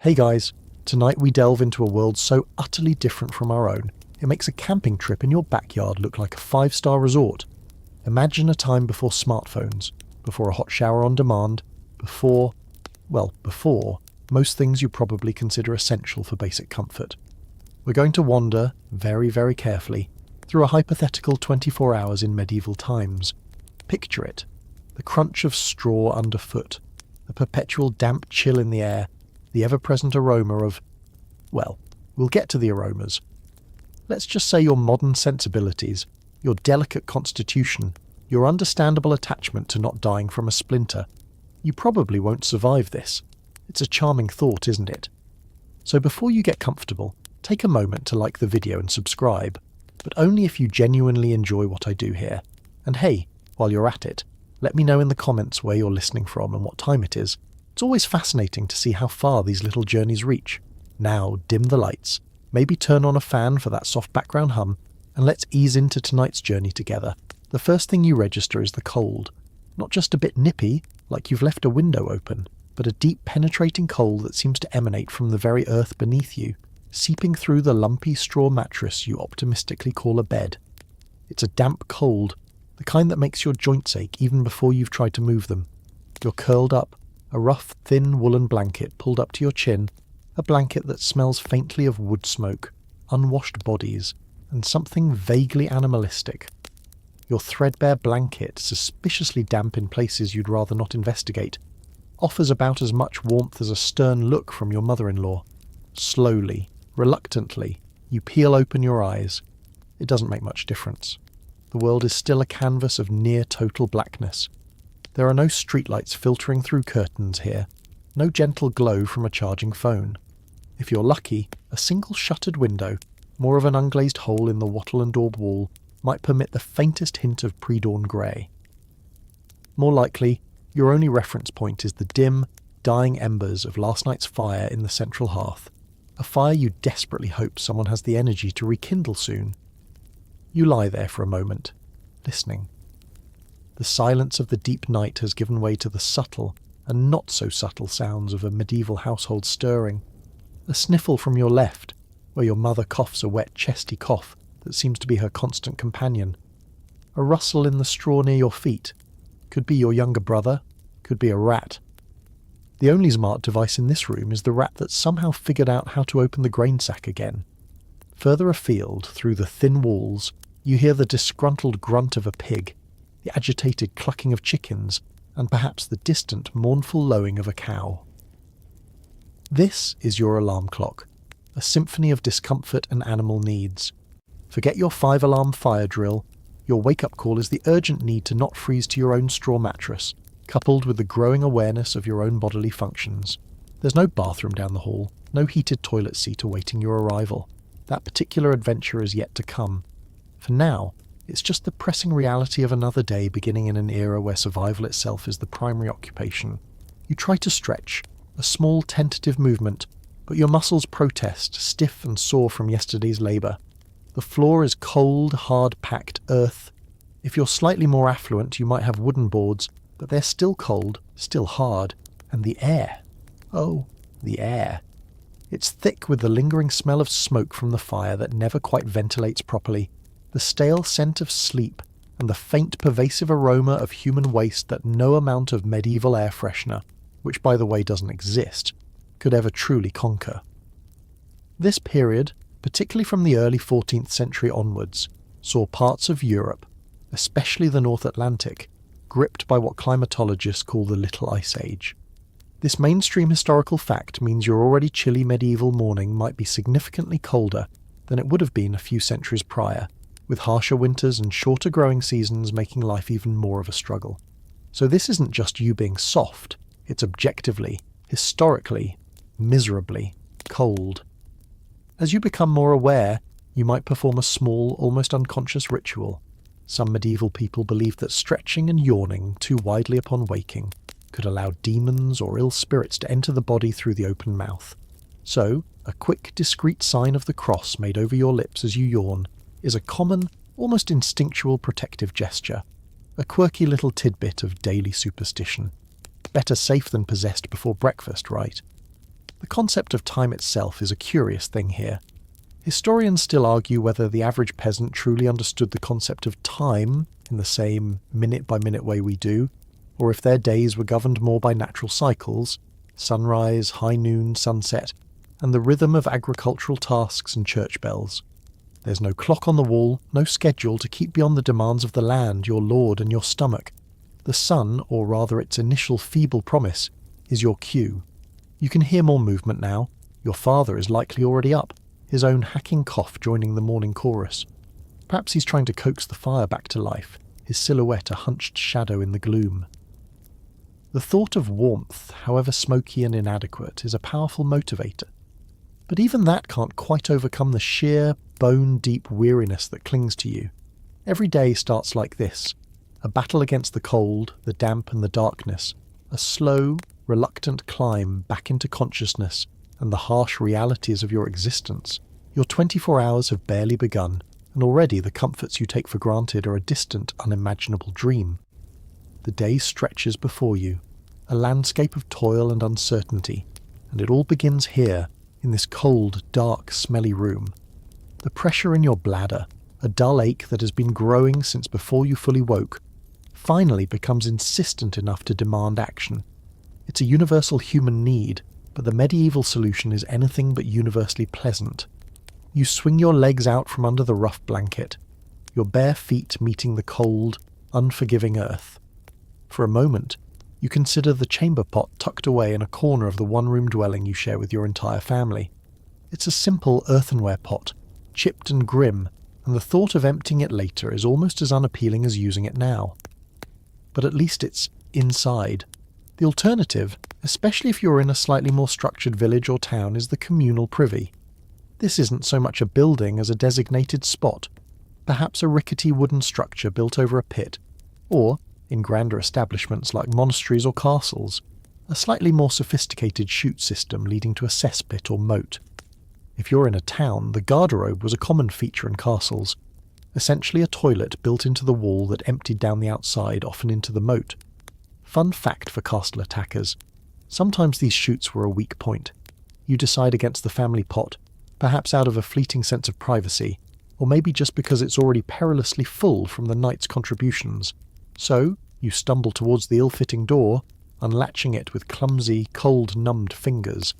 Hey guys, tonight we delve into a world so utterly different from our own, it makes a camping trip in your backyard look like a 5-star resort. Imagine a time before smartphones, before a hot shower on demand, before most things you probably consider essential for basic comfort. We're going to wander, very, very carefully, through a hypothetical 24 hours in medieval times. Picture it. The crunch of straw underfoot, the perpetual damp chill in the air, the ever-present aroma of, we'll get to the aromas. Let's just say your modern sensibilities, your delicate constitution, your understandable attachment to not dying from a splinter. You probably won't survive this. It's a charming thought, isn't it? So before you get comfortable, take a moment to like the video and subscribe, but only if you genuinely enjoy what I do here. And hey, while you're at it, let me know in the comments where you're listening from and what time it is. It's always fascinating to see how far these little journeys reach. Now, dim the lights, maybe turn on a fan for that soft background hum, and let's ease into tonight's journey together. The first thing you register is the cold. Not just a bit nippy, like you've left a window open, but a deep penetrating cold that seems to emanate from the very earth beneath you, seeping through the lumpy straw mattress you optimistically call a bed. It's a damp cold, the kind that makes your joints ache even before you've tried to move them. You're curled up, a rough, thin woolen blanket pulled up to your chin, a blanket that smells faintly of wood smoke, unwashed bodies, and something vaguely animalistic. Your threadbare blanket, suspiciously damp in places you'd rather not investigate, offers about as much warmth as a stern look from your mother-in-law. Slowly, reluctantly, you peel open your eyes. It doesn't make much difference. The world is still a canvas of near-total blackness. There are no streetlights filtering through curtains here, no gentle glow from a charging phone. If you're lucky, a single shuttered window, more of an unglazed hole in the wattle and daub wall, might permit the faintest hint of pre-dawn grey. More likely, your only reference point is the dim, dying embers of last night's fire in the central hearth, a fire you desperately hope someone has the energy to rekindle soon. You lie there for a moment, listening. The silence of the deep night has given way to the subtle and not so subtle sounds of a medieval household stirring. A sniffle from your left, where your mother coughs a wet, chesty cough that seems to be her constant companion. A rustle in the straw near your feet. Could be your younger brother, could be a rat. The only smart device in this room is the rat that somehow figured out how to open the grain sack again. Further afield, through the thin walls, you hear the disgruntled grunt of a pig, the agitated clucking of chickens, and perhaps the distant, mournful lowing of a cow. This is your alarm clock, a symphony of discomfort and animal needs. Forget your 5-alarm fire drill. Your wake-up call is the urgent need to not freeze to your own straw mattress, coupled with the growing awareness of your own bodily functions. There's no bathroom down the hall, no heated toilet seat awaiting your arrival. That particular adventure is yet to come. For now, it's just the pressing reality of another day beginning in an era where survival itself is the primary occupation. You try to stretch, a small tentative movement, but your muscles protest, stiff and sore from yesterday's labour. The floor is cold, hard-packed earth. If you're slightly more affluent, you might have wooden boards, but they're still cold, still hard. And the air. Oh, the air. It's thick with the lingering smell of smoke from the fire that never quite ventilates properly, the stale scent of sleep, and the faint pervasive aroma of human waste that no amount of medieval air freshener, which by the way doesn't exist, could ever truly conquer. This period, particularly from the early 14th century onwards, saw parts of Europe, especially the North Atlantic, gripped by what climatologists call the Little Ice Age. This mainstream historical fact means your already chilly medieval morning might be significantly colder than it would have been a few centuries prior, with harsher winters and shorter growing seasons making life even more of a struggle. So this isn't just you being soft, it's objectively, historically, miserably cold. As you become more aware, you might perform a small, almost unconscious ritual. Some medieval people believed that stretching and yawning too widely upon waking could allow demons or ill spirits to enter the body through the open mouth. So, a quick, discreet sign of the cross made over your lips as you yawn is a common, almost instinctual protective gesture, a quirky little tidbit of daily superstition. Better safe than possessed before breakfast, right? The concept of time itself is a curious thing here. Historians still argue whether the average peasant truly understood the concept of time in the same minute-by-minute way we do, or if their days were governed more by natural cycles, sunrise, high noon, sunset, and the rhythm of agricultural tasks and church bells. There's no clock on the wall, no schedule to keep beyond the demands of the land, your lord, and your stomach. The sun, or rather its initial feeble promise, is your cue. You can hear more movement now. Your father is likely already up, his own hacking cough joining the morning chorus. Perhaps he's trying to coax the fire back to life, his silhouette a hunched shadow in the gloom. The thought of warmth, however smoky and inadequate, is a powerful motivator. But even that can't quite overcome the sheer, bone-deep weariness that clings to you. Every day starts like this, a battle against the cold, the damp and the darkness, a slow, reluctant climb back into consciousness and the harsh realities of your existence. Your 24 hours have barely begun, and already the comforts you take for granted are a distant, unimaginable dream. The day stretches before you, a landscape of toil and uncertainty, and it all begins here, in this cold, dark, smelly room. The pressure in your bladder, a dull ache that has been growing since before you fully woke, finally becomes insistent enough to demand action. It's a universal human need, but the medieval solution is anything but universally pleasant. You swing your legs out from under the rough blanket, your bare feet meeting the cold, unforgiving earth. For a moment, you consider the chamber pot tucked away in a corner of the one-room dwelling you share with your entire family. It's a simple earthenware pot, chipped and grim, and the thought of emptying it later is almost as unappealing as using it now. But at least it's inside. The alternative, especially if you're in a slightly more structured village or town, is the communal privy. This isn't so much a building as a designated spot, perhaps a rickety wooden structure built over a pit, or, in grander establishments like monasteries or castles, a slightly more sophisticated chute system leading to a cesspit or moat. If you're in a town, the garderobe was a common feature in castles, essentially a toilet built into the wall that emptied down the outside, often into the moat. Fun fact for castle attackers, sometimes these chutes were a weak point. You decide against the family pot, perhaps out of a fleeting sense of privacy, or maybe just because it's already perilously full from the night's contributions. So, you stumble towards the ill-fitting door, unlatching it with clumsy, cold-numbed fingers.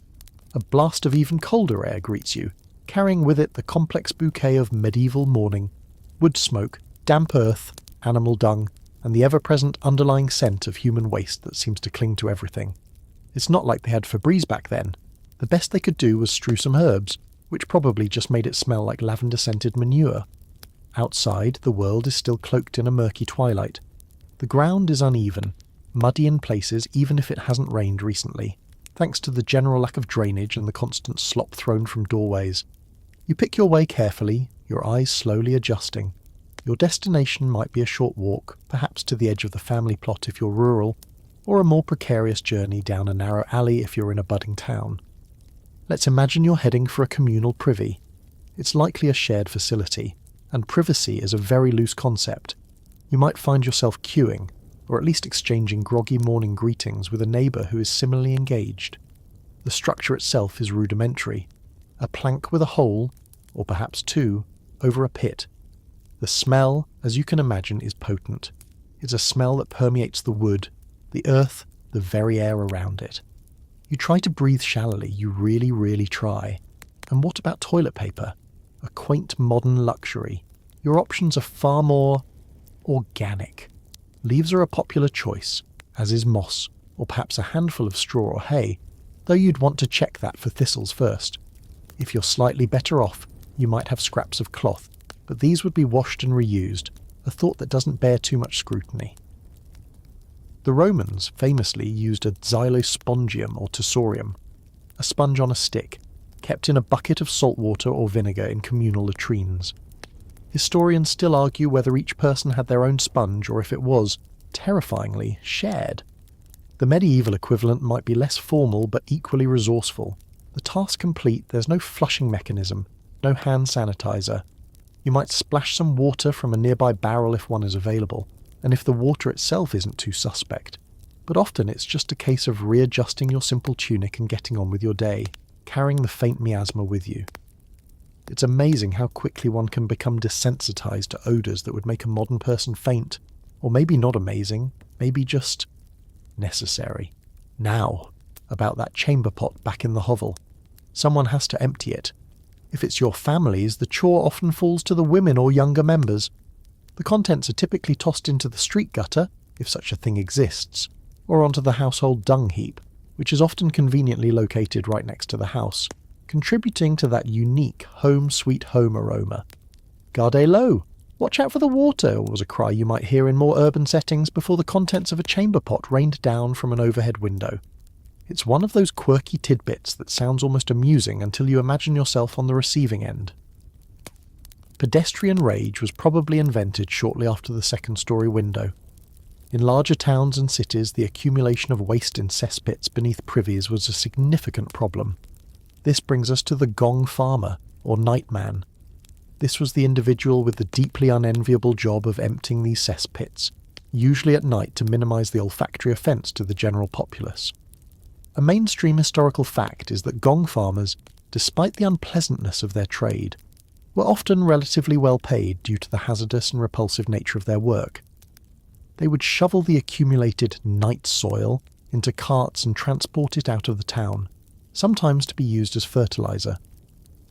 A blast of even colder air greets you, carrying with it the complex bouquet of medieval morning, wood smoke, damp earth, animal dung, and the ever-present underlying scent of human waste that seems to cling to everything. It's not like they had Febreze back then. The best they could do was strew some herbs, which probably just made it smell like lavender-scented manure. Outside, the world is still cloaked in a murky twilight. The ground is uneven, muddy in places even if it hasn't rained recently, thanks to the general lack of drainage and the constant slop thrown from doorways. You pick your way carefully, your eyes slowly adjusting. Your destination might be a short walk, perhaps to the edge of the family plot if you're rural, or a more precarious journey down a narrow alley if you're in a budding town. Let's imagine you're heading for a communal privy. It's likely a shared facility, and privacy is a very loose concept. You might find yourself queuing, or at least exchanging groggy morning greetings with a neighbour who is similarly engaged. The structure itself is rudimentary, a plank with a hole, or perhaps two, over a pit. The smell, as you can imagine, is potent. It's a smell that permeates the wood, the earth, the very air around it. You try to breathe shallowly, you really, really try. And what about toilet paper? A quaint modern luxury. Your options are far more organic. Leaves are a popular choice, as is moss, or perhaps a handful of straw or hay, though you'd want to check that for thistles first. If you're slightly better off, you might have scraps of cloth, but these would be washed and reused, a thought that doesn't bear too much scrutiny. The Romans famously used a xylospongium or tussorium, a sponge on a stick, kept in a bucket of salt water or vinegar in communal latrines. Historians still argue whether each person had their own sponge or if it was, terrifyingly, shared. The medieval equivalent might be less formal but equally resourceful. The task complete, there's no flushing mechanism, no hand sanitizer. You might splash some water from a nearby barrel if one is available, and if the water itself isn't too suspect, but often it's just a case of readjusting your simple tunic and getting on with your day, carrying the faint miasma with you. It's amazing how quickly one can become desensitized to odours that would make a modern person faint, or maybe not amazing, maybe just necessary. Now, about that chamber pot back in the hovel. Someone has to empty it. If it's your family's, the chore often falls to the women or younger members. The contents are typically tossed into the street gutter, if such a thing exists, or onto the household dung heap, which is often conveniently located right next to the house, contributing to that unique home sweet home aroma. Garde low! Watch out for the water, was a cry you might hear in more urban settings before the contents of a chamber pot rained down from an overhead window. It's one of those quirky tidbits that sounds almost amusing until you imagine yourself on the receiving end. Pedestrian rage was probably invented shortly after the second-story window. In larger towns and cities, the accumulation of waste in cesspits beneath privies was a significant problem. This brings us to the gong-farmer, or nightman. This was the individual with the deeply unenviable job of emptying these cesspits, usually at night to minimise the olfactory offence to the general populace. A mainstream historical fact is that gong farmers, despite the unpleasantness of their trade, were often relatively well paid due to the hazardous and repulsive nature of their work. They would shovel the accumulated night soil into carts and transport it out of the town, sometimes to be used as fertiliser.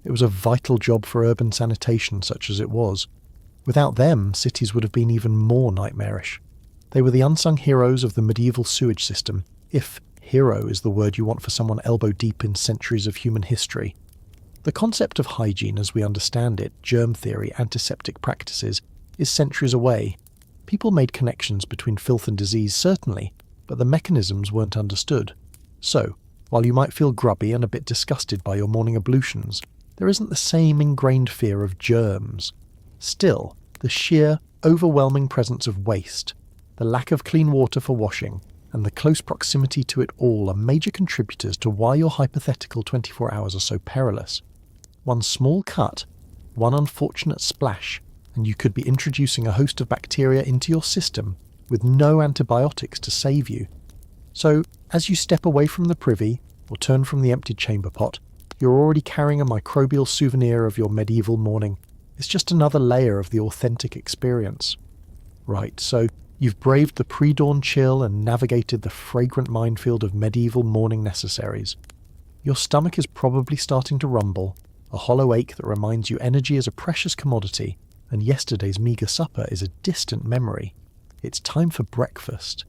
It was a vital job for urban sanitation, such as it was. Without them, cities would have been even more nightmarish. They were the unsung heroes of the medieval sewage system, if hero is the word you want for someone elbow-deep in centuries of human history. The concept of hygiene as we understand it, germ theory, antiseptic practices, is centuries away. People made connections between filth and disease, certainly, but the mechanisms weren't understood. So, while you might feel grubby and a bit disgusted by your morning ablutions, there isn't the same ingrained fear of germs. Still, the sheer, overwhelming presence of waste, the lack of clean water for washing, and the close proximity to it all are major contributors to why your hypothetical 24 hours are so perilous. One small cut, one unfortunate splash, and you could be introducing a host of bacteria into your system with no antibiotics to save you. So, as you step away from the privy, or turn from the emptied chamber pot, you're already carrying a microbial souvenir of your medieval morning. It's just another layer of the authentic experience. Right, so you've braved the pre-dawn chill and navigated the fragrant minefield of medieval morning necessaries. Your stomach is probably starting to rumble, a hollow ache that reminds you energy is a precious commodity, and yesterday's meagre supper is a distant memory. It's time for breakfast.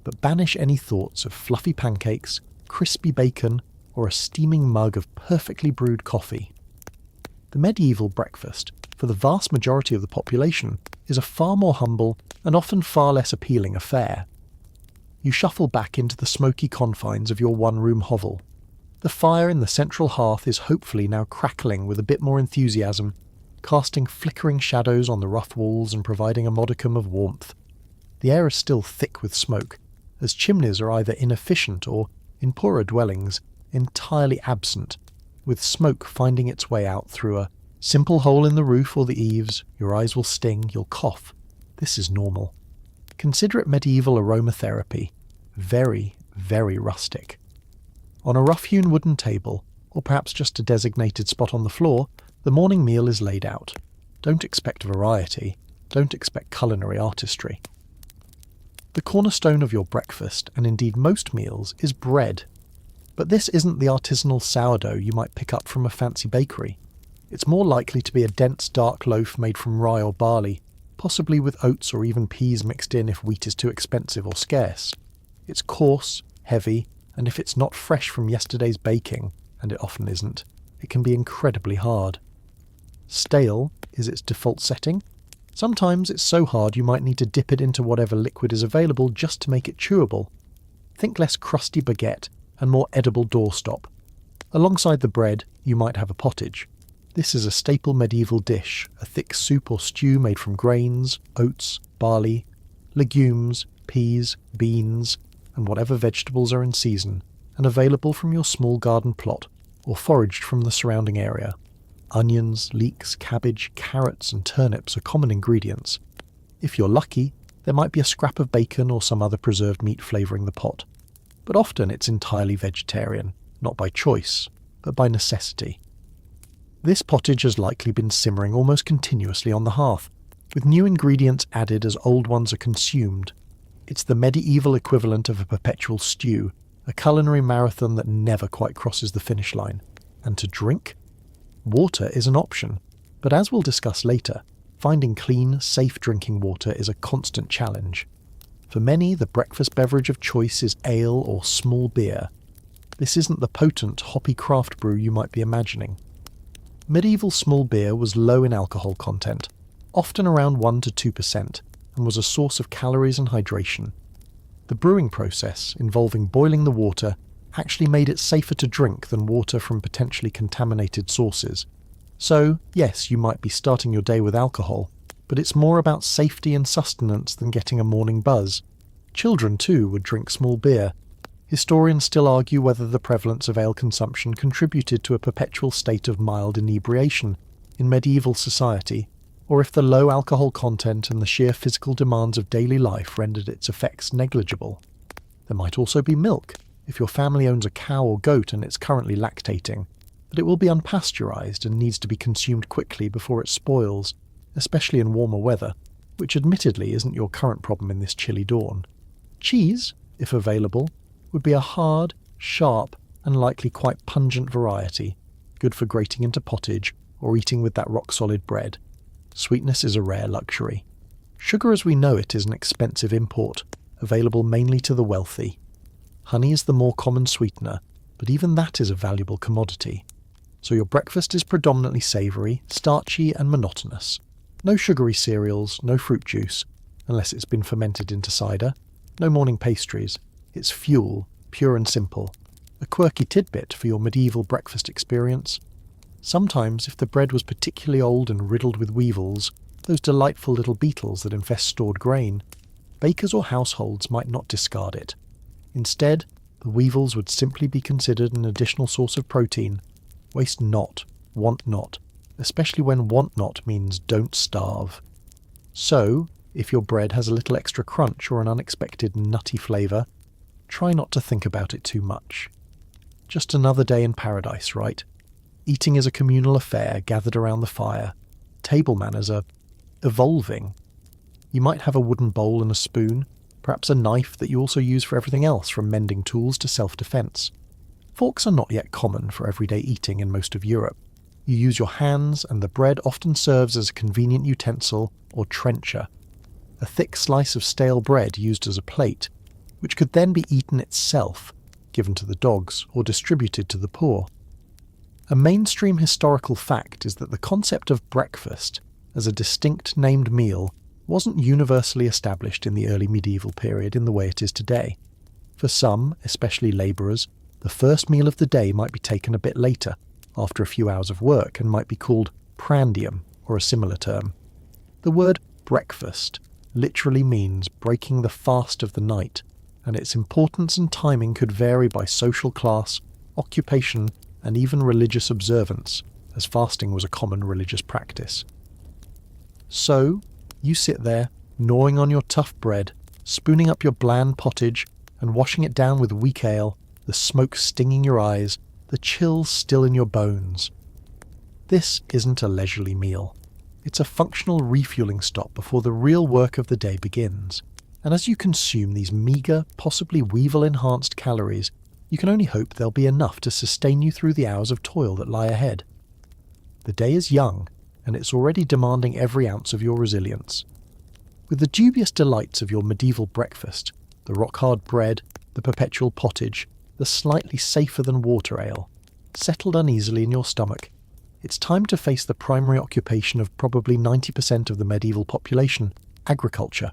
But banish any thoughts of fluffy pancakes, crispy bacon, or a steaming mug of perfectly brewed coffee. The medieval breakfast, for the vast majority of the population, is a far more humble and often far less appealing affair. You shuffle back into the smoky confines of your one-room hovel. The fire in the central hearth is hopefully now crackling with a bit more enthusiasm, casting flickering shadows on the rough walls and providing a modicum of warmth. The air is still thick with smoke, as chimneys are either inefficient or, in poorer dwellings, entirely absent, with smoke finding its way out through a simple hole in the roof or the eaves. Your eyes will sting, you'll cough. This is normal. Consider it medieval aromatherapy. Very, very rustic. On a rough-hewn wooden table, or perhaps just a designated spot on the floor, the morning meal is laid out. Don't expect variety. Don't expect culinary artistry. The cornerstone of your breakfast, and indeed most meals, is bread. But this isn't the artisanal sourdough you might pick up from a fancy bakery. It's more likely to be a dense dark loaf made from rye or barley, possibly with oats or even peas mixed in if wheat is too expensive or scarce. It's coarse, heavy, and if it's not fresh from yesterday's baking, and it often isn't, it can be incredibly hard. Stale is its default setting. Sometimes it's so hard you might need to dip it into whatever liquid is available just to make it chewable. Think less crusty baguette and more edible doorstop. Alongside the bread, you might have a pottage. This is a staple medieval dish, a thick soup or stew made from grains, oats, barley, legumes, peas, beans, and whatever vegetables are in season, and available from your small garden plot, or foraged from the surrounding area. Onions, leeks, cabbage, carrots, and turnips are common ingredients. If you're lucky, There might be a scrap of bacon or some other preserved meat flavouring the pot, but often it's entirely vegetarian, not by choice, but by necessity. This pottage has likely been simmering almost continuously on the hearth, with new ingredients added as old ones are consumed. It's the medieval equivalent of a perpetual stew, a culinary marathon that never quite crosses the finish line. And to drink? Water is an option, but as we'll discuss later, finding clean, safe drinking water is a constant challenge. For many, the breakfast beverage of choice is ale or small beer. This isn't the potent, hoppy craft brew you might be imagining. Medieval small beer was low in alcohol content, often around 1 to 2%, and was a source of calories and hydration. The brewing process, involving boiling the water, actually made it safer to drink than water from potentially contaminated sources. So, yes, you might be starting your day with alcohol, but it's more about safety and sustenance than getting a morning buzz. Children, too, would drink small beer. Historians still argue whether the prevalence of ale consumption contributed to a perpetual state of mild inebriation in medieval society, or if the low alcohol content and the sheer physical demands of daily life rendered its effects negligible. There might also be milk, if your family owns a cow or goat and it's currently lactating, but it will be unpasteurised and needs to be consumed quickly before it spoils, especially in warmer weather, which admittedly isn't your current problem in this chilly dawn. Cheese, if available, would be a hard, sharp, and likely quite pungent variety, good for grating into pottage or eating with that rock-solid bread. Sweetness is a rare luxury. Sugar as we know it is an expensive import, available mainly to the wealthy. Honey is the more common sweetener, but even that is a valuable commodity. So your breakfast is predominantly savoury, starchy and monotonous. No sugary cereals, no fruit juice, unless it's been fermented into cider. No morning pastries. It's fuel, pure and simple. A quirky tidbit for your medieval breakfast experience. Sometimes, if the bread was particularly old and riddled with weevils, those delightful little beetles that infest stored grain, bakers or households might not discard it. Instead, the weevils would simply be considered an additional source of protein. Waste not, want not, especially when want not means don't starve. So, if your bread has a little extra crunch or an unexpected nutty flavour, try not to think about it too much. Just another day in paradise, right? Eating is a communal affair gathered around the fire. Table manners are evolving. You might have a wooden bowl and a spoon, perhaps a knife that you also use for everything else from mending tools to self-defence. Forks are not yet common for everyday eating in most of Europe. You use your hands, and the bread often serves as a convenient utensil or trencher. A thick slice of stale bread used as a plate, which could then be eaten itself, given to the dogs or distributed to the poor. A mainstream historical fact is that the concept of breakfast as a distinct named meal wasn't universally established in the early medieval period in the way it is today. For some, especially labourers, the first meal of the day might be taken a bit later, after a few hours of work, and might be called prandium, or a similar term. The word breakfast literally means breaking the fast of the night, and its importance and timing could vary by social class, occupation, and even religious observance, as fasting was a common religious practice. So, you sit there, gnawing on your tough bread, spooning up your bland pottage, and washing it down with weak ale, the smoke stinging your eyes, the chills still in your bones. This isn't a leisurely meal. It's a functional refueling stop before the real work of the day begins. And as you consume these meagre, possibly weevil-enhanced calories, you can only hope they'll be enough to sustain you through the hours of toil that lie ahead. The day is young, and it's already demanding every ounce of your resilience. With the dubious delights of your medieval breakfast, the rock-hard bread, the perpetual pottage, the slightly safer-than-water ale, settled uneasily in your stomach, it's time to face the primary occupation of probably 90% of the medieval population, agriculture.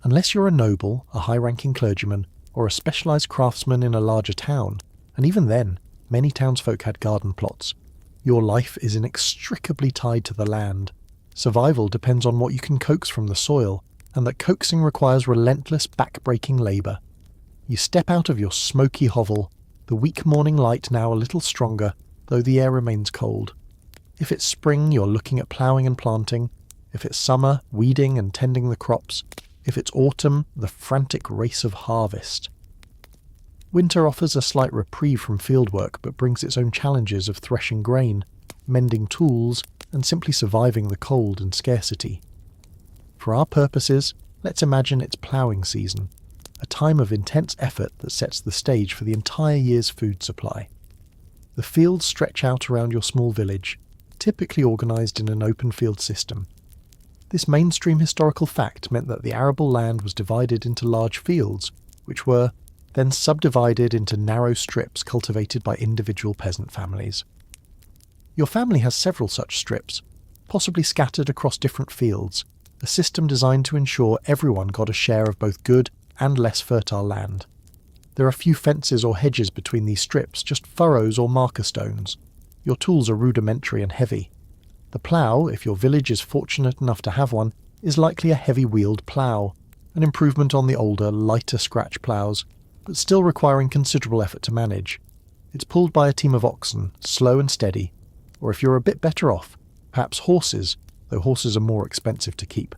Unless you're a noble, a high-ranking clergyman, or a specialised craftsman in a larger town, and even then, many townsfolk had garden plots, your life is inextricably tied to the land. Survival depends on what you can coax from the soil, and that coaxing requires relentless back-breaking labour. You step out of your smoky hovel, the weak morning light now a little stronger, though the air remains cold. If it's spring, you're looking at ploughing and planting. If it's summer, weeding and tending the crops. If it's autumn, the frantic race of harvest. Winter offers a slight reprieve from fieldwork but brings its own challenges of threshing grain, mending tools, and simply surviving the cold and scarcity. For our purposes, let's imagine it's ploughing season, a time of intense effort that sets the stage for the entire year's food supply. The fields stretch out around your small village, typically organised in an open field system. This mainstream historical fact meant that the arable land was divided into large fields, which were then subdivided into narrow strips cultivated by individual peasant families. Your family has several such strips, possibly scattered across different fields, a system designed to ensure everyone got a share of both good and less fertile land. There are few fences or hedges between these strips, just furrows or marker stones. Your tools are rudimentary and heavy. The plough, if your village is fortunate enough to have one, is likely a heavy-wheeled plough, an improvement on the older, lighter scratch ploughs, but still requiring considerable effort to manage. It's pulled by a team of oxen, slow and steady, or if you're a bit better off, perhaps horses, though horses are more expensive to keep.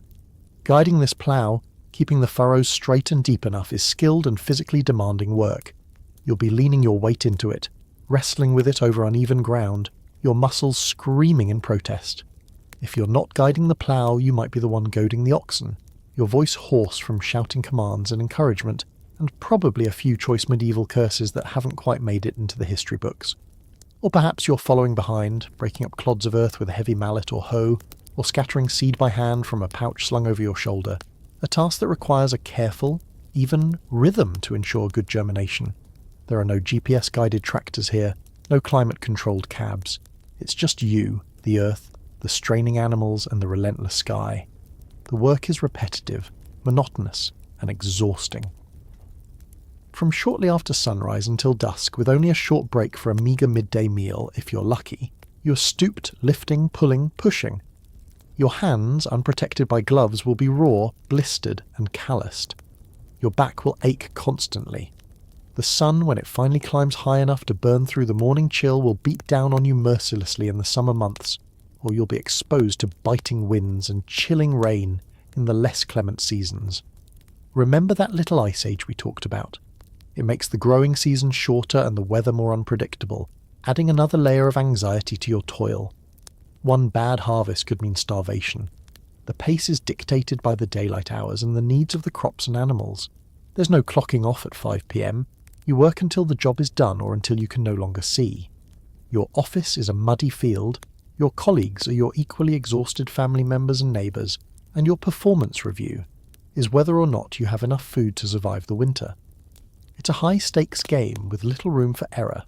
Guiding this plough, keeping the furrows straight and deep enough, is skilled and physically demanding work. You'll be leaning your weight into it, wrestling with it over uneven ground, your muscles screaming in protest. If you're not guiding the plough, you might be the one goading the oxen, your voice hoarse from shouting commands and encouragement, and probably a few choice medieval curses that haven't quite made it into the history books. Or perhaps you're following behind, breaking up clods of earth with a heavy mallet or hoe, or scattering seed by hand from a pouch slung over your shoulder, a task that requires a careful, even rhythm to ensure good germination. There are no GPS-guided tractors here, no climate-controlled cabs. It's just you, the earth, the straining animals, and the relentless sky. The work is repetitive, monotonous, and exhausting. From shortly after sunrise until dusk, with only a short break for a meagre midday meal, if you're lucky, you're stooped, lifting, pulling, pushing. Your hands, unprotected by gloves, will be raw, blistered, and calloused. Your back will ache constantly. The sun, when it finally climbs high enough to burn through the morning chill, will beat down on you mercilessly in the summer months, or you'll be exposed to biting winds and chilling rain in the less clement seasons. Remember that little ice age we talked about? It makes the growing season shorter and the weather more unpredictable, adding another layer of anxiety to your toil. One bad harvest could mean starvation. The pace is dictated by the daylight hours and the needs of the crops and animals. There's no clocking off at 5 p.m. You work until the job is done or until you can no longer see. Your office is a muddy field, your colleagues are your equally exhausted family members and neighbours, and your performance review is whether or not you have enough food to survive the winter. It's a high-stakes game with little room for error.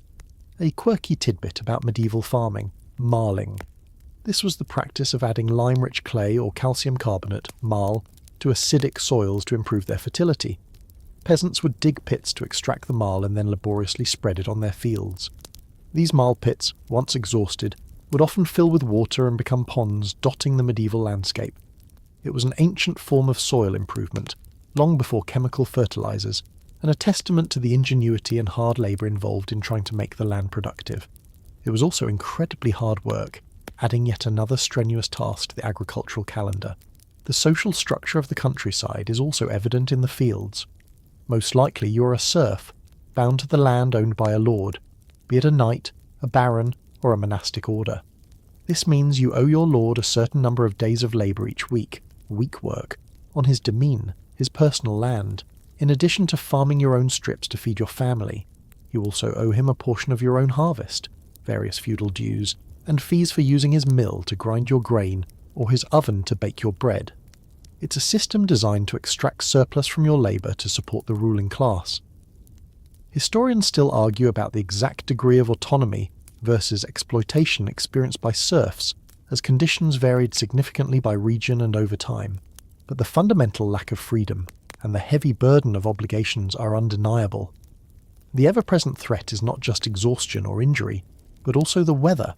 A quirky tidbit about medieval farming, marling. This was the practice of adding lime-rich clay or calcium carbonate, marl, to acidic soils to improve their fertility. Peasants would dig pits to extract the marl and then laboriously spread it on their fields. These marl pits, once exhausted, would often fill with water and become ponds dotting the medieval landscape. It was an ancient form of soil improvement, long before chemical fertilizers, and a testament to the ingenuity and hard labour involved in trying to make the land productive. It was also incredibly hard work, adding yet another strenuous task to the agricultural calendar. The social structure of the countryside is also evident in the fields. Most likely you're a serf, bound to the land owned by a lord, be it a knight, a baron, or a monastic order. This means you owe your lord a certain number of days of labour each week work, on his demesne, his personal land. In addition to farming your own strips to feed your family, you also owe him a portion of your own harvest, various feudal dues, and fees for using his mill to grind your grain or his oven to bake your bread. It's a system designed to extract surplus from your labour to support the ruling class. Historians still argue about the exact degree of autonomy versus exploitation experienced by serfs, as conditions varied significantly by region and over time, but the fundamental lack of freedom and the heavy burden of obligations are undeniable. The ever-present threat is not just exhaustion or injury, but also the weather.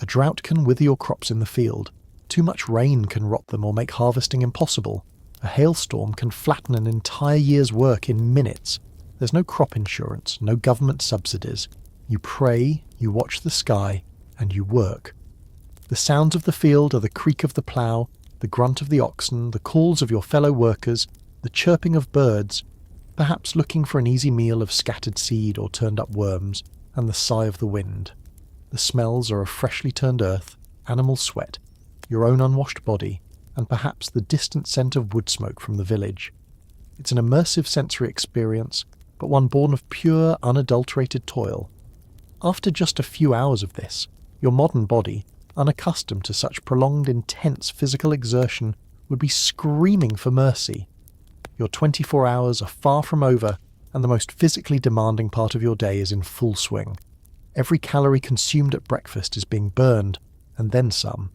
A drought can wither your crops in the field. Too much rain can rot them or make harvesting impossible. A hailstorm can flatten an entire year's work in minutes. There's no crop insurance, no government subsidies. You pray, you watch the sky, and you work. The sounds of the field are the creak of the plough, the grunt of the oxen, the calls of your fellow workers, the chirping of birds, perhaps looking for an easy meal of scattered seed or turned up worms, and the sigh of the wind. The smells are of freshly turned earth, animal sweat, your own unwashed body, and perhaps the distant scent of wood smoke from the village. It's an immersive sensory experience, but one born of pure, unadulterated toil. After just a few hours of this, your modern body, unaccustomed to such prolonged, intense physical exertion, would be screaming for mercy. Your 24 hours are far from over, and the most physically demanding part of your day is in full swing. Every calorie consumed at breakfast is being burned, and then some.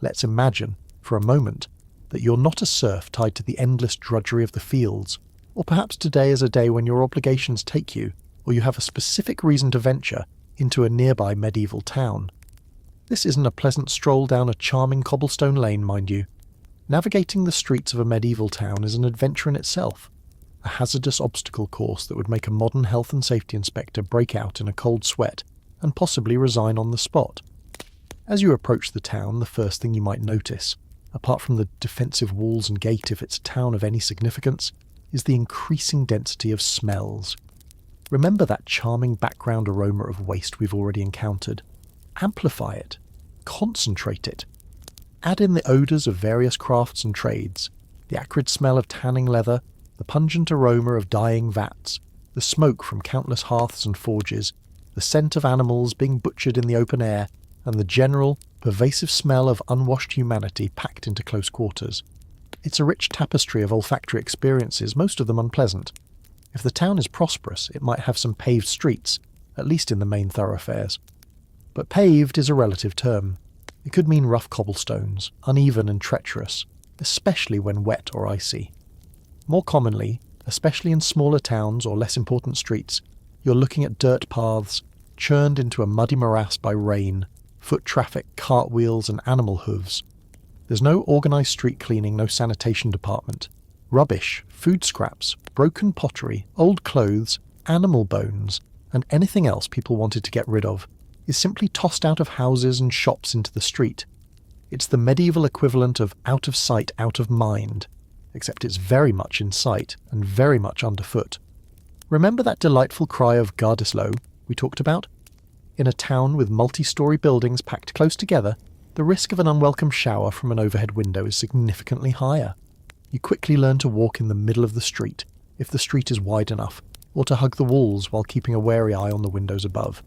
Let's imagine, for a moment, that you're not a serf tied to the endless drudgery of the fields, or perhaps today is a day when your obligations take you, or you have a specific reason to venture, into a nearby medieval town. This isn't a pleasant stroll down a charming cobblestone lane, mind you. Navigating the streets of a medieval town is an adventure in itself, a hazardous obstacle course that would make a modern health and safety inspector break out in a cold sweat and possibly resign on the spot. As you approach the town, the first thing you might notice, apart from the defensive walls and gate if it's a town of any significance, is the increasing density of smells. Remember that charming background aroma of waste we've already encountered. Amplify it. Concentrate it. Add in the odours of various crafts and trades, the acrid smell of tanning leather, the pungent aroma of dyeing vats, the smoke from countless hearths and forges, the scent of animals being butchered in the open air, and the general, pervasive smell of unwashed humanity packed into close quarters. It's a rich tapestry of olfactory experiences, most of them unpleasant. If the town is prosperous, it might have some paved streets, at least in the main thoroughfares. But paved is a relative term. It could mean rough cobblestones, uneven and treacherous, especially when wet or icy. More commonly, especially in smaller towns or less important streets, you're looking at dirt paths, churned into a muddy morass by rain, foot traffic, cartwheels and animal hooves. There's no organised street cleaning, no sanitation department. Rubbish, food scraps, broken pottery, old clothes, animal bones, and anything else people wanted to get rid of is simply tossed out of houses and shops into the street. It's the medieval equivalent of out of sight, out of mind, except it's very much in sight and very much underfoot. Remember that delightful cry of Gardez we talked about? In a town with multi-storey buildings packed close together, the risk of an unwelcome shower from an overhead window is significantly higher. You quickly learn to walk in the middle of the street, if the street is wide enough, or to hug the walls while keeping a wary eye on the windows above.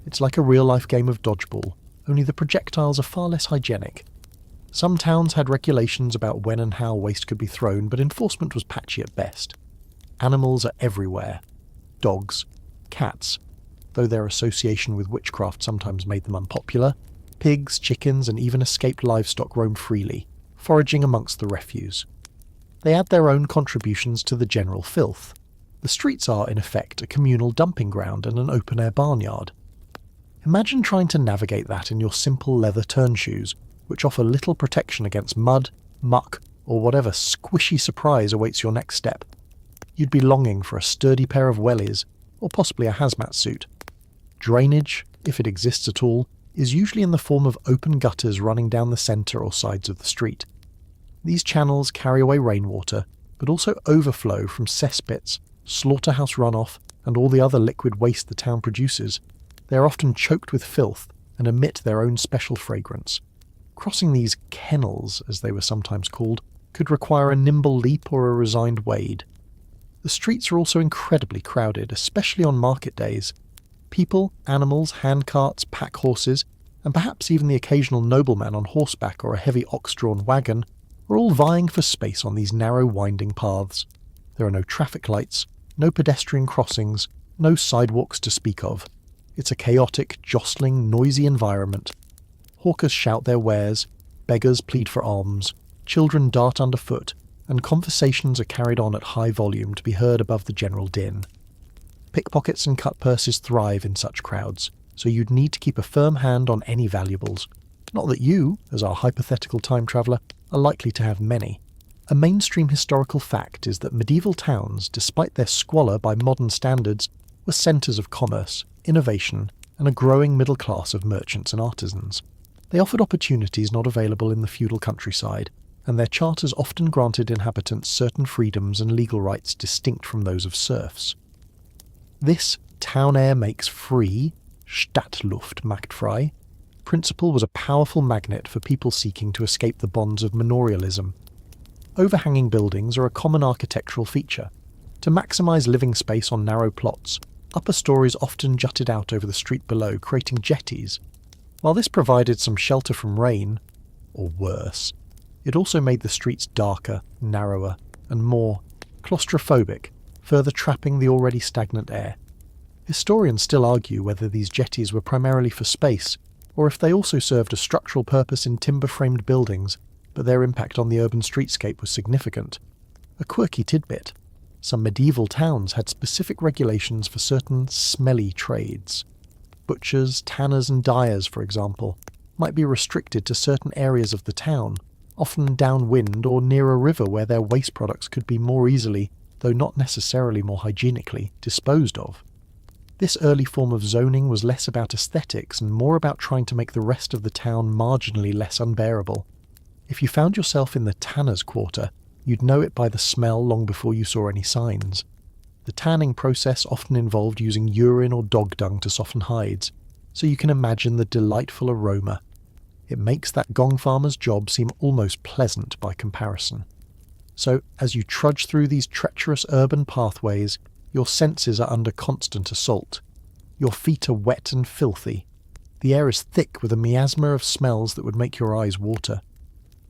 It's like a real-life game of dodgeball, only the projectiles are far less hygienic. Some towns had regulations about when and how waste could be thrown, but enforcement was patchy at best. Animals are everywhere. Dogs, cats, though their association with witchcraft sometimes made them unpopular, pigs, chickens, and even escaped livestock roam freely, foraging amongst the refuse. They add their own contributions to the general filth. The streets are, in effect, a communal dumping ground and an open-air barnyard. Imagine trying to navigate that in your simple leather turn shoes, which offer little protection against mud, muck, or whatever squishy surprise awaits your next step. You'd be longing for a sturdy pair of wellies, or possibly a hazmat suit. Drainage, if it exists at all, is usually in the form of open gutters running down the centre or sides of the street. These channels carry away rainwater, but also overflow from cesspits, slaughterhouse runoff, and all the other liquid waste the town produces. They are often choked with filth and emit their own special fragrance. Crossing these kennels, as they were sometimes called, could require a nimble leap or a resigned wade. The streets are also incredibly crowded, especially on market days. People, animals, handcarts, pack horses, and perhaps even the occasional nobleman on horseback or a heavy ox-drawn wagon are all vying for space on these narrow winding paths. There are no traffic lights, no pedestrian crossings, no sidewalks to speak of. It's a chaotic, jostling, noisy environment. Hawkers shout their wares, beggars plead for alms, children dart underfoot, and conversations are carried on at high volume to be heard above the general din. Pickpockets and cut purses thrive in such crowds, so you'd need to keep a firm hand on any valuables. Not that you, as our hypothetical time traveller, are likely to have many. A mainstream historical fact is that medieval towns, despite their squalor by modern standards, were centres of commerce, innovation, and a growing middle class of merchants and artisans. They offered opportunities not available in the feudal countryside, and their charters often granted inhabitants certain freedoms and legal rights distinct from those of serfs. This town air makes free, Stadtluft macht frei, principle was a powerful magnet for people seeking to escape the bonds of manorialism. Overhanging buildings are a common architectural feature. To maximise living space on narrow plots, upper stories often jutted out over the street below, creating jetties. While this provided some shelter from rain, or worse, it also made the streets darker, narrower, and more claustrophobic, further trapping the already stagnant air. Historians still argue whether these jetties were primarily for space, or if they also served a structural purpose in timber-framed buildings, but their impact on the urban streetscape was significant. A quirky tidbit: some medieval towns had specific regulations for certain smelly trades. Butchers, tanners and dyers, for example, might be restricted to certain areas of the town, often downwind or near a river where their waste products could be more easily, though not necessarily more hygienically, disposed of. This early form of zoning was less about aesthetics and more about trying to make the rest of the town marginally less unbearable. If you found yourself in the tanner's quarter, you'd know it by the smell long before you saw any signs. The tanning process often involved using urine or dog dung to soften hides, so you can imagine the delightful aroma. It makes that gong-farmer's job seem almost pleasant by comparison. So, as you trudge through these treacherous urban pathways, your senses are under constant assault. Your feet are wet and filthy. The air is thick with a miasma of smells that would make your eyes water.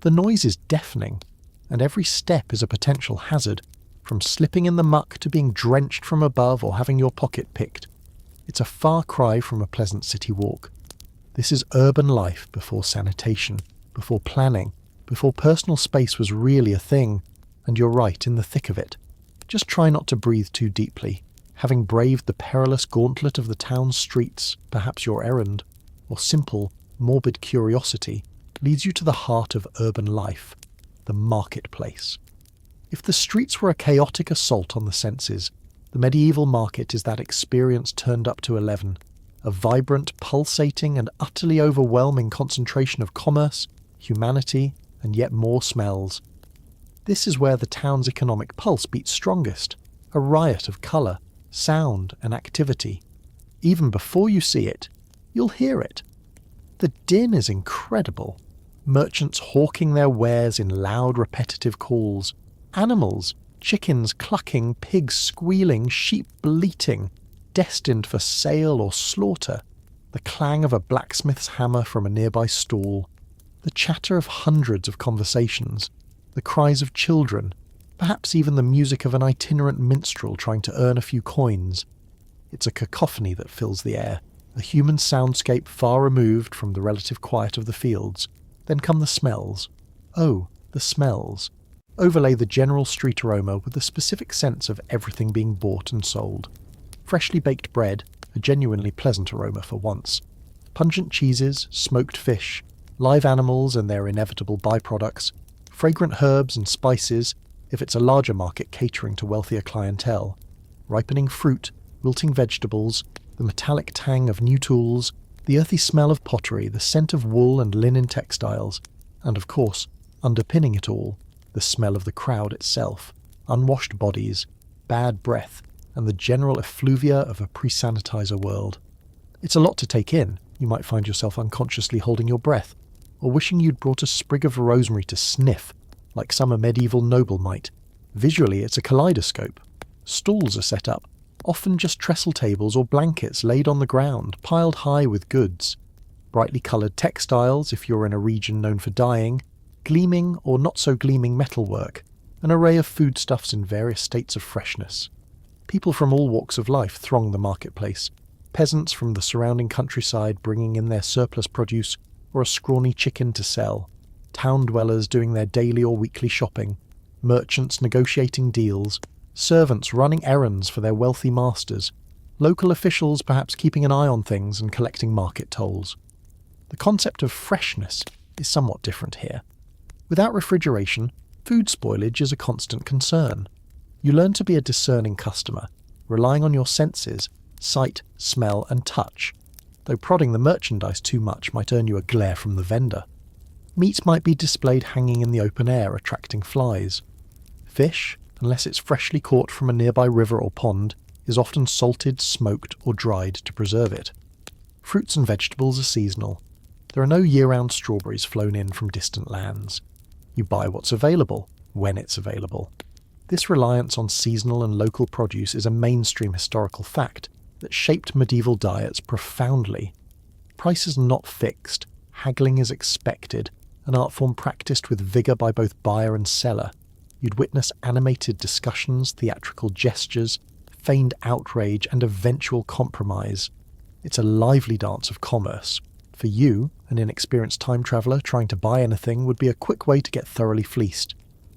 The noise is deafening, and every step is a potential hazard, from slipping in the muck to being drenched from above or having your pocket picked. It's a far cry from a pleasant city walk. This is urban life before sanitation, before planning, before personal space was really a thing, and you're right in the thick of it. Just try not to breathe too deeply. Having braved the perilous gauntlet of the town's streets, perhaps your errand, or simple, morbid curiosity, leads you to the heart of urban life, the marketplace. If the streets were a chaotic assault on the senses, the medieval market is that experience turned up to 11, a vibrant, pulsating and utterly overwhelming concentration of commerce, humanity, and yet more smells. This is where the town's economic pulse beats strongest, a riot of colour, sound and activity. Even before you see it, you'll hear it. The din is incredible. Merchants hawking their wares in loud repetitive calls, animals, chickens clucking, pigs squealing, sheep bleating, destined for sale or slaughter, the clang of a blacksmith's hammer from a nearby stall, the chatter of hundreds of conversations, the cries of children, perhaps even the music of an itinerant minstrel trying to earn a few coins. It's a cacophony that fills the air, a human soundscape far removed from the relative quiet of the fields. Then come the smells. Oh, the smells. Overlay the general street aroma with the specific sense of everything being bought and sold. Freshly baked bread, a genuinely pleasant aroma for once. Pungent cheeses, smoked fish, live animals and their inevitable byproducts, fragrant herbs and spices, if it's a larger market catering to wealthier clientele, ripening fruit, wilting vegetables, the metallic tang of new tools, the earthy smell of pottery, the scent of wool and linen textiles, and of course, underpinning it all, the smell of the crowd itself, unwashed bodies, bad breath, and the general effluvia of a pre-sanitizer world. It's a lot to take in. You might find yourself unconsciously holding your breath, or wishing you'd brought a sprig of rosemary to sniff, like some medieval noble might. Visually, it's a kaleidoscope. Stalls are set up, often just trestle tables or blankets laid on the ground, piled high with goods. Brightly coloured textiles, if you're in a region known for dyeing, gleaming or not so gleaming metalwork, an array of foodstuffs in various states of freshness. People from all walks of life throng the marketplace, peasants from the surrounding countryside bringing in their surplus produce or a scrawny chicken to sell, town dwellers doing their daily or weekly shopping, merchants negotiating deals, servants running errands for their wealthy masters, local officials perhaps keeping an eye on things and collecting market tolls. The concept of freshness is somewhat different here. Without refrigeration, food spoilage is a constant concern. You learn to be a discerning customer, relying on your senses, sight, smell and touch, though prodding the merchandise too much might earn you a glare from the vendor. Meat might be displayed hanging in the open air, attracting flies. Fish, unless it's freshly caught from a nearby river or pond, is often salted, smoked, or dried to preserve it. Fruits and vegetables are seasonal. There are no year-round strawberries flown in from distant lands. You buy what's available, when it's available. This reliance on seasonal and local produce is a mainstream historical fact that shaped medieval diets profoundly. Prices not fixed, haggling is expected, an art form practiced with vigour by both buyer and seller. You'd witness animated discussions, theatrical gestures, feigned outrage, and eventual compromise. It's a lively dance of commerce. For you, an inexperienced time traveller trying to buy anything would be a quick way to get thoroughly fleeced.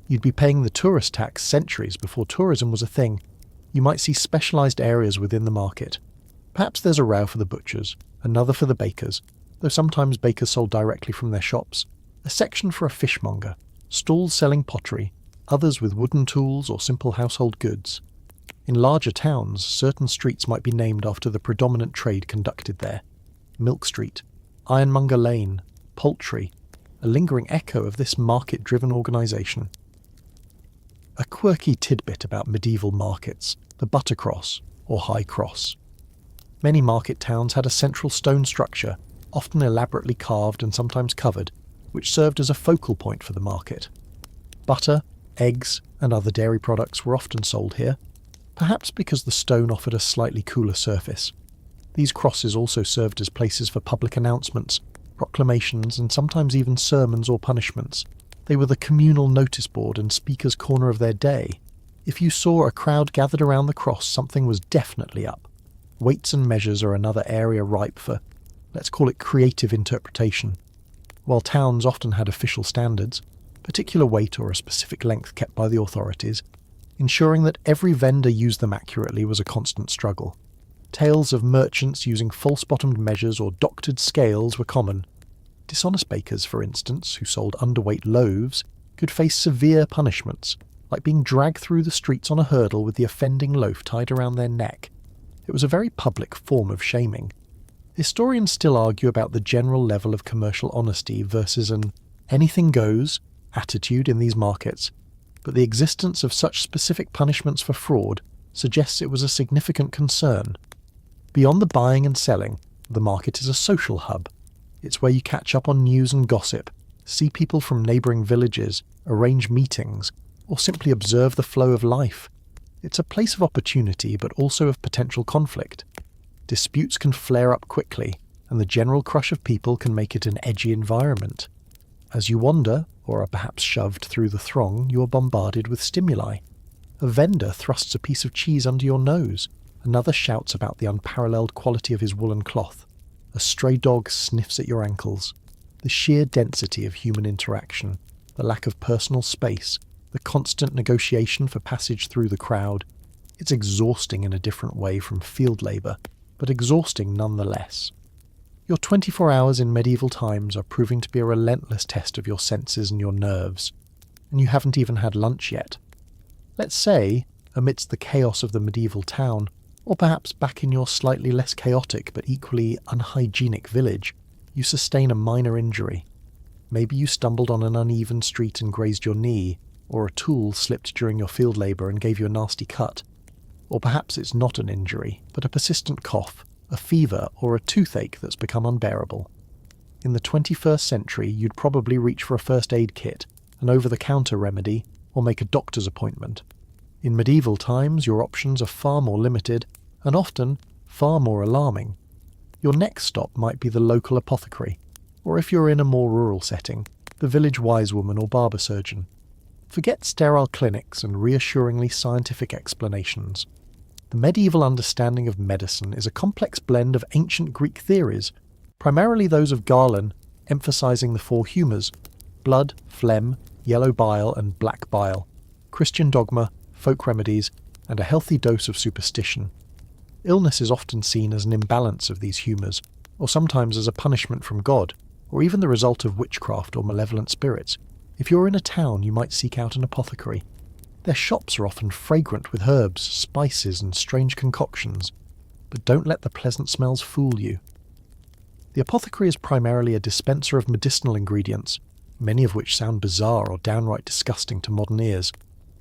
You'd be paying the tourist tax centuries before tourism was a thing. You might see specialised areas within the market. Perhaps there's a row for the butchers, another for the bakers, though sometimes bakers sold directly from their shops, a section for a fishmonger, stalls selling pottery, others with wooden tools or simple household goods. In larger towns, certain streets might be named after the predominant trade conducted there. Milk Street, Ironmonger Lane, Poultry, a lingering echo of this market-driven organisation. A quirky tidbit about medieval markets, the buttercross, or high cross. Many market towns had a central stone structure, often elaborately carved and sometimes covered, which served as a focal point for the market. Butter, eggs, and other dairy products were often sold here, perhaps because the stone offered a slightly cooler surface. These crosses also served as places for public announcements, proclamations, and sometimes even sermons or punishments. They were the communal notice board and speaker's corner of their day. If you saw a crowd gathered around the cross, something was definitely up. Weights and measures are another area ripe for, let's call it, creative interpretation. While towns often had official standards, particular weight or a specific length kept by the authorities, ensuring that every vendor used them accurately was a constant struggle. Tales of merchants using false-bottomed measures or doctored scales were common. Dishonest bakers, for instance, who sold underweight loaves, could face severe punishments, like being dragged through the streets on a hurdle with the offending loaf tied around their neck. It was a very public form of shaming. Historians still argue about the general level of commercial honesty versus an anything goes attitude in these markets, but the existence of such specific punishments for fraud suggests it was a significant concern. Beyond the buying and selling, the market is a social hub. It's where you catch up on news and gossip, see people from neighbouring villages, arrange meetings, or simply observe the flow of life. It's a place of opportunity, but also of potential conflict. Disputes can flare up quickly, and the general crush of people can make it an edgy environment. As you wander, or are perhaps shoved through the throng, you are bombarded with stimuli. A vendor thrusts a piece of cheese under your nose, another shouts about the unparalleled quality of his woolen cloth. A stray dog sniffs at your ankles. The sheer density of human interaction, the lack of personal space, the constant negotiation for passage through the crowd. It's exhausting in a different way from field labour, but exhausting nonetheless. Your 24 hours in medieval times are proving to be a relentless test of your senses and your nerves, and you haven't even had lunch yet. Let's say, amidst the chaos of the medieval town, or perhaps back in your slightly less chaotic but equally unhygienic village, you sustain a minor injury. Maybe you stumbled on an uneven street and grazed your knee, or a tool slipped during your field labour and gave you a nasty cut. Or perhaps it's not an injury, but a persistent cough, a fever, or a toothache that's become unbearable. In the 21st century, you'd probably reach for a first aid kit, an over-the-counter remedy, or make a doctor's appointment. In medieval times, your options are far more limited, and often far more alarming. Your next stop might be the local apothecary, or if you're in a more rural setting, the village wisewoman or barber-surgeon. Forget sterile clinics and reassuringly scientific explanations. The medieval understanding of medicine is a complex blend of ancient Greek theories, primarily those of Galen, emphasizing the four humours: blood, phlegm, yellow bile and black bile, Christian dogma, folk remedies, and a healthy dose of superstition. Illness is often seen as an imbalance of these humours, or sometimes as a punishment from God, or even the result of witchcraft or malevolent spirits. If you're in a town, you might seek out an apothecary. Their shops are often fragrant with herbs, spices, and strange concoctions, but don't let the pleasant smells fool you. The apothecary is primarily a dispenser of medicinal ingredients, many of which sound bizarre or downright disgusting to modern ears.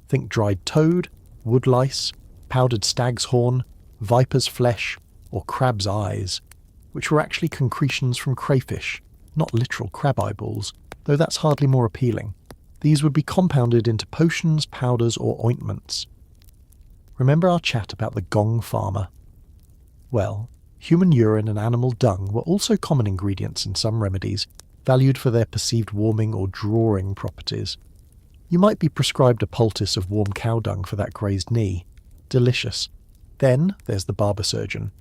Think dried toad, woodlice, powdered stag's horn, viper's flesh, or crab's eyes, which were actually concretions from crayfish, not literal crab eyeballs, though that's hardly more appealing. These would be compounded into potions, powders, or ointments. Remember our chat about the gong-farmer? Well, human urine and animal dung were also common ingredients in some remedies, valued for their perceived warming or drawing properties. You might be prescribed a poultice of warm cow dung for that grazed knee. Delicious. Then there's the barber-surgeon.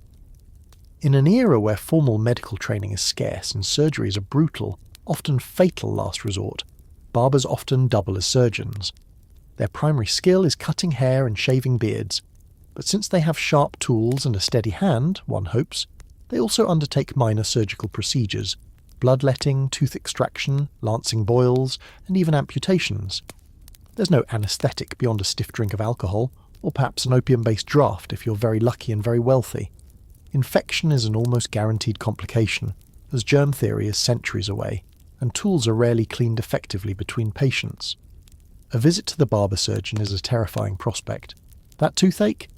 In an era where formal medical training is scarce and surgeries are brutal, often fatal last resort, barbers often double as surgeons. Their primary skill is cutting hair and shaving beards, but since they have sharp tools and a steady hand, one hopes, they also undertake minor surgical procedures, bloodletting, tooth extraction, lancing boils, and even amputations. There's no anaesthetic beyond a stiff drink of alcohol, or perhaps an opium-based draught if you're very lucky and very wealthy. Infection is an almost guaranteed complication, as germ theory is centuries away, and tools are rarely cleaned effectively between patients. A visit to the barber-surgeon is a terrifying prospect. That toothache?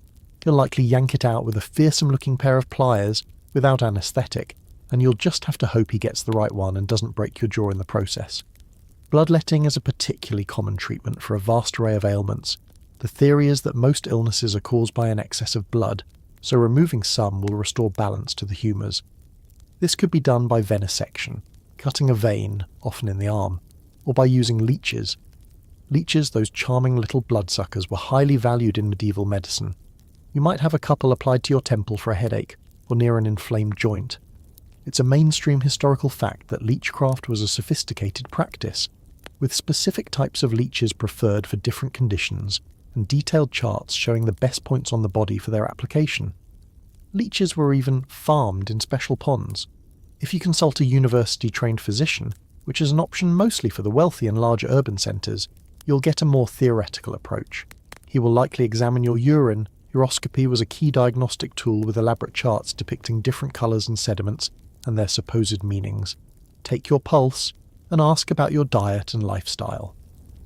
He'll likely yank it out with a fearsome-looking pair of pliers without anaesthetic, and you'll just have to hope he gets the right one and doesn't break your jaw in the process. Bloodletting is a particularly common treatment for a vast array of ailments. The theory is that most illnesses are caused by an excess of blood, so removing some will restore balance to the humours. This could be done by venesection, cutting a vein, often in the arm, or by using leeches. Leeches, those charming little bloodsuckers, were highly valued in medieval medicine. You might have a couple applied to your temple for a headache, or near an inflamed joint. It's a mainstream historical fact that leechcraft was a sophisticated practice, with specific types of leeches preferred for different conditions, and detailed charts showing the best points on the body for their application. Leeches were even farmed in special ponds. If you consult a university-trained physician, which is an option mostly for the wealthy in larger urban centres, you'll get a more theoretical approach. He will likely examine your urine. Uroscopy was a key diagnostic tool with elaborate charts depicting different colours and sediments and their supposed meanings. Take your pulse and ask about your diet and lifestyle.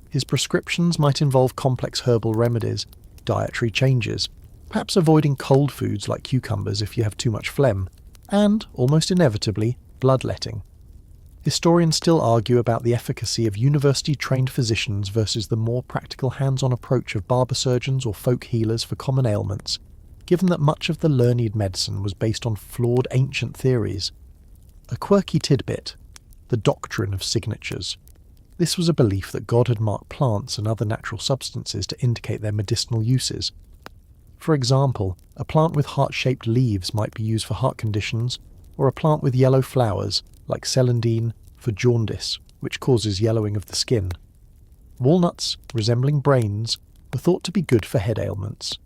His prescriptions might involve complex herbal remedies, dietary changes, perhaps avoiding cold foods like cucumbers if you have too much phlegm, and, almost inevitably, bloodletting. Historians still argue about the efficacy of university-trained physicians versus the more practical hands-on approach of barber-surgeons or folk healers for common ailments, given that much of the learned medicine was based on flawed ancient theories. A quirky tidbit: the doctrine of signatures. This was a belief that God had marked plants and other natural substances to indicate their medicinal uses. For example, a plant with heart-shaped leaves might be used for heart conditions, or a plant with yellow flowers, like celandine, for jaundice, which causes yellowing of the skin. Walnuts, resembling brains, were thought to be good for head ailments.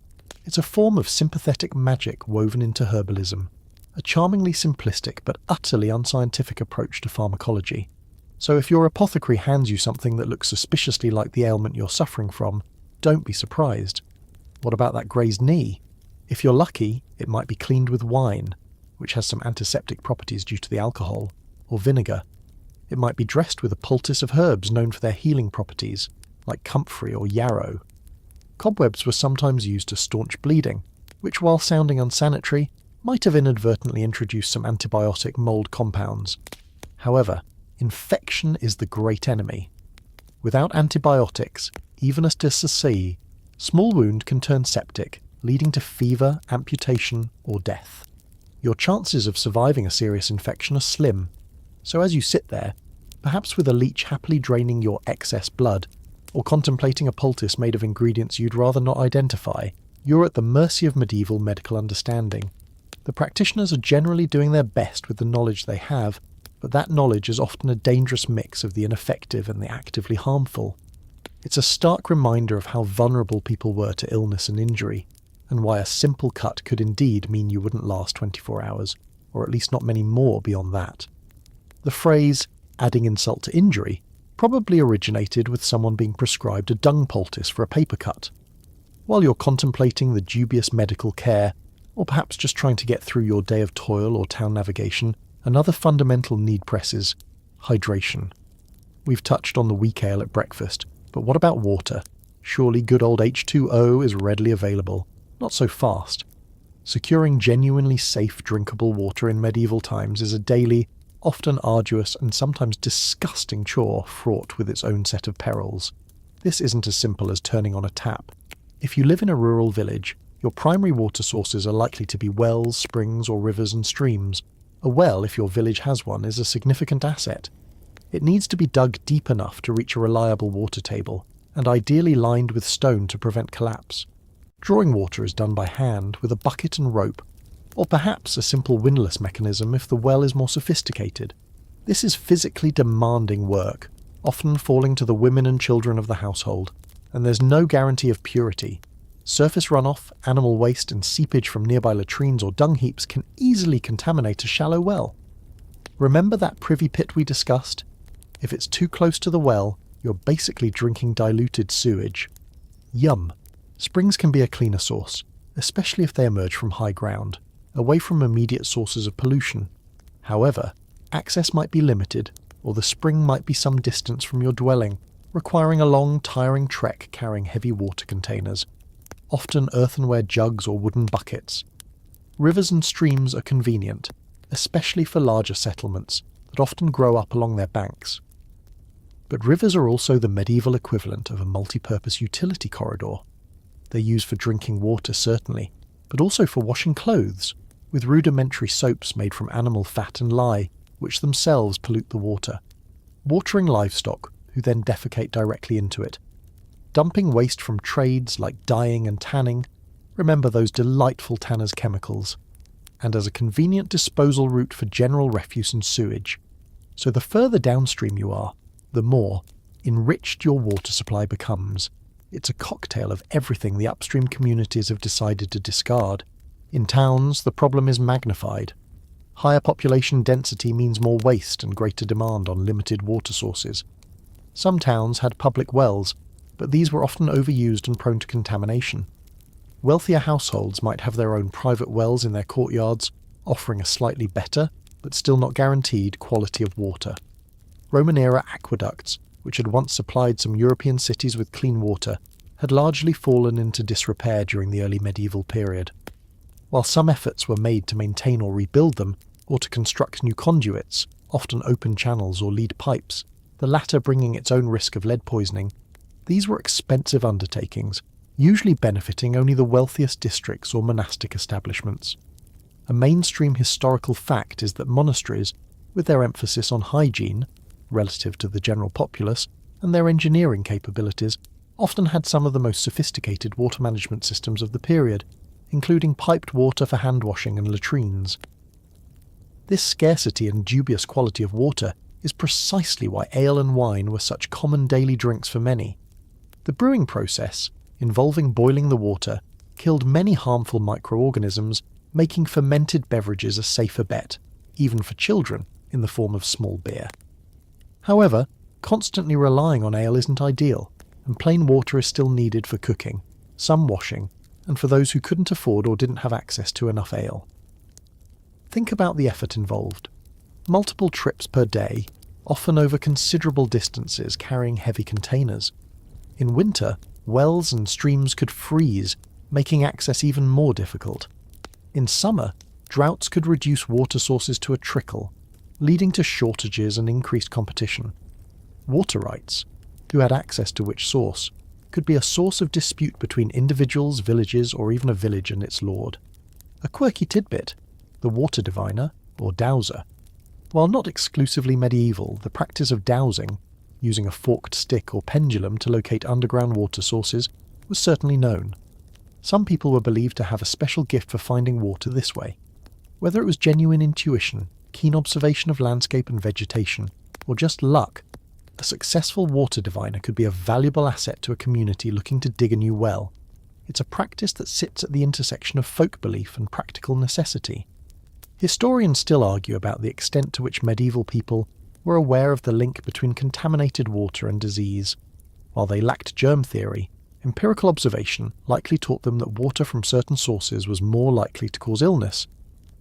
It's a form of sympathetic magic woven into herbalism, a charmingly simplistic but utterly unscientific approach to pharmacology. So if your apothecary hands you something that looks suspiciously like the ailment you're suffering from, don't be surprised. What about that grazed knee? If you're lucky, it might be cleaned with wine, which has some antiseptic properties due to the alcohol, or vinegar. It might be dressed with a poultice of herbs known for their healing properties, like comfrey or yarrow. Cobwebs were sometimes used to staunch bleeding, which, while sounding unsanitary, might have inadvertently introduced some antibiotic mould compounds. However, infection is the great enemy. Without antibiotics, even as to see, small wound can turn septic, leading to fever, amputation, or death. Your chances of surviving a serious infection are slim, so as you sit there, perhaps with a leech happily draining your excess blood, or contemplating a poultice made of ingredients you'd rather not identify, you're at the mercy of medieval medical understanding. The practitioners are generally doing their best with the knowledge they have, but that knowledge is often a dangerous mix of the ineffective and the actively harmful. It's a stark reminder of how vulnerable people were to illness and injury, and why a simple cut could indeed mean you wouldn't last 24 hours, or at least not many more beyond that. The phrase, adding insult to injury, probably originated with someone being prescribed a dung poultice for a paper cut. While you're contemplating the dubious medical care, or perhaps just trying to get through your day of toil or town navigation, another fundamental need presses: hydration. We've touched on the weak ale at breakfast, but what about water? Surely good old H2O is readily available. Not so fast. Securing genuinely safe drinkable water in medieval times is a daily, often arduous and sometimes disgusting chore fraught with its own set of perils. This isn't as simple as turning on a tap. If you live in a rural village, your primary water sources are likely to be wells, springs or rivers and streams. A well, if your village has one, is a significant asset. It needs to be dug deep enough to reach a reliable water table, and ideally lined with stone to prevent collapse. Drawing water is done by hand with a bucket and rope, or perhaps a simple windlass mechanism if the well is more sophisticated. This is physically demanding work, often falling to the women and children of the household, and there's no guarantee of purity. Surface runoff, animal waste and seepage from nearby latrines or dung heaps can easily contaminate a shallow well. Remember that privy pit we discussed? If it's too close to the well, you're basically drinking diluted sewage. Yum! Springs can be a cleaner source, especially if they emerge from high ground, away from immediate sources of pollution. However, access might be limited, or the spring might be some distance from your dwelling, requiring a long, tiring trek carrying heavy water containers, often earthenware jugs or wooden buckets. Rivers and streams are convenient, especially for larger settlements that often grow up along their banks. But rivers are also the medieval equivalent of a multi-purpose utility corridor. They're used for drinking water, certainly, but also for washing clothes, with rudimentary soaps made from animal fat and lye, which themselves pollute the water. Watering livestock, who then defecate directly into it. Dumping waste from trades like dyeing and tanning, remember those delightful tanners' chemicals, and as a convenient disposal route for general refuse and sewage. So the further downstream you are, the more enriched your water supply becomes. It's a cocktail of everything the upstream communities have decided to discard. In towns, the problem is magnified. Higher population density means more waste and greater demand on limited water sources. Some towns had public wells, but these were often overused and prone to contamination. Wealthier households might have their own private wells in their courtyards, offering a slightly better, but still not guaranteed, quality of water. Roman-era aqueducts, which had once supplied some European cities with clean water, had largely fallen into disrepair during the early medieval period. While some efforts were made to maintain or rebuild them, or to construct new conduits, often open channels or lead pipes, the latter bringing its own risk of lead poisoning, these were expensive undertakings, usually benefiting only the wealthiest districts or monastic establishments. A mainstream historical fact is that monasteries, with their emphasis on hygiene, relative to the general populace, and their engineering capabilities, often had some of the most sophisticated water management systems of the period, including piped water for hand washing and latrines. This scarcity and dubious quality of water is precisely why ale and wine were such common daily drinks for many. The brewing process, involving boiling the water, killed many harmful microorganisms, making fermented beverages a safer bet, even for children, in the form of small beer. However, constantly relying on ale isn't ideal, and plain water is still needed for cooking, some washing, and for those who couldn't afford or didn't have access to enough ale. Think about the effort involved. Multiple trips per day, often over considerable distances carrying heavy containers. In winter, wells and streams could freeze, making access even more difficult. In summer, droughts could reduce water sources to a trickle, leading to shortages and increased competition. Water rights, who had access to which source, could be a source of dispute between individuals, villages, or even a village and its lord. A quirky tidbit, the water diviner, or dowser. While not exclusively medieval, the practice of dowsing, using a forked stick or pendulum to locate underground water sources, was certainly known. Some people were believed to have a special gift for finding water this way. Whether it was genuine intuition, keen observation of landscape and vegetation, or just luck, a successful water diviner could be a valuable asset to a community looking to dig a new well. It's a practice that sits at the intersection of folk belief and practical necessity. Historians still argue about the extent to which medieval people were aware of the link between contaminated water and disease. While they lacked germ theory, empirical observation likely taught them that water from certain sources was more likely to cause illness.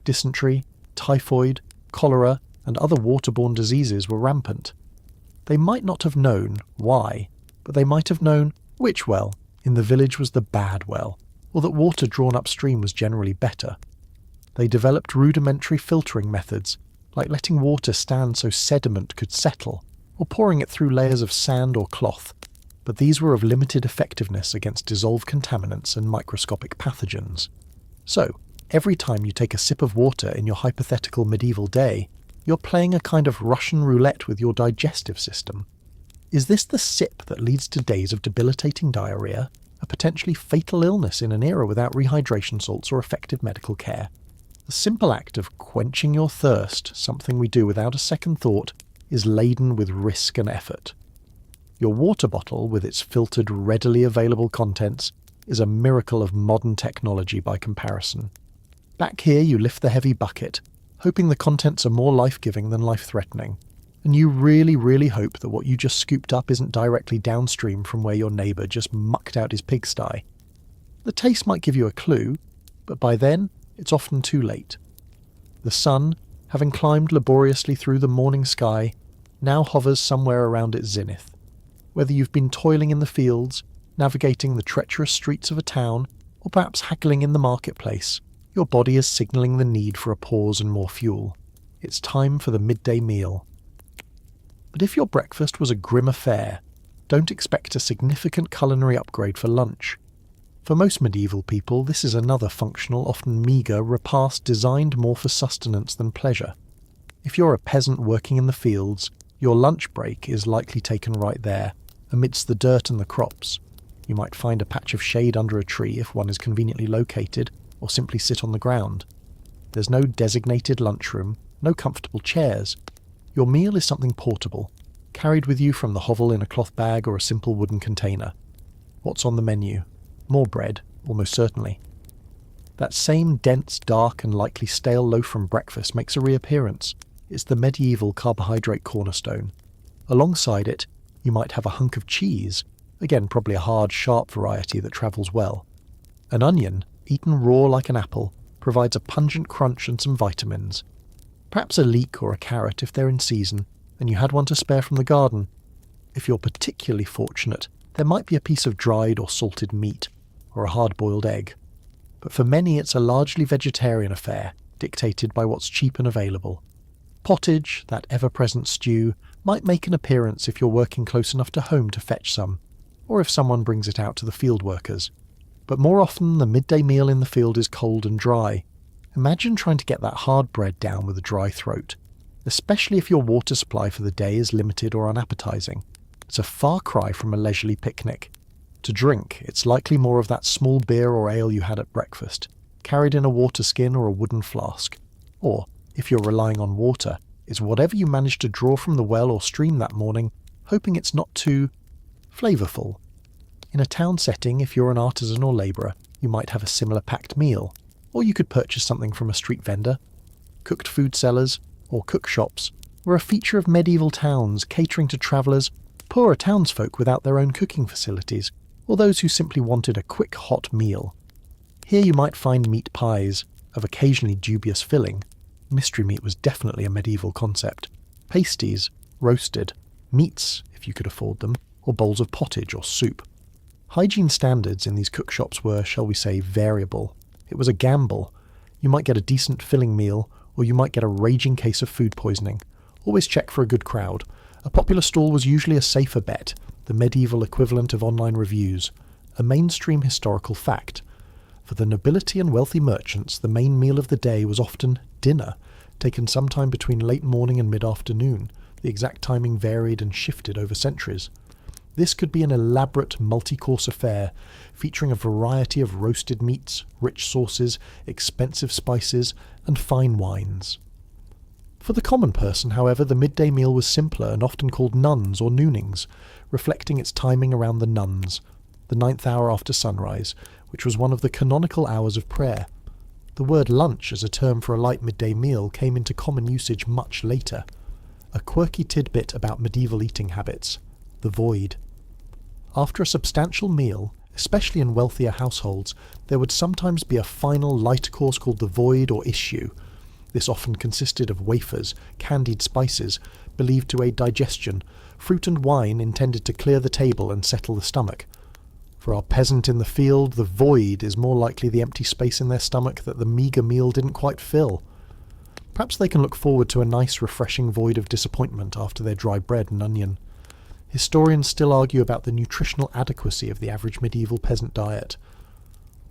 Dysentery, typhoid, cholera, and other waterborne diseases were rampant. They might not have known why, but they might have known which well in the village was the bad well, or that water drawn upstream was generally better. They developed rudimentary filtering methods, like letting water stand so sediment could settle, or pouring it through layers of sand or cloth, but these were of limited effectiveness against dissolved contaminants and microscopic pathogens. So, every time you take a sip of water in your hypothetical medieval day, you're playing a kind of Russian roulette with your digestive system. Is this the sip that leads to days of debilitating diarrhea, a potentially fatal illness in an era without rehydration salts or effective medical care? The simple act of quenching your thirst, something we do without a second thought, is laden with risk and effort. Your water bottle, with its filtered, readily available contents, is a miracle of modern technology by comparison. Back here you lift the heavy bucket, hoping the contents are more life-giving than life-threatening, and you really, really hope that what you just scooped up isn't directly downstream from where your neighbour just mucked out his pigsty. The taste might give you a clue, but by then it's often too late. The sun, having climbed laboriously through the morning sky, now hovers somewhere around its zenith. Whether you've been toiling in the fields, navigating the treacherous streets of a town, or perhaps haggling in the marketplace, your body is signalling the need for a pause and more fuel. It's time for the midday meal. But if your breakfast was a grim affair, don't expect a significant culinary upgrade for lunch. For most medieval people, this is another functional, often meagre, repast designed more for sustenance than pleasure. If you're a peasant working in the fields, your lunch break is likely taken right there, amidst the dirt and the crops. You might find a patch of shade under a tree if one is conveniently located, or simply sit on the ground. There's no designated lunchroom, no comfortable chairs. Your meal is something portable, carried with you from the hovel in a cloth bag or a simple wooden container. What's on the menu? More bread, almost certainly. That same dense, dark and likely stale loaf from breakfast makes a reappearance. It's the medieval carbohydrate cornerstone. Alongside it, you might have a hunk of cheese, again probably a hard, sharp variety that travels well. An onion, eaten raw like an apple, provides a pungent crunch and some vitamins. Perhaps a leek or a carrot if they're in season, and you had one to spare from the garden. If you're particularly fortunate, there might be a piece of dried or salted meat, or a hard-boiled egg. But for many it's a largely vegetarian affair, dictated by what's cheap and available. Pottage, that ever-present stew, might make an appearance if you're working close enough to home to fetch some, or if someone brings it out to the field workers. But more often the midday meal in the field is cold and dry. Imagine trying to get that hard bread down with a dry throat, especially if your water supply for the day is limited or unappetizing. It's a far cry from a leisurely picnic. To drink, it's likely more of that small beer or ale you had at breakfast, carried in a water skin or a wooden flask. Or, if you're relying on water, it's whatever you managed to draw from the well or stream that morning, hoping it's not too flavourful. In a town setting, if you're an artisan or labourer, you might have a similar packed meal, or you could purchase something from a street vendor. Cooked food sellers, or cook shops, were a feature of medieval towns catering to travellers, poorer townsfolk without their own cooking facilities, or those who simply wanted a quick hot meal. Here you might find meat pies, of occasionally dubious filling. Mystery meat was definitely a medieval concept. Pasties, roasted, meats, if you could afford them, or bowls of pottage or soup. Hygiene standards in these cookshops were, shall we say, variable. It was a gamble. You might get a decent filling meal, or you might get a raging case of food poisoning. Always check for a good crowd. A popular stall was usually a safer bet, the medieval equivalent of online reviews, a mainstream historical fact. For the nobility and wealthy merchants, the main meal of the day was often dinner, taken sometime between late morning and mid-afternoon. The exact timing varied and shifted over centuries. This could be an elaborate multi-course affair, featuring a variety of roasted meats, rich sauces, expensive spices, and fine wines. For the common person, however, the midday meal was simpler and often called nuns or noonings, reflecting its timing around the nuns, the 9th hour after sunrise, which was one of the canonical hours of prayer. The word lunch as a term for a light midday meal came into common usage much later. A quirky tidbit about medieval eating habits: the void. After a substantial meal, especially in wealthier households, there would sometimes be a final light course called the void or issue. This often consisted of wafers, candied spices, believed to aid digestion, fruit and wine intended to clear the table and settle the stomach. For our peasant in the field, the void is more likely the empty space in their stomach that the meagre meal didn't quite fill. Perhaps they can look forward to a nice, refreshing void of disappointment after their dry bread and onion. Historians still argue about the nutritional adequacy of the average medieval peasant diet.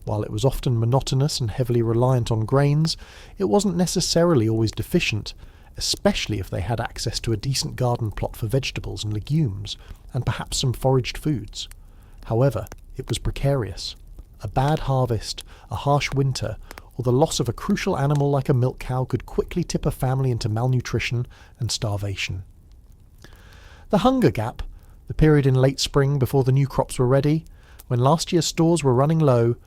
While it was often monotonous and heavily reliant on grains, it wasn't necessarily always deficient, especially if they had access to a decent garden plot for vegetables and legumes, and perhaps some foraged foods. However, it was precarious. A bad harvest, a harsh winter, or the loss of a crucial animal like a milk cow could quickly tip a family into malnutrition and starvation. The hunger gap, the period in late spring before the new crops were ready, when last year's stores were running low,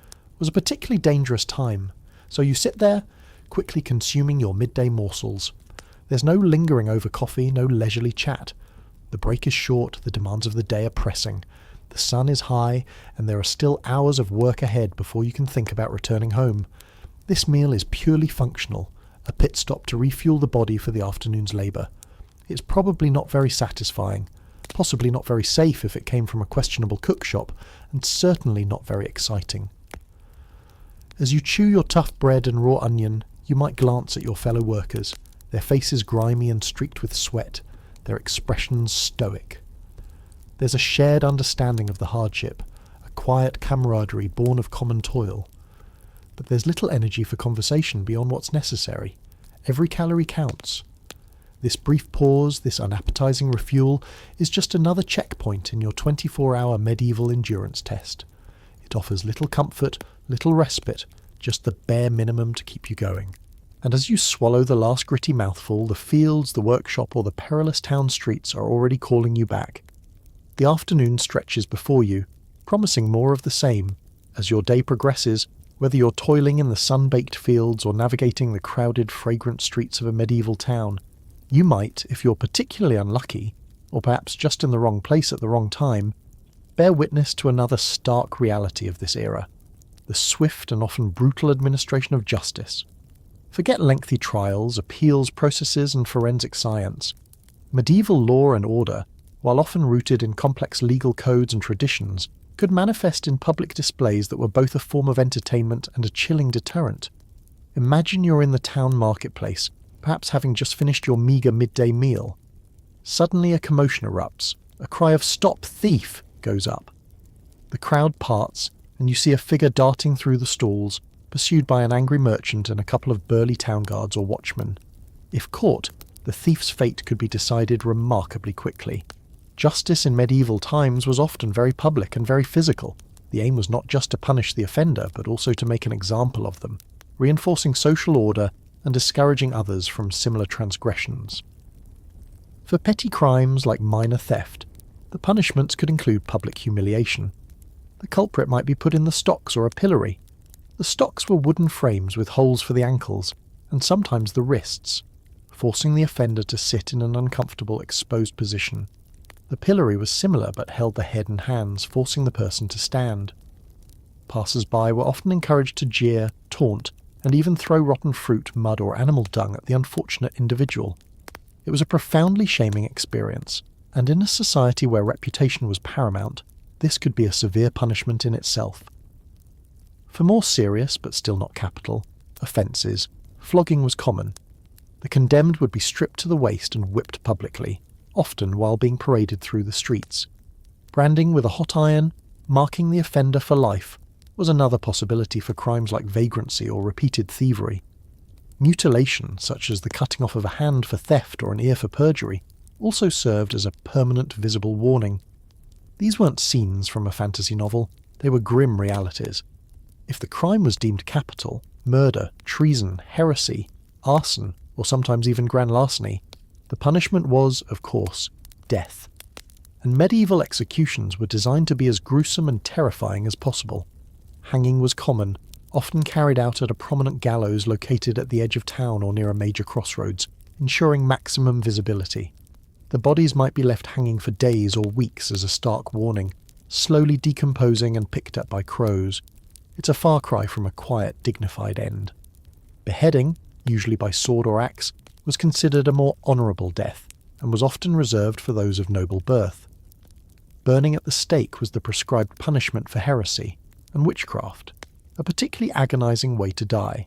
was a particularly dangerous time, so you sit there, quickly consuming your midday morsels. There's no lingering over coffee, no leisurely chat. The break is short, the demands of the day are pressing. The sun is high, and there are still hours of work ahead before you can think about returning home. This meal is purely functional, a pit stop to refuel the body for the afternoon's labour. It's probably not very satisfying, possibly not very safe if it came from a questionable cookshop, and certainly not very exciting. As you chew your tough bread and raw onion, you might glance at your fellow workers, their faces grimy and streaked with sweat, their expressions stoic. There's a shared understanding of the hardship, a quiet camaraderie born of common toil. But there's little energy for conversation beyond what's necessary. Every calorie counts. This brief pause, this unappetizing refuel, is just another checkpoint in your 24-hour medieval endurance test. It offers little comfort, little respite, just the bare minimum to keep you going. And as you swallow the last gritty mouthful, the fields, the workshop, or the perilous town streets are already calling you back. The afternoon stretches before you, promising more of the same. As your day progresses, whether you're toiling in the sun-baked fields or navigating the crowded, fragrant streets of a medieval town, you might, if you're particularly unlucky, or perhaps just in the wrong place at the wrong time, bear witness to another stark reality of this era, the swift and often brutal administration of justice. Forget lengthy trials, appeals processes, and forensic science. Medieval law and order, while often rooted in complex legal codes and traditions, could manifest in public displays that were both a form of entertainment and a chilling deterrent. Imagine you're in the town marketplace, perhaps having just finished your meagre midday meal. Suddenly a commotion erupts. A cry of "Stop thief!" goes up. The crowd parts, and you see a figure darting through the stalls, pursued by an angry merchant and a couple of burly town guards or watchmen. If caught, the thief's fate could be decided remarkably quickly. Justice in medieval times was often very public and very physical. The aim was not just to punish the offender, but also to make an example of them, reinforcing social order and discouraging others from similar transgressions. For petty crimes like minor theft, the punishments could include public humiliation. The culprit might be put in the stocks or a pillory. The stocks were wooden frames with holes for the ankles, and sometimes the wrists, forcing the offender to sit in an uncomfortable, exposed position. The pillory was similar but held the head and hands, forcing the person to stand. Passers-by were often encouraged to jeer, taunt, and even throw rotten fruit, mud, or animal dung at the unfortunate individual. It was a profoundly shaming experience, and in a society where reputation was paramount, this could be a severe punishment in itself. For more serious, but still not capital, offences, flogging was common. The condemned would be stripped to the waist and whipped publicly, often while being paraded through the streets. Branding with a hot iron, marking the offender for life, was another possibility for crimes like vagrancy or repeated thievery. Mutilation, such as the cutting off of a hand for theft or an ear for perjury, also served as a permanent visible warning. These weren't scenes from a fantasy novel, they were grim realities. If the crime was deemed capital, murder, treason, heresy, arson, or sometimes even grand larceny, the punishment was, of course, death. And medieval executions were designed to be as gruesome and terrifying as possible. Hanging was common, often carried out at a prominent gallows located at the edge of town or near a major crossroads, ensuring maximum visibility. The bodies might be left hanging for days or weeks as a stark warning, slowly decomposing and picked up by crows. It's a far cry from a quiet, dignified end. Beheading, usually by sword or axe, was considered a more honourable death, and was often reserved for those of noble birth. Burning at the stake was the prescribed punishment for heresy and witchcraft, a particularly agonizing way to die.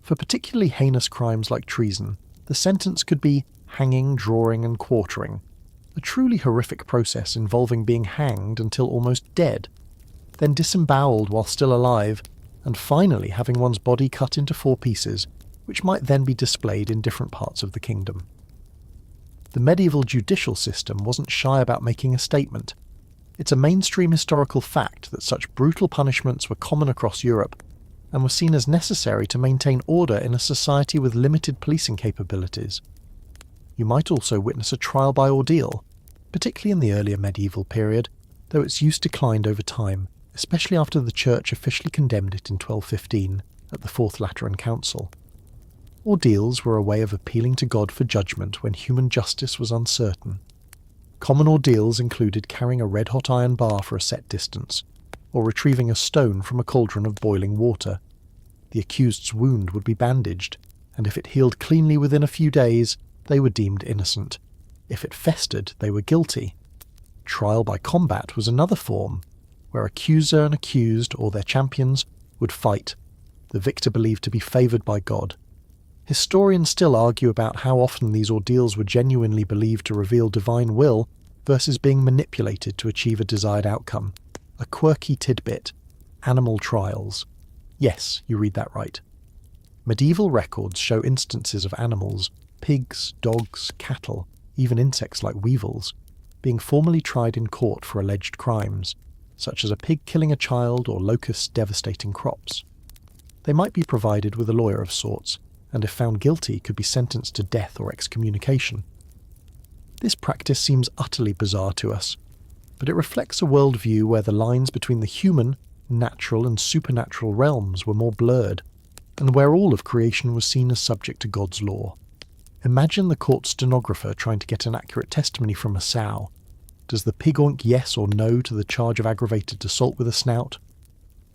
For particularly heinous crimes like treason, the sentence could be hanging, drawing, and quartering, a truly horrific process involving being hanged until almost dead, then disemboweled while still alive, and finally having one's body cut into 4 pieces, which might then be displayed in different parts of the kingdom. The medieval judicial system wasn't shy about making a statement. It's a mainstream historical fact that such brutal punishments were common across Europe, and were seen as necessary to maintain order in a society with limited policing capabilities. You might also witness a trial by ordeal, particularly in the earlier medieval period, though its use declined over time, especially after the Church officially condemned it in 1215 at the Fourth Lateran Council. Ordeals were a way of appealing to God for judgment when human justice was uncertain. Common ordeals included carrying a red-hot iron bar for a set distance, or retrieving a stone from a cauldron of boiling water. The accused's wound would be bandaged, and if it healed cleanly within a few days, they were deemed innocent. If it festered, they were guilty. Trial by combat was another form, where accuser and accused, or their champions, would fight, the victor believed to be favoured by God. Historians still argue about how often these ordeals were genuinely believed to reveal divine will versus being manipulated to achieve a desired outcome. A quirky tidbit: animal trials. Yes, you read that right. Medieval records show instances of animals, pigs, dogs, cattle, even insects like weevils, being formally tried in court for alleged crimes, such as a pig killing a child or locusts devastating crops. They might be provided with a lawyer of sorts, and if found guilty could be sentenced to death or excommunication. This practice seems utterly bizarre to us, but it reflects a worldview where the lines between the human, natural and supernatural realms were more blurred, and where all of creation was seen as subject to God's law. Imagine the court stenographer trying to get an accurate testimony from a sow. Does the pig oink yes or no to the charge of aggravated assault with a snout?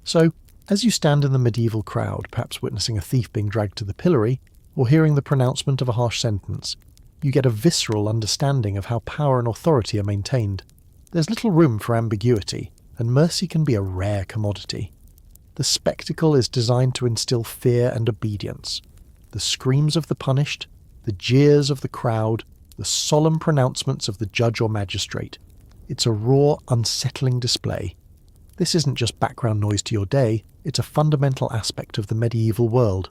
So, as you stand in the medieval crowd, perhaps witnessing a thief being dragged to the pillory, or hearing the pronouncement of a harsh sentence, you get a visceral understanding of how power and authority are maintained. There's little room for ambiguity, and mercy can be a rare commodity. The spectacle is designed to instill fear and obedience. The screams of the punished, the jeers of the crowd, the solemn pronouncements of the judge or magistrate. It's a raw, unsettling display. This isn't just background noise to your day, it's a fundamental aspect of the medieval world.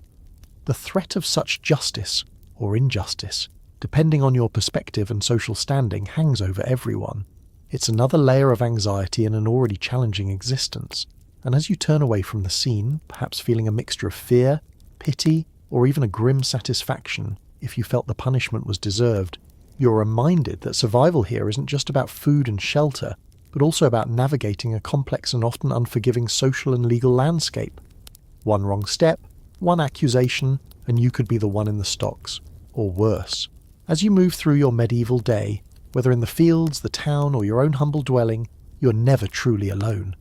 The threat of such justice, or injustice, depending on your perspective and social standing, hangs over everyone. It's another layer of anxiety in an already challenging existence, and as you turn away from the scene, perhaps feeling a mixture of fear, pity, or even a grim satisfaction, if you felt the punishment was deserved, you're reminded that survival here isn't just about food and shelter, but also about navigating a complex and often unforgiving social and legal landscape. One wrong step, one accusation, and you could be the one in the stocks, or worse. As you move through your medieval day, whether in the fields, the town, or your own humble dwelling, you're never truly alone.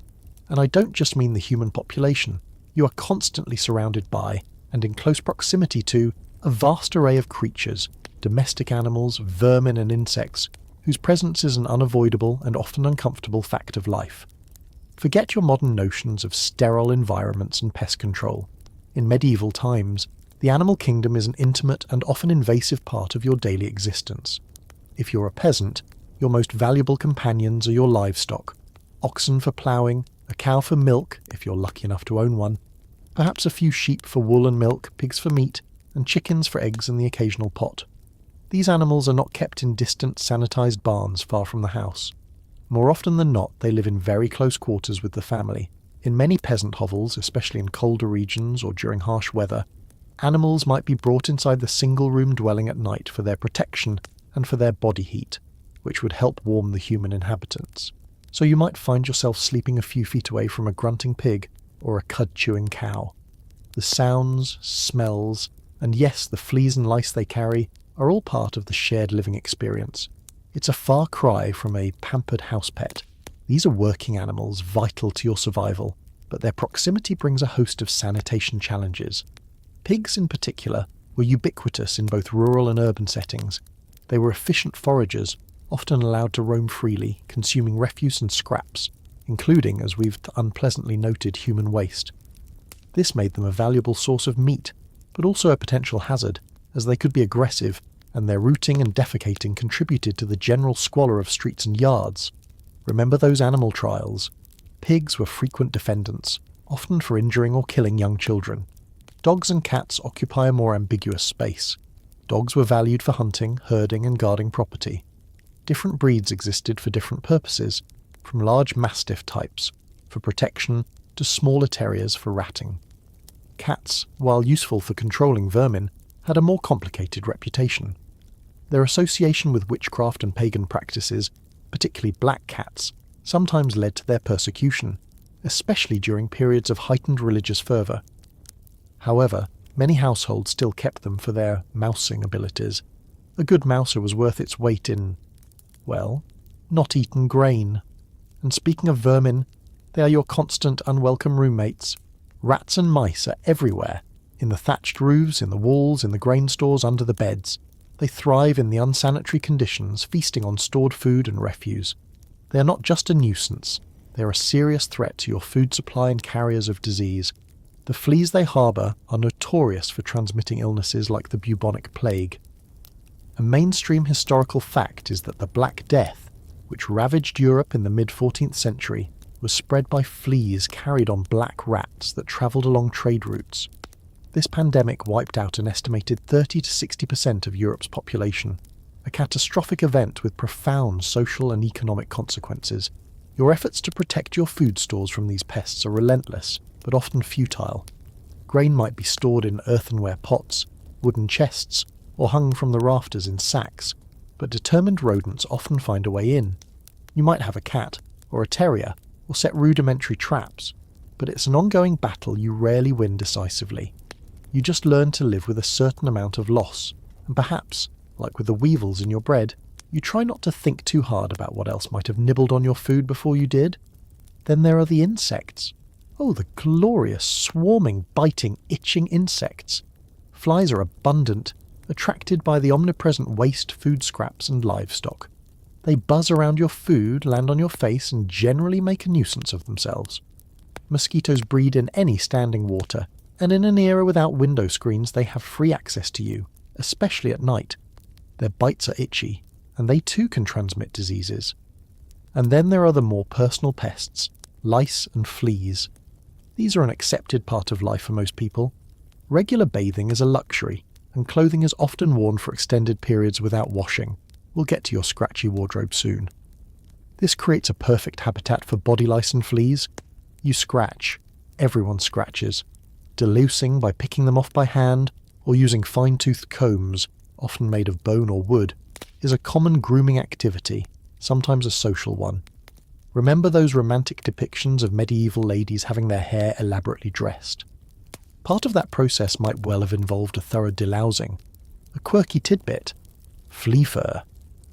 And I don't just mean the human population. You are constantly surrounded by, and in close proximity to, a vast array of creatures, domestic animals, vermin and insects, whose presence is an unavoidable and often uncomfortable fact of life. Forget your modern notions of sterile environments and pest control. In medieval times, the animal kingdom is an intimate and often invasive part of your daily existence. If you're a peasant, your most valuable companions are your livestock: oxen for ploughing, a cow for milk, if you're lucky enough to own one, perhaps a few sheep for wool and milk, pigs for meat, and chickens for eggs and the occasional pot. These animals are not kept in distant, sanitized barns far from the house. More often than not, they live in very close quarters with the family. In many peasant hovels, especially in colder regions or during harsh weather, animals might be brought inside the single-room dwelling at night for their protection and for their body heat, which would help warm the human inhabitants. So you might find yourself sleeping a few feet away from a grunting pig or a cud-chewing cow. The sounds, smells, and yes, the fleas and lice they carry are all part of the shared living experience. It's a far cry from a pampered house pet. These are working animals vital to your survival, but their proximity brings a host of sanitation challenges. Pigs in particular were ubiquitous in both rural and urban settings. They were efficient foragers, often allowed to roam freely, consuming refuse and scraps, including, as we've unpleasantly noted, human waste. This made them a valuable source of meat, but also a potential hazard, as they could be aggressive, and their rooting and defecating contributed to the general squalor of streets and yards. Remember those animal trials? Pigs were frequent defendants, often for injuring or killing young children. Dogs and cats occupy a more ambiguous space. Dogs were valued for hunting, herding and guarding property. Different breeds existed for different purposes, from large mastiff types, for protection, to smaller terriers for ratting. Cats, while useful for controlling vermin, had a more complicated reputation. Their association with witchcraft and pagan practices, particularly black cats, sometimes led to their persecution, especially during periods of heightened religious fervour. However, many households still kept them for their mousing abilities. A good mouser was worth its weight in, well, not eaten grain. And speaking of vermin, they are your constant unwelcome roommates. Rats and mice are everywhere, in the thatched roofs, in the walls, in the grain stores, under the beds. They thrive in the unsanitary conditions, feasting on stored food and refuse. They are not just a nuisance, they are a serious threat to your food supply and carriers of disease. The fleas they harbour are notorious for transmitting illnesses like the bubonic plague. A mainstream historical fact is that the Black Death, which ravaged Europe in the mid-14th century, was spread by fleas carried on black rats that travelled along trade routes. This pandemic wiped out an estimated 30 to 60% of Europe's population, a catastrophic event with profound social and economic consequences. Your efforts to protect your food stores from these pests are relentless, but often futile. Grain might be stored in earthenware pots, wooden chests, or hung from the rafters in sacks, but determined rodents often find a way in. You might have a cat, or a terrier, or set rudimentary traps, but it's an ongoing battle you rarely win decisively. You just learn to live with a certain amount of loss, and perhaps, like with the weevils in your bread, you try not to think too hard about what else might have nibbled on your food before you did. Then there are the insects. Oh, the glorious, swarming, biting, itching insects. Flies are abundant, attracted by the omnipresent waste, food scraps and livestock. They buzz around your food, land on your face, and generally make a nuisance of themselves. Mosquitoes breed in any standing water, and in an era without window screens they have free access to you, especially at night. Their bites are itchy, and they too can transmit diseases. And then there are the more personal pests, lice and fleas. These are an accepted part of life for most people. Regular bathing is a luxury, and clothing is often worn for extended periods without washing. We'll get to your Scratchy wardrobe soon. This creates a perfect habitat for body lice and fleas. You scratch. Everyone scratches. Delousing by picking them off by hand, or using fine-toothed combs, often made of bone or wood, is a common grooming activity, sometimes a social one. Remember those romantic depictions of medieval ladies having their hair elaborately dressed? Part of that process might well have involved a thorough delousing. A quirky tidbit: flea fur.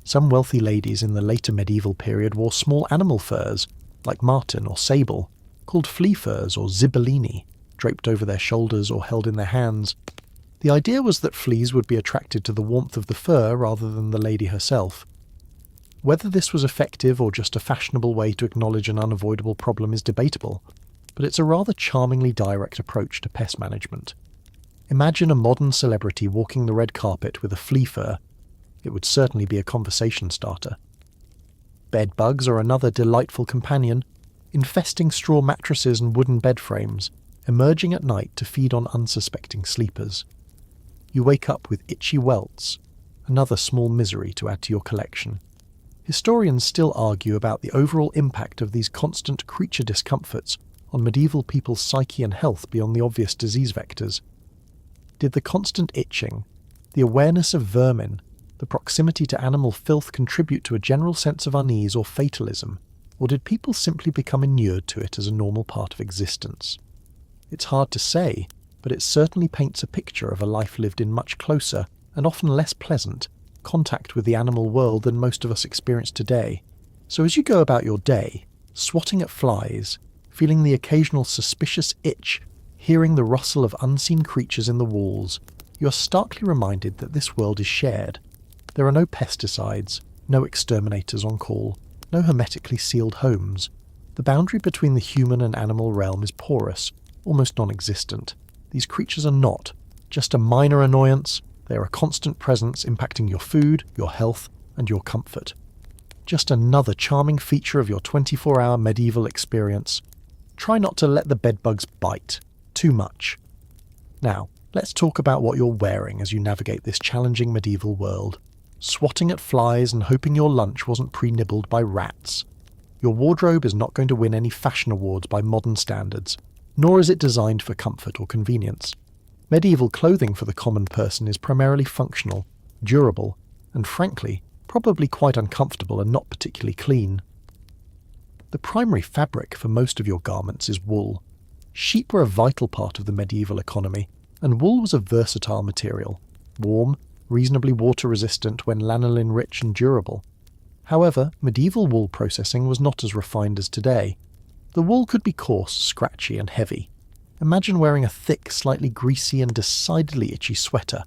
Some wealthy ladies in the later medieval period wore small animal furs, like marten or sable, called flea furs or zibellini, draped over their shoulders or held in their hands. The idea was that fleas would be attracted to the warmth of the fur rather than the lady herself. Whether this was effective or just a fashionable way to acknowledge an unavoidable problem is debatable, but it's a rather charmingly direct approach to pest management. Imagine a modern celebrity walking the red carpet with a flea fur. It would certainly be a conversation starter. Bedbugs are another delightful companion, infesting straw mattresses and wooden bed frames, emerging at night to feed on unsuspecting sleepers. You wake up with itchy welts, another small misery to add to your collection. Historians still argue about the overall impact of these constant creature discomforts on medieval people's psyche and health beyond the obvious disease vectors. Did the constant itching, the awareness of vermin, the proximity to animal filth contribute to a general sense of unease or fatalism, or did people simply become inured to it as a normal part of existence? It's hard to say, but it certainly paints a picture of a life lived in much closer, and often less pleasant, contact with the animal world than most of us experience today. So as you go about your day, swatting at flies, feeling the occasional suspicious itch, hearing the rustle of unseen creatures in the walls, you are starkly reminded that this world is shared. There are no pesticides, no exterminators on call, no hermetically sealed homes. The boundary between the human and animal realm is porous, almost non-existent. These creatures are not just a minor annoyance, they are a constant presence impacting your food, your health, and your comfort. Just another charming feature of your 24-hour medieval experience. Try not to let the bedbugs bite too much. Now, let's talk about what you're wearing as you navigate this challenging medieval world. Swatting at flies and hoping your lunch wasn't pre-nibbled by rats. Your wardrobe is not going to win any fashion awards by modern standards, nor is it designed for comfort or convenience. Medieval clothing for the common person is primarily functional, durable, and frankly, probably quite uncomfortable and not particularly clean. The primary fabric for most of your garments is wool. Sheep were a vital part of the medieval economy, and wool was a versatile material, warm, reasonably water-resistant when lanolin-rich and durable. However, medieval wool processing was not as refined as today. The wool could be coarse, scratchy, and heavy. Imagine wearing a thick, slightly greasy and decidedly itchy sweater,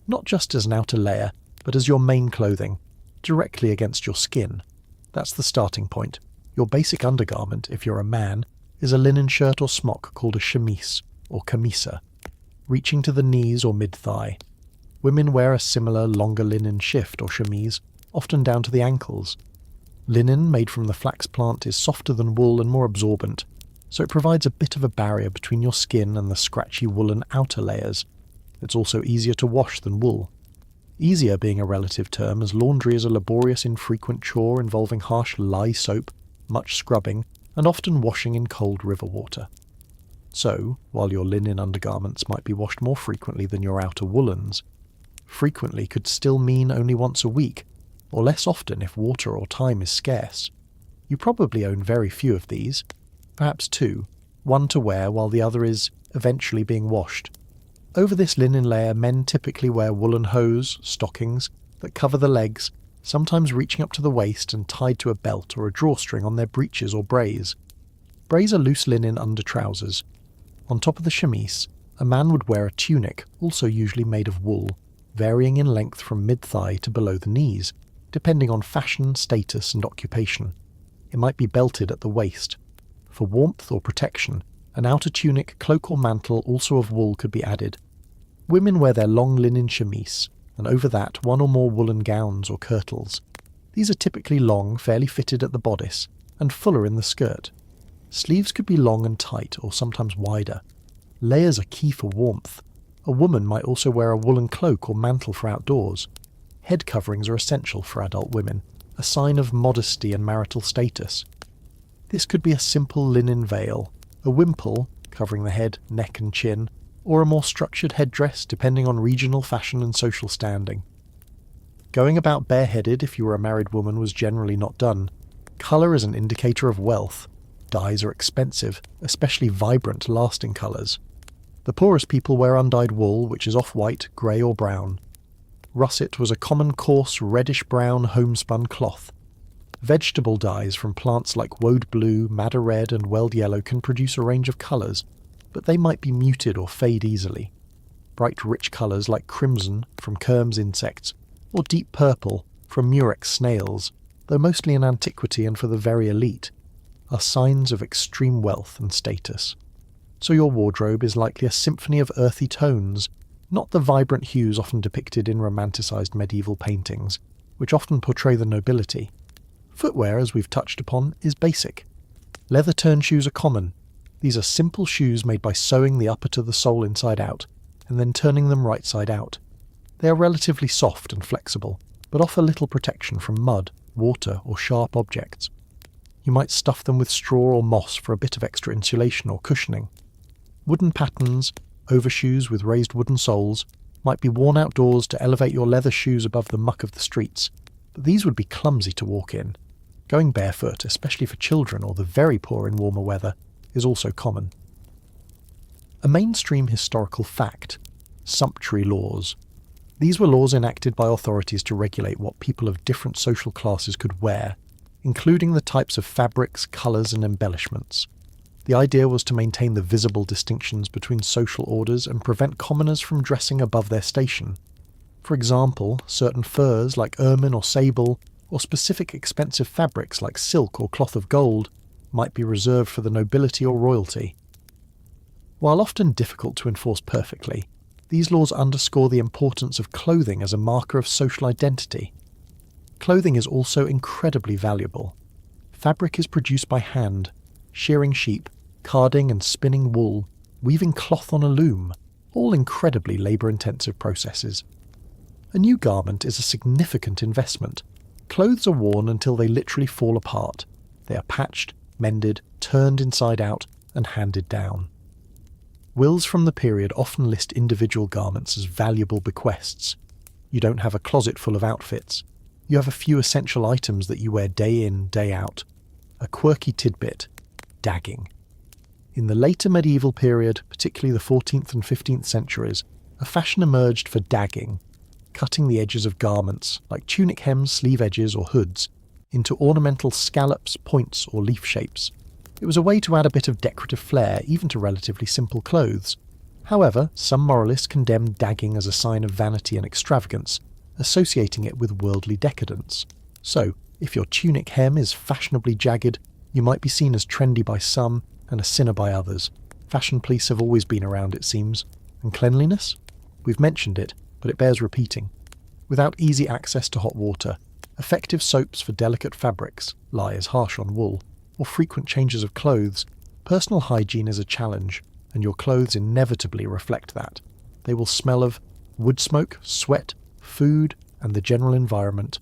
not just as an outer layer, but as your main clothing, directly against your skin. That's the starting point. Your basic undergarment, if you're a man, is a linen shirt or smock called a chemise, or camisa, reaching to the knees or mid-thigh. Women wear a similar, longer linen shift or chemise, often down to the ankles. Linen made from the flax plant is softer than wool and more absorbent, so it provides a bit of a barrier between your skin and the scratchy woolen outer layers. It's also easier to wash than wool. Easier being a relative term, as laundry is a laborious, infrequent chore involving harsh lye soap, much scrubbing, and often washing in cold river water. So, while your linen undergarments might be washed more frequently than your outer woolens, frequently could still mean only once a week, or less often if water or time is scarce. You probably own very few of these, perhaps two, one to wear while the other is eventually being washed. Over this linen layer, men typically wear woolen hose, stockings, that cover the legs, sometimes reaching up to the waist and tied to a belt or a drawstring on their breeches or brays. Brays are loose linen under trousers. On top of the chemise, a man would wear a tunic, also usually made of wool, varying in length from mid-thigh to below the knees, depending on fashion, status, and occupation. It might be belted at the waist. For warmth or protection, an outer tunic, cloak or mantle also of wool could be added. Women wear their long linen chemise, and over that one or more woolen gowns or kirtles. These are typically long, fairly fitted at the bodice, and fuller in the skirt. Sleeves could be long and tight, or sometimes wider. Layers are key for warmth. A woman might also wear a woolen cloak or mantle for outdoors. Head coverings are essential for adult women, a sign of modesty and marital status. This could be a simple linen veil, a wimple covering the head, neck and chin, or a more structured headdress depending on regional fashion and social standing. Going about bareheaded if you were a married woman was generally not done. Colour is an indicator of wealth. Dyes are expensive, especially vibrant, lasting colours. The poorest people wear undyed wool, which is off-white, grey or brown. Russet was a common coarse, reddish-brown homespun cloth. Vegetable dyes from plants like woad blue, madder red and weld yellow can produce a range of colours, but they might be muted or fade easily. Bright rich colours like crimson from Kermes insects, or deep purple from murex snails, though mostly in antiquity and for the very elite, are signs of extreme wealth and status. So your wardrobe is likely a symphony of earthy tones, not the vibrant hues often depicted in romanticised medieval paintings, which often portray the nobility. Footwear, as we've touched upon, is basic. Leather turn shoes are common. These are simple shoes made by sewing the upper to the sole inside out, and then turning them right side out. They are relatively soft and flexible, but offer little protection from mud, water, or sharp objects. You might stuff them with straw or moss for a bit of extra insulation or cushioning. Wooden pattens, overshoes with raised wooden soles, might be worn outdoors to elevate your leather shoes above the muck of the streets, but these would be clumsy to walk in. Going barefoot, especially for children or the very poor in warmer weather, is also common. A mainstream historical fact: sumptuary laws. These were laws enacted by authorities to regulate what people of different social classes could wear, including the types of fabrics, colours and embellishments. The idea was to maintain the visible distinctions between social orders and prevent commoners from dressing above their station. For example, certain furs like ermine or sable, or specific expensive fabrics like silk or cloth of gold, might be reserved for the nobility or royalty. While often difficult to enforce perfectly, these laws underscore the importance of clothing as a marker of social identity. Clothing is also incredibly valuable. Fabric is produced by hand, shearing sheep, carding and spinning wool, weaving cloth on a loom, all incredibly labour-intensive processes. A new garment is a significant investment. Clothes are worn until they literally fall apart. They are patched, mended, turned inside out, and handed down. Wills from the period often list individual garments as valuable bequests. You don't have a closet full of outfits. You have a few essential items that you wear day in, day out. A quirky tidbit: dagging. In the later medieval period, particularly the 14th and 15th centuries, a fashion emerged for dagging, cutting the edges of garments, like tunic hems, sleeve edges or hoods, into ornamental scallops, points or leaf shapes. It was a way to add a bit of decorative flair even to relatively simple clothes. However, some moralists condemned dagging as a sign of vanity and extravagance, associating it with worldly decadence. So, if your tunic hem is fashionably jagged, you might be seen as trendy by some and a sinner by others. Fashion police have always been around, it seems. And cleanliness? We've mentioned it, but it bears repeating. Without easy access to hot water, effective soaps for delicate fabrics lie as harsh on wool, or frequent changes of clothes, personal hygiene is a challenge, and your clothes inevitably reflect that. They will smell of wood smoke, sweat, food, and the general environment.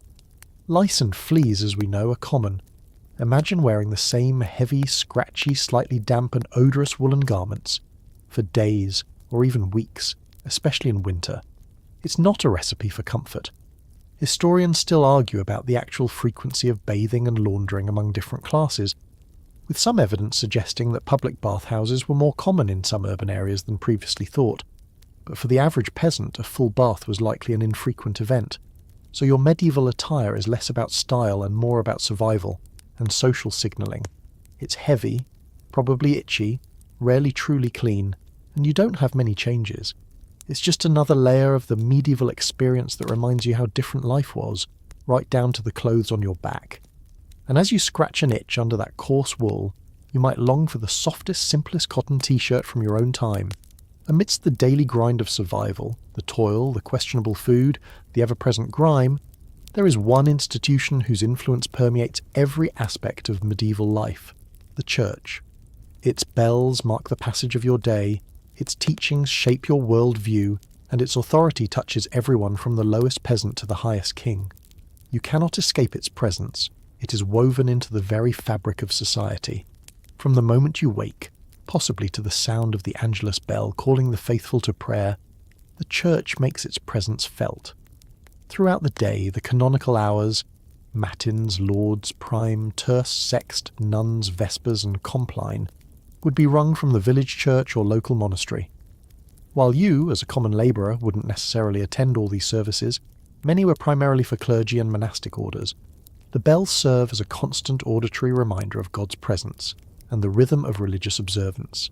Lice and fleas, as we know, are common. Imagine wearing the same heavy, scratchy, slightly damp and odorous woolen garments for days or even weeks, especially in winter. It's not a recipe for comfort. Historians still argue about the actual frequency of bathing and laundering among different classes, with some evidence suggesting that public bathhouses were more common in some urban areas than previously thought. But for the average peasant, a full bath was likely an infrequent event. So your medieval attire is less about style and more about survival and social signalling. It's heavy, probably itchy, rarely truly clean, and you don't have many changes. It's just another layer of the medieval experience that reminds you how different life was, right down to the clothes on your back. And as you scratch an itch under that coarse wool, you might long for the softest, simplest cotton t-shirt from your own time. Amidst the daily grind of survival, the toil, the questionable food, the ever-present grime, there is one institution whose influence permeates every aspect of medieval life: the church. Its bells mark the passage of your day, its teachings shape your world view, and its authority touches everyone from the lowest peasant to the highest king. You cannot escape its presence. It is woven into the very fabric of society. From the moment you wake, possibly to the sound of the Angelus bell calling the faithful to prayer, the church makes its presence felt. Throughout the day, the canonical hours, matins, lauds, prime, terce, sext, nuns, vespers and compline, would be rung from the village church or local monastery. While you, as a common labourer, wouldn't necessarily attend all these services, many were primarily for clergy and monastic orders. The bells serve as a constant auditory reminder of God's presence and the rhythm of religious observance.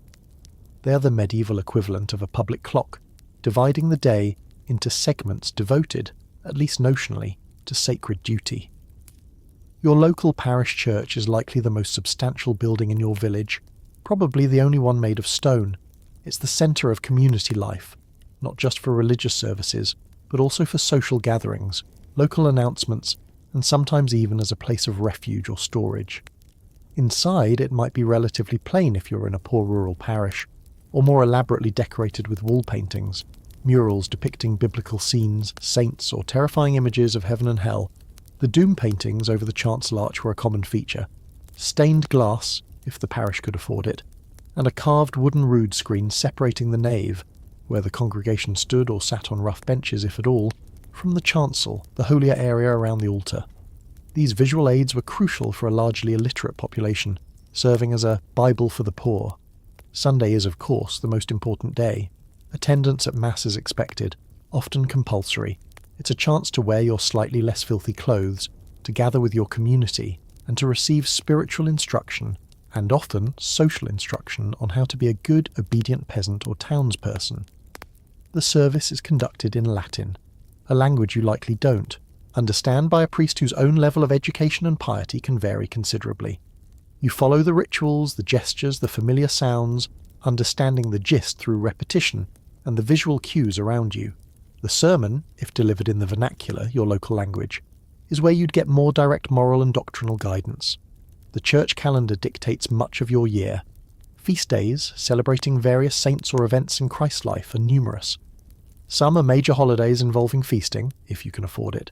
They are the medieval equivalent of a public clock, dividing the day into segments devoted, at least notionally, to sacred duty. Your local parish church is likely the most substantial building in your village, probably the only one made of stone. It's the centre of community life, not just for religious services, but also for social gatherings, local announcements, and sometimes even as a place of refuge or storage. Inside, it might be relatively plain if you're in a poor rural parish, or more elaborately decorated with wall paintings, murals depicting biblical scenes, saints, or terrifying images of heaven and hell. The doom paintings over the chancel arch were a common feature. Stained glass, if the parish could afford it, and a carved wooden rood screen separating the nave, where the congregation stood or sat on rough benches if at all, from the chancel, the holier area around the altar. These visual aids were crucial for a largely illiterate population, serving as a Bible for the poor. Sunday is, of course, the most important day. Attendance at Mass is expected, often compulsory. It's a chance to wear your slightly less filthy clothes, to gather with your community, and to receive spiritual instruction, and often social instruction on how to be a good, obedient peasant or townsperson. The service is conducted in Latin. a language you likely don't, understand by a priest whose own level of education and piety can vary considerably. You follow the rituals, the gestures, the familiar sounds, understanding the gist through repetition and the visual cues around you. The sermon, if delivered in the vernacular, your local language, is where you'd get more direct moral and doctrinal guidance. The church calendar dictates much of your year. Feast days, celebrating various saints or events in Christ's life, are numerous. Some are major holidays involving feasting, if you can afford it,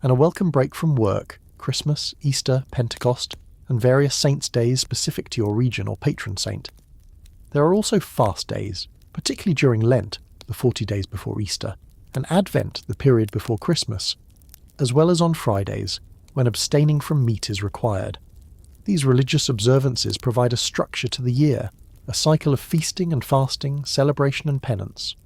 and a welcome break from work, Christmas, Easter, Pentecost, and various saints' days specific to your region or patron saint. There are also fast days, particularly during Lent, the 40 days before Easter, and Advent, the period before Christmas, as well as on Fridays, when abstaining from meat is required. These religious observances provide a structure to the year, a cycle of feasting and fasting, celebration and penance.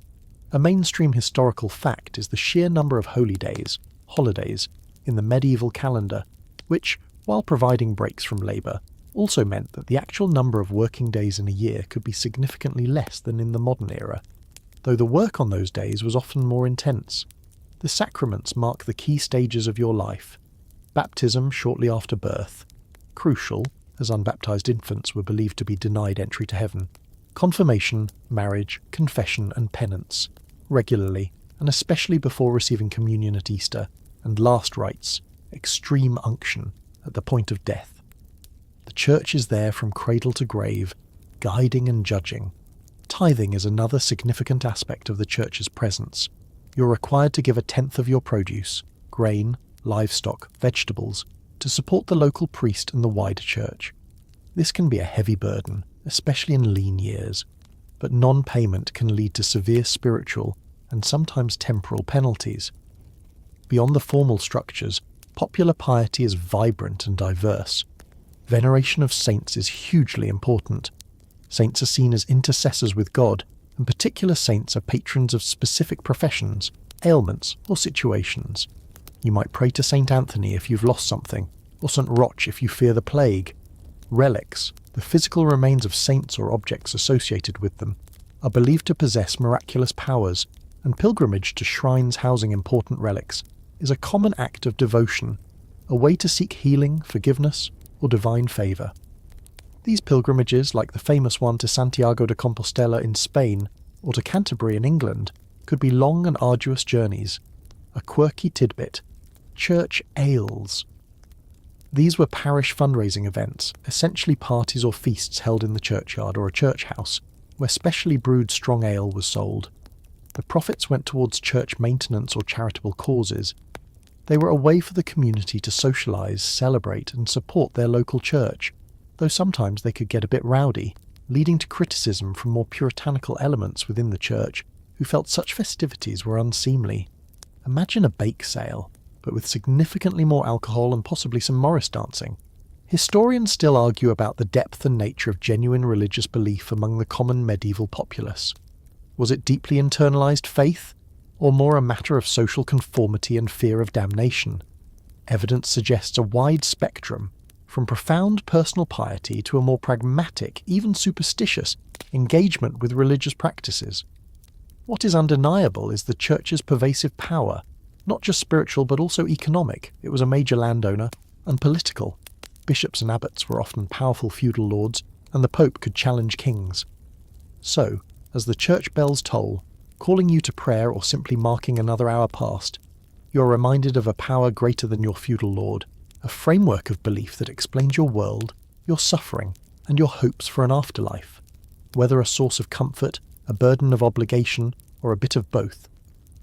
A mainstream historical fact is the sheer number of holy days, holidays, in the medieval calendar, which, while providing breaks from labour, also meant that the actual number of working days in a year could be significantly less than in the modern era, though the work on those days was often more intense. The sacraments mark the key stages of your life. Baptism shortly after birth, crucial, as unbaptized infants were believed to be denied entry to heaven, confirmation, marriage, confession and penance, regularly, and especially before receiving communion at Easter, and last rites, extreme unction, at the point of death. The church is there from cradle to grave, guiding and judging. Tithing is another significant aspect of the church's presence. You're required to give a tenth of your produce, grain, livestock, vegetables, to support the local priest and the wider church. This can be a heavy burden, especially in lean years, but non-payment can lead to severe spiritual and sometimes temporal penalties. Beyond the formal structures, popular piety is vibrant and diverse. Veneration of saints is hugely important. Saints are seen as intercessors with God, and particular saints are patrons of specific professions, ailments, or situations. You might pray to St. Anthony if you've lost something, or St. Roch if you fear the plague. Relics, the physical remains of saints or objects associated with them, are believed to possess miraculous powers, and pilgrimage to shrines housing important relics is a common act of devotion, a way to seek healing, forgiveness, or divine favour. These pilgrimages, like the famous one to Santiago de Compostela in Spain or to Canterbury in England, could be long and arduous journeys. A quirky tidbit: church ales. These were parish fundraising events, essentially parties or feasts held in the churchyard or a church house, where specially brewed strong ale was sold. The profits went towards church maintenance or charitable causes. They were a way for the community to socialise, celebrate and support their local church, though sometimes they could get a bit rowdy, leading to criticism from more puritanical elements within the church who felt such festivities were unseemly. Imagine a bake sale, but with significantly more alcohol and possibly some Morris dancing. Historians still argue about the depth and nature of genuine religious belief among the common medieval populace. Was it deeply internalised faith, or more a matter of social conformity and fear of damnation? Evidence suggests a wide spectrum, from profound personal piety to a more pragmatic, even superstitious, engagement with religious practices. What is undeniable is the church's pervasive power, not just spiritual but also economic. It was a major landowner, and political. Bishops and abbots were often powerful feudal lords, and the Pope could challenge kings. So, as the church bells toll, calling you to prayer or simply marking another hour past, you are reminded of a power greater than your feudal lord, a framework of belief that explains your world, your suffering, and your hopes for an afterlife. Whether a source of comfort, a burden of obligation, or a bit of both,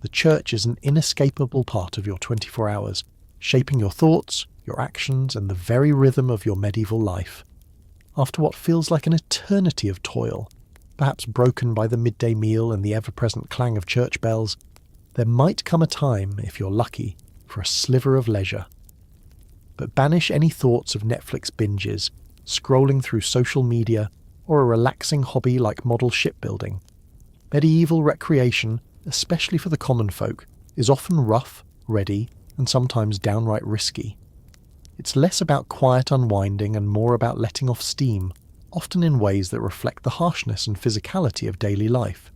the church is an inescapable part of your 24 hours, shaping your thoughts, your actions, and the very rhythm of your medieval life. After what feels like an eternity of toil, perhaps broken by the midday meal and the ever-present clang of church bells, there might come a time, if you're lucky, for a sliver of leisure. But banish any thoughts of Netflix binges, scrolling through social media, or a relaxing hobby like model shipbuilding. Medieval recreation, especially for the common folk, is often rough, ready, and sometimes downright risky. It's less about quiet unwinding and more about letting off steam, often in ways that reflect the harshness and physicality of daily life.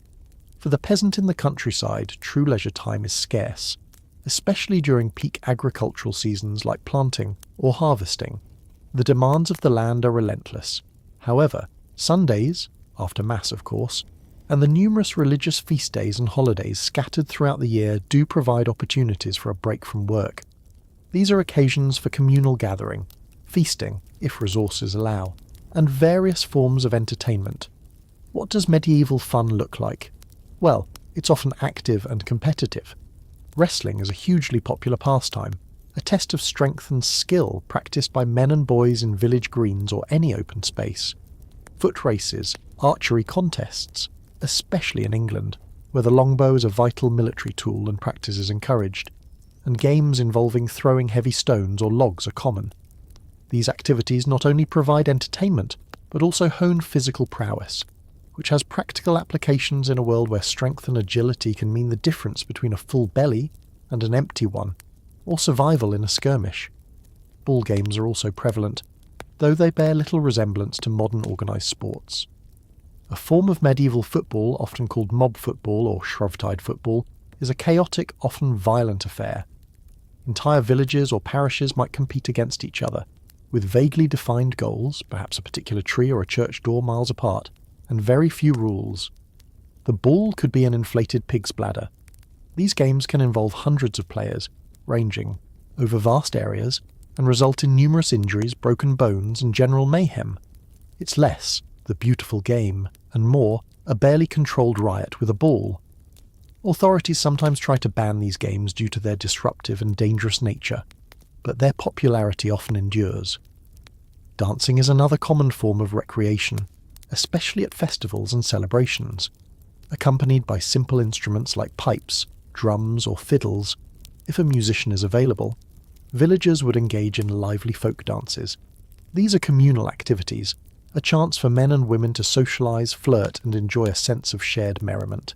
For the peasant in the countryside, true leisure time is scarce. especially during peak agricultural seasons like planting or harvesting. The demands of the land are relentless. However, Sundays, after Mass of course, and the numerous religious feast days and holidays scattered throughout the year do provide opportunities for a break from work. These are occasions for communal gathering, feasting, if resources allow, and various forms of entertainment. What does medieval fun look like? Well, it's often active and competitive. Wrestling is a hugely popular pastime, a test of strength and skill practiced by men and boys in village greens or any open space. Foot races, archery contests, especially in England, where the longbow is a vital military tool and practice is encouraged, and games involving throwing heavy stones or logs are common. These activities not only provide entertainment, but also hone physical prowess, which has practical applications in a world where strength and agility can mean the difference between a full belly and an empty one, or survival in a skirmish. Ball games are also prevalent, though they bear little resemblance to modern organised sports. A form of medieval football, often called mob football or Shrovetide football, is a chaotic, often violent affair. Entire villages or parishes might compete against each other, with vaguely defined goals, perhaps a particular tree or a church door miles apart, and very few rules. The ball could be an inflated pig's bladder. These games can involve hundreds of players, ranging over vast areas, and result in numerous injuries, broken bones, and general mayhem. It's less the beautiful game, and more a barely controlled riot with a ball. Authorities sometimes try to ban these games due to their disruptive and dangerous nature, but their popularity often endures. Dancing is another common form of recreation, especially at festivals and celebrations. Accompanied by simple instruments like pipes, drums, or fiddles, if a musician is available, villagers would engage in lively folk dances. These are communal activities, a chance for men and women to socialise, flirt, and enjoy a sense of shared merriment.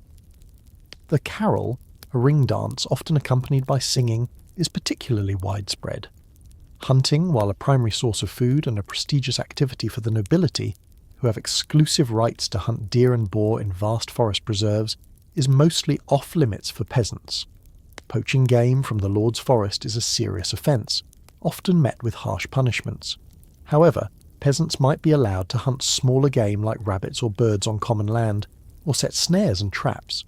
The carol, a ring dance often accompanied by singing, is particularly widespread. Hunting, while a primary source of food and a prestigious activity for the nobility, who have exclusive rights to hunt deer and boar in vast forest preserves, is mostly off-limits for peasants. Poaching game from the Lord's forest is a serious offence, often met with harsh punishments. However, peasants might be allowed to hunt smaller game like rabbits or birds on common land, or set snares and traps.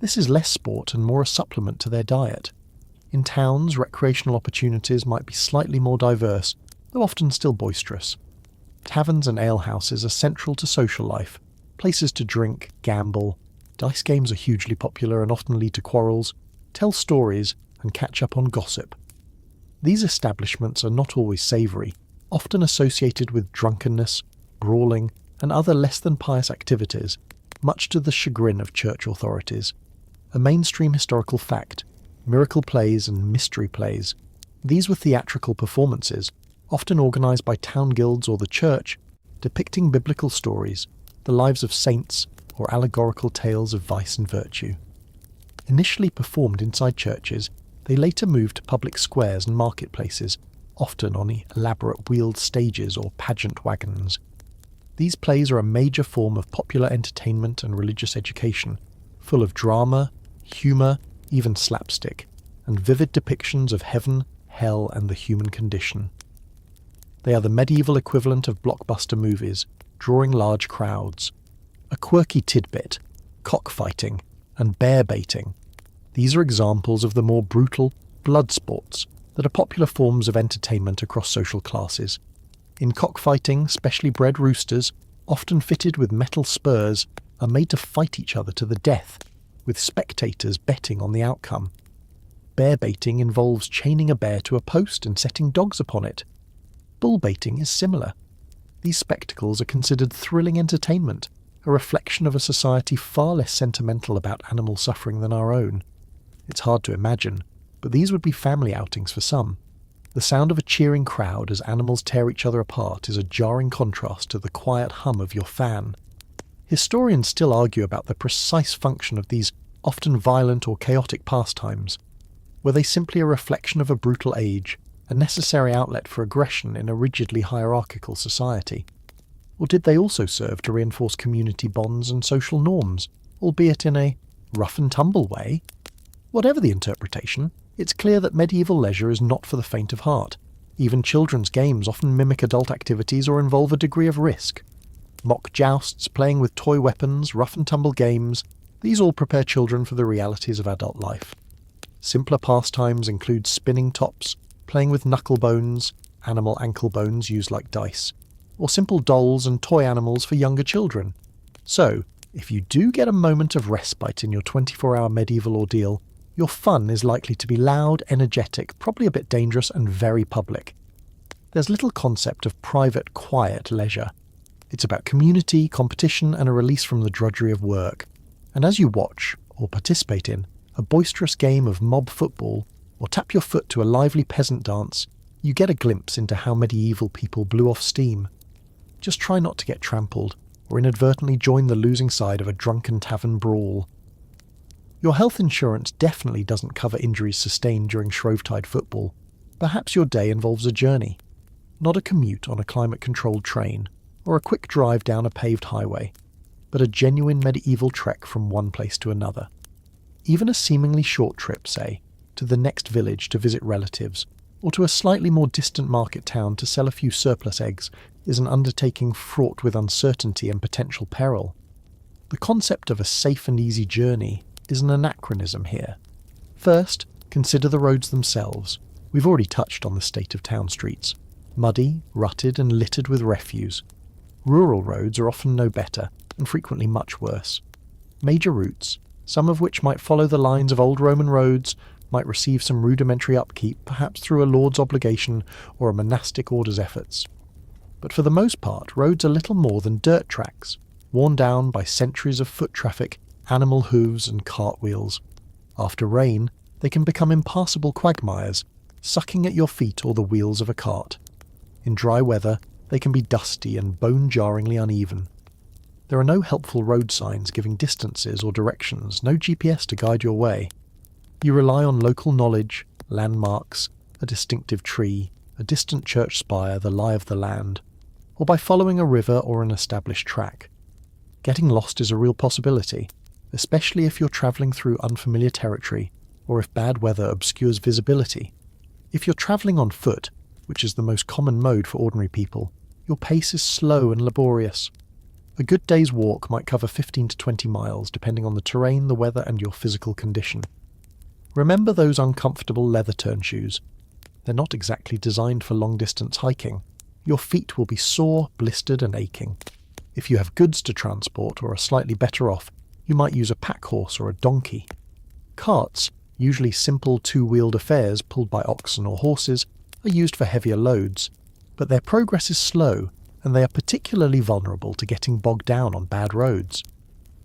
This is less sport and more a supplement to their diet. In towns, recreational opportunities might be slightly more diverse, though often still boisterous. Taverns and alehouses are central to social life, places to drink, gamble. Dice games are hugely popular and often lead to quarrels, tell stories, and catch up on gossip. These establishments are not always savoury, often associated with drunkenness, brawling, and other less than pious activities, much to the chagrin of church authorities. A mainstream historical fact, miracle plays and mystery plays. These were theatrical performances, often organised by town guilds or the church, depicting biblical stories, the lives of saints, or allegorical tales of vice and virtue. Initially performed inside churches, they later moved to public squares and marketplaces, often on elaborate wheeled stages or pageant wagons. These plays are a major form of popular entertainment and religious education, full of drama, humour, even slapstick, and vivid depictions of heaven, hell, and the human condition. They are the medieval equivalent of blockbuster movies, drawing large crowds. A quirky tidbit, cockfighting, and bear baiting. These are examples of the more brutal blood sports that are popular forms of entertainment across social classes. In cockfighting, specially bred roosters, often fitted with metal spurs, are made to fight each other to the death, with spectators betting on the outcome. Bear baiting involves chaining a bear to a post and setting dogs upon it. Bull baiting is similar. These spectacles are considered thrilling entertainment, a reflection of a society far less sentimental about animal suffering than our own. It's hard to imagine, but these would be family outings for some. The sound of a cheering crowd as animals tear each other apart is a jarring contrast to the quiet hum of your fan. Historians still argue about the precise function of these often violent or chaotic pastimes. Were they simply a reflection of a brutal age, a necessary outlet for aggression in a rigidly hierarchical society? Or did they also serve to reinforce community bonds and social norms, albeit in a rough and tumble way? Whatever the interpretation, It's clear that medieval leisure is not for the faint of heart. Even children's games often mimic adult activities or involve a degree of risk. Mock jousts, playing with toy weapons, rough-and-tumble games, these all prepare children for the realities of adult life. Simpler pastimes include spinning tops, playing with knuckle bones, animal ankle bones used like dice, or simple dolls and toy animals for younger children. So, if you do get a moment of respite in your 24-hour medieval ordeal, your fun is likely to be loud, energetic, probably a bit dangerous, and very public. There's little concept of private, quiet leisure. It's about community, competition, and a release from the drudgery of work. And as you watch, or participate in, a boisterous game of mob football, or tap your foot to a lively peasant dance, you get a glimpse into how medieval people blew off steam. Just try not to get trampled, or inadvertently join the losing side of a drunken tavern brawl. Your health insurance definitely doesn't cover injuries sustained during Shrovetide football. Perhaps your day involves a journey, not a commute on a climate-controlled train, or a quick drive down a paved highway, but a genuine medieval trek from one place to another. Even a seemingly short trip, say, to the next village to visit relatives, or to a slightly more distant market town to sell a few surplus eggs, is an undertaking fraught with uncertainty and potential peril. The concept of a safe and easy journey is an anachronism here. First, consider the roads themselves. We've already touched on the state of town streets. Muddy, rutted and littered with refuse. Rural roads are often no better, and frequently much worse. Major routes, some of which might follow the lines of old Roman roads, might receive some rudimentary upkeep, perhaps through a lord's obligation or a monastic order's efforts. But for the most part, roads are little more than dirt tracks, worn down by centuries of foot traffic, animal hooves and cartwheels. After rain, they can become impassable quagmires, sucking at your feet or the wheels of a cart. In dry weather, they can be dusty and bone-jarringly uneven. There are no helpful road signs giving distances or directions, no GPS to guide your way. You rely on local knowledge, landmarks, a distinctive tree, a distant church spire, the lie of the land, or by following a river or an established track. Getting lost is a real possibility, especially if you're travelling through unfamiliar territory, or if bad weather obscures visibility. If you're travelling on foot, which is the most common mode for ordinary people, your pace is slow and laborious. A good day's walk might cover 15 to 20 miles, depending on the terrain, the weather, and your physical condition. Remember those uncomfortable leather turn shoes. They're not exactly designed for long-distance hiking. Your feet will be sore, blistered, and aching. If you have goods to transport or are slightly better off, you might use a pack horse or a donkey. Carts, usually simple two-wheeled affairs pulled by oxen or horses, are used for heavier loads, but their progress is slow, and they are particularly vulnerable to getting bogged down on bad roads.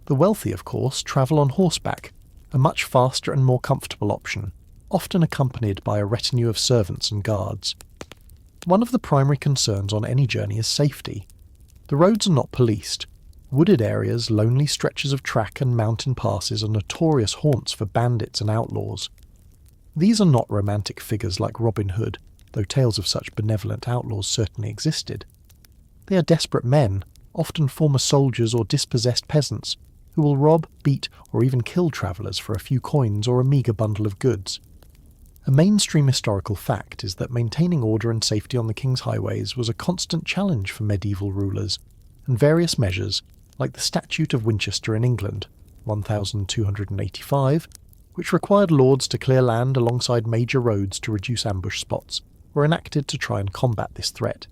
The wealthy, of course, travel on horseback, a much faster and more comfortable option, often accompanied by a retinue of servants and guards. One of the primary concerns on any journey is safety. The roads are not policed. Wooded areas, lonely stretches of track and mountain passes are notorious haunts for bandits and outlaws. These are not romantic figures like Robin Hood, though tales of such benevolent outlaws certainly existed. They are desperate men, often former soldiers or dispossessed peasants, who will rob, beat, or even kill travellers for a few coins or a meagre bundle of goods. A mainstream historical fact is that maintaining order and safety on the king's highways was a constant challenge for medieval rulers, and various measures, like the Statute of Winchester in England, 1285, which required lords to clear land alongside major roads to reduce ambush spots, were enacted to try and combat this threat.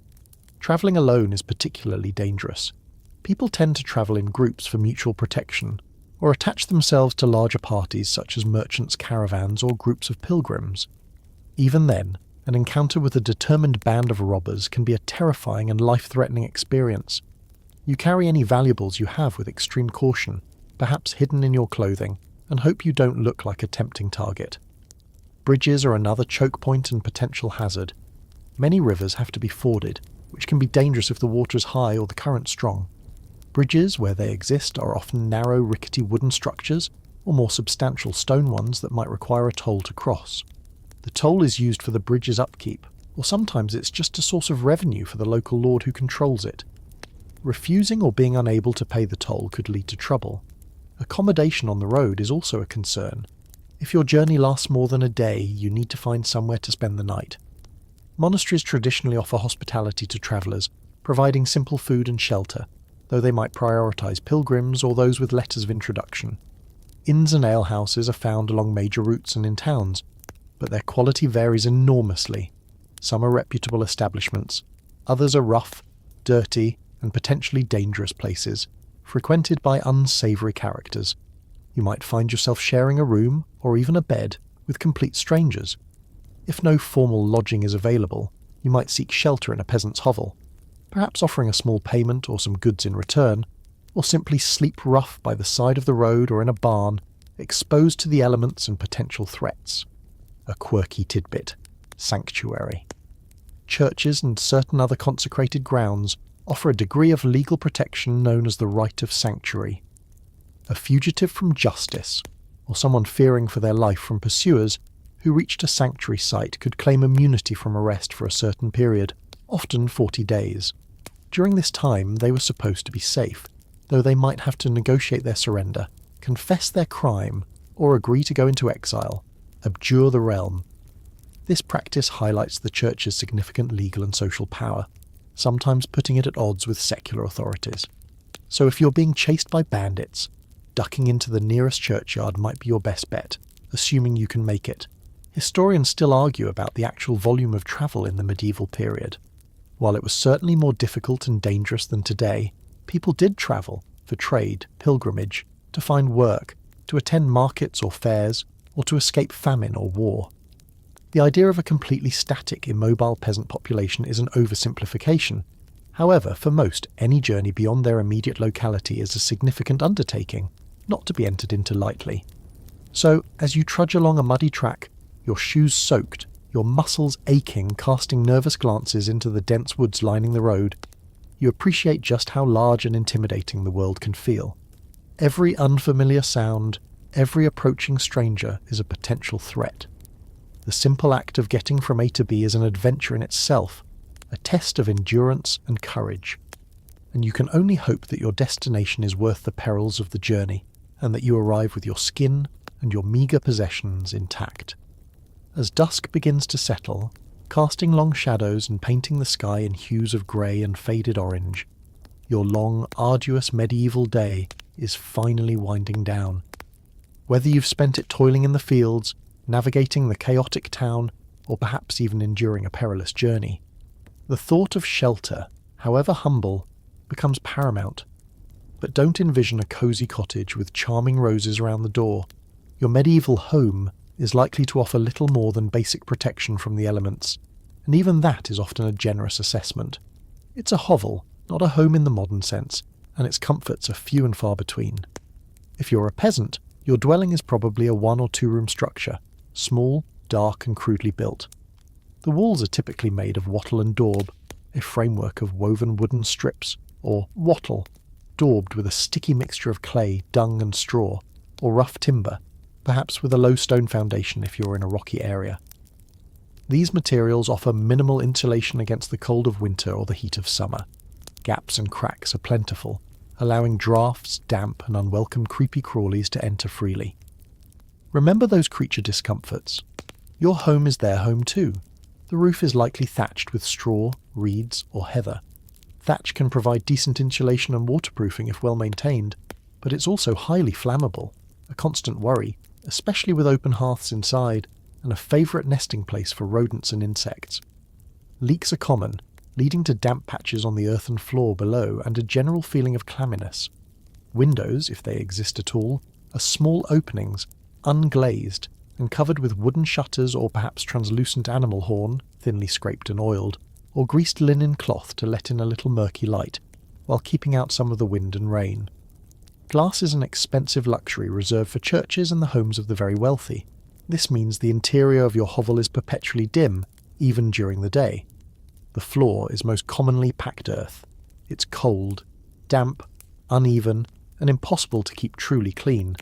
Travelling alone is particularly dangerous. People tend to travel in groups for mutual protection, or attach themselves to larger parties such as merchants' caravans or groups of pilgrims. Even then, an encounter with a determined band of robbers can be a terrifying and life-threatening experience. You carry any valuables you have with extreme caution, perhaps hidden in your clothing, and hope you don't look like a tempting target. Bridges are another choke point and potential hazard. Many rivers have to be forded, which can be dangerous if the water is high or the current strong. Bridges, where they exist, are often narrow, rickety wooden structures, or more substantial stone ones that might require a toll to cross. The toll is used for the bridge's upkeep, or sometimes it's just a source of revenue for the local lord who controls it. Refusing or being unable to pay the toll could lead to trouble. Accommodation on the road is also a concern. If your journey lasts more than a day, you need to find somewhere to spend the night. Monasteries traditionally offer hospitality to travellers, providing simple food and shelter, though they might prioritise pilgrims or those with letters of introduction. Inns and alehouses are found along major routes and in towns, but their quality varies enormously. Some are reputable establishments, others are rough, dirty, and potentially dangerous places, frequented by unsavoury characters. You might find yourself sharing a room, or even a bed, with complete strangers. If no formal lodging is available, you might seek shelter in a peasant's hovel, perhaps offering a small payment or some goods in return, or simply sleep rough by the side of the road or in a barn, exposed to the elements and potential threats. A quirky tidbit: sanctuary. Churches and certain other consecrated grounds offer a degree of legal protection known as the right of sanctuary. A fugitive from justice, or someone fearing for their life from pursuers, who reached a sanctuary site could claim immunity from arrest for a certain period, often 40 days. During this time they were supposed to be safe, though they might have to negotiate their surrender, confess their crime, or agree to go into exile, abjure the realm. This practice highlights the Church's significant legal and social power, sometimes putting it at odds with secular authorities. So if you're being chased by bandits, ducking into the nearest churchyard might be your best bet, assuming you can make it. Historians still argue about the actual volume of travel in the medieval period. While it was certainly more difficult and dangerous than today, people did travel for trade, pilgrimage, to find work, to attend markets or fairs, or to escape famine or war. The idea of a completely static, immobile peasant population is an oversimplification. However, for most, any journey beyond their immediate locality is a significant undertaking, not to be entered into lightly. So, as you trudge along a muddy track, your shoes soaked, your muscles aching, casting nervous glances into the dense woods lining the road, you appreciate just how large and intimidating the world can feel. Every unfamiliar sound, every approaching stranger is a potential threat. The simple act of getting from A to B is an adventure in itself, a test of endurance and courage. And you can only hope that your destination is worth the perils of the journey, and that you arrive with your skin and your meagre possessions intact. As dusk begins to settle, casting long shadows and painting the sky in hues of grey and faded orange, your long, arduous medieval day is finally winding down. Whether you've spent it toiling in the fields, navigating the chaotic town, or perhaps even enduring a perilous journey, the thought of shelter, however humble, becomes paramount. But don't envision a cosy cottage with charming roses around the door. Your medieval home is likely to offer little more than basic protection from the elements, and even that is often a generous assessment. It's a hovel, not a home in the modern sense, and its comforts are few and far between. If you're a peasant, your dwelling is probably a 1 or 2 room structure, small, dark and crudely built. The walls are typically made of wattle and daub, a framework of woven wooden strips, or wattle, daubed with a sticky mixture of clay, dung and straw, or rough timber, perhaps with a low stone foundation if you're in a rocky area. These materials offer minimal insulation against the cold of winter or the heat of summer. Gaps and cracks are plentiful, allowing draughts, damp and unwelcome creepy crawlies to enter freely. Remember those creature discomforts. Your home is their home too. The roof is likely thatched with straw, reeds or heather. Thatch can provide decent insulation and waterproofing if well maintained, but it's also highly flammable, a constant worry, especially with open hearths inside, and a favourite nesting place for rodents and insects. Leaks are common, leading to damp patches on the earthen floor below and a general feeling of clamminess. Windows, if they exist at all, are small openings, unglazed, and covered with wooden shutters or perhaps translucent animal horn, thinly scraped and oiled, or greased linen cloth to let in a little murky light, while keeping out some of the wind and rain. Glass is an expensive luxury reserved for churches and the homes of the very wealthy. This means the interior of your hovel is perpetually dim, even during the day. The floor is most commonly packed earth. It's cold, damp, uneven, and impossible to keep truly clean.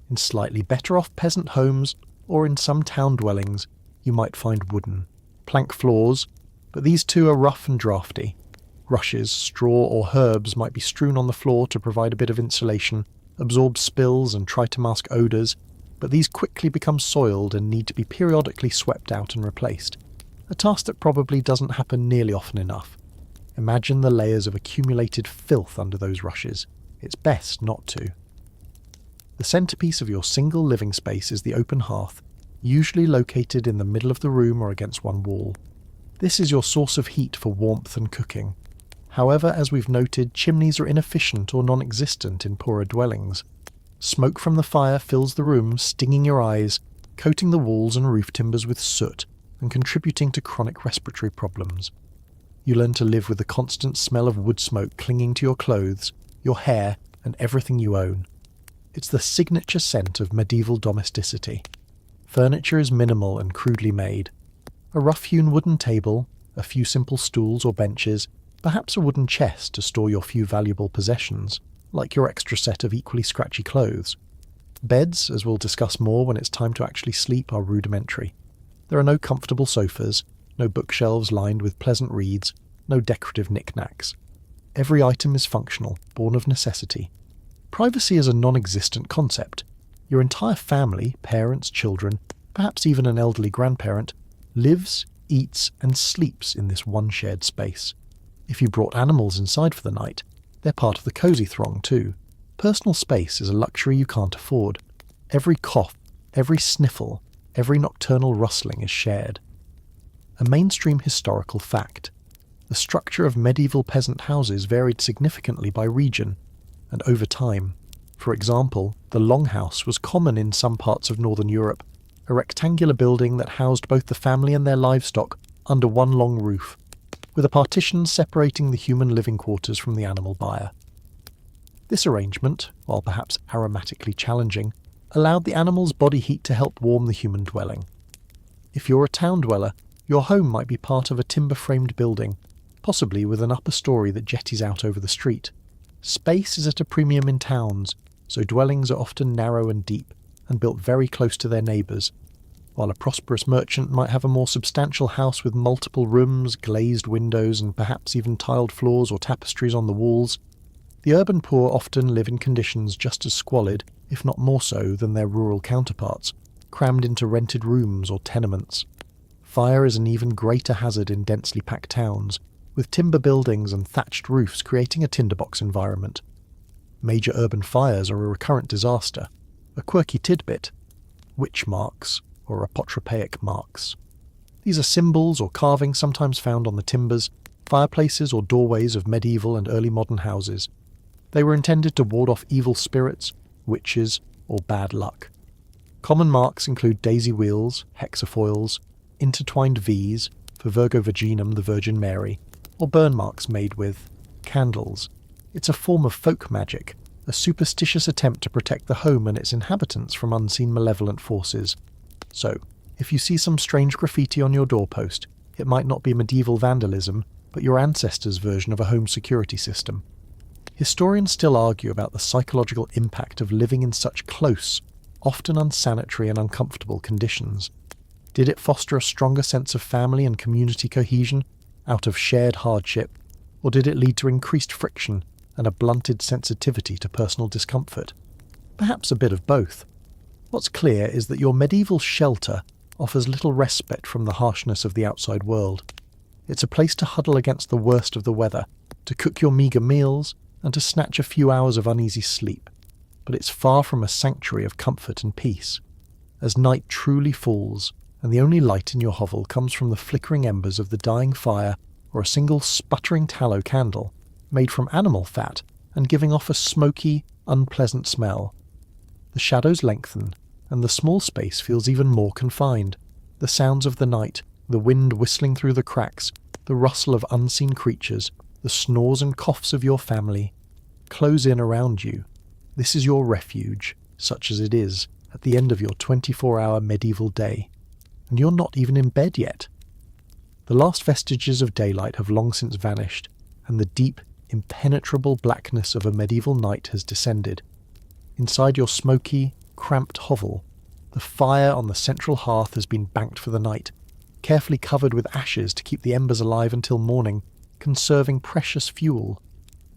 In slightly better off peasant homes, or in some town dwellings, you might find wooden, plank floors, but these too are rough and draughty. Rushes, straw or herbs might be strewn on the floor to provide a bit of insulation, absorb spills and try to mask odours, but these quickly become soiled and need to be periodically swept out and replaced, a task that probably doesn't happen nearly often enough. Imagine the layers of accumulated filth under those rushes. It's best not to. The centrepiece of your single living space is the open hearth, usually located in the middle of the room or against one wall. This is your source of heat for warmth and cooking. However, as we've noted, chimneys are inefficient or non-existent in poorer dwellings. Smoke from the fire fills the room, stinging your eyes, coating the walls and roof timbers with soot, and contributing to chronic respiratory problems. You learn to live with the constant smell of wood smoke clinging to your clothes, your hair, and everything you own. It's the signature scent of medieval domesticity. Furniture is minimal and crudely made. A rough-hewn wooden table, a few simple stools or benches, perhaps a wooden chest to store your few valuable possessions, like your extra set of equally scratchy clothes. Beds, as we'll discuss more when it's time to actually sleep, are rudimentary. There are no comfortable sofas, no bookshelves lined with pleasant reads, no decorative knickknacks. Every item is functional, born of necessity. Privacy is a non-existent concept. Your entire family, parents, children, perhaps even an elderly grandparent, lives, eats, and sleeps in this one shared space. If you brought animals inside for the night, they're part of the cosy throng too. Personal space is a luxury you can't afford. Every cough, every sniffle, every nocturnal rustling is shared. A mainstream historical fact. The structure of medieval peasant houses varied significantly by region and over time. For example, the longhouse was common in some parts of northern Europe, a rectangular building that housed both the family and their livestock under one long roof, with a partition separating the human living quarters from the animal byre. This arrangement, while perhaps aromatically challenging, allowed the animal's body heat to help warm the human dwelling. If you're a town dweller, your home might be part of a timber-framed building, possibly with an upper story that jetties out over the street. Space is at a premium in towns, so dwellings are often narrow and deep, and built very close to their neighbours, while a prosperous merchant might have a more substantial house with multiple rooms, glazed windows, and perhaps even tiled floors or tapestries on the walls. The urban poor often live in conditions just as squalid, if not more so, than their rural counterparts, crammed into rented rooms or tenements. Fire is an even greater hazard in densely packed towns, with timber buildings and thatched roofs creating a tinderbox environment. Major urban fires are a recurrent disaster. A quirky tidbit: witch marks, or apotropaic marks. These are symbols or carvings sometimes found on the timbers, fireplaces or doorways of medieval and early modern houses. They were intended to ward off evil spirits, witches, or bad luck. Common marks include daisy wheels, hexafoils, intertwined V's, for Virgo Virginum, the Virgin Mary, or burn marks made with candles. It's a form of folk magic, a superstitious attempt to protect the home and its inhabitants from unseen malevolent forces. So, if you see some strange graffiti on your doorpost, it might not be medieval vandalism, but your ancestors' version of a home security system. Historians still argue about the psychological impact of living in such close, often unsanitary and uncomfortable conditions. Did it foster a stronger sense of family and community cohesion out of shared hardship, or did it lead to increased friction and a blunted sensitivity to personal discomfort? Perhaps a bit of both. What's clear is that your medieval shelter offers little respite from the harshness of the outside world. It's a place to huddle against the worst of the weather, to cook your meagre meals, and to snatch a few hours of uneasy sleep. But it's far from a sanctuary of comfort and peace. As night truly falls, and the only light in your hovel comes from the flickering embers of the dying fire or a single sputtering tallow candle, made from animal fat and giving off a smoky, unpleasant smell. The shadows lengthen, and the small space feels even more confined. The sounds of the night, the wind whistling through the cracks, the rustle of unseen creatures, the snores and coughs of your family, close in around you. This is your refuge, such as it is, at the end of your 24-hour medieval day. And you're not even in bed yet. The last vestiges of daylight have long since vanished, and the deep, impenetrable blackness of a medieval night has descended. Inside your smoky, cramped hovel, the fire on the central hearth has been banked for the night, carefully covered with ashes to keep the embers alive until morning, conserving precious fuel.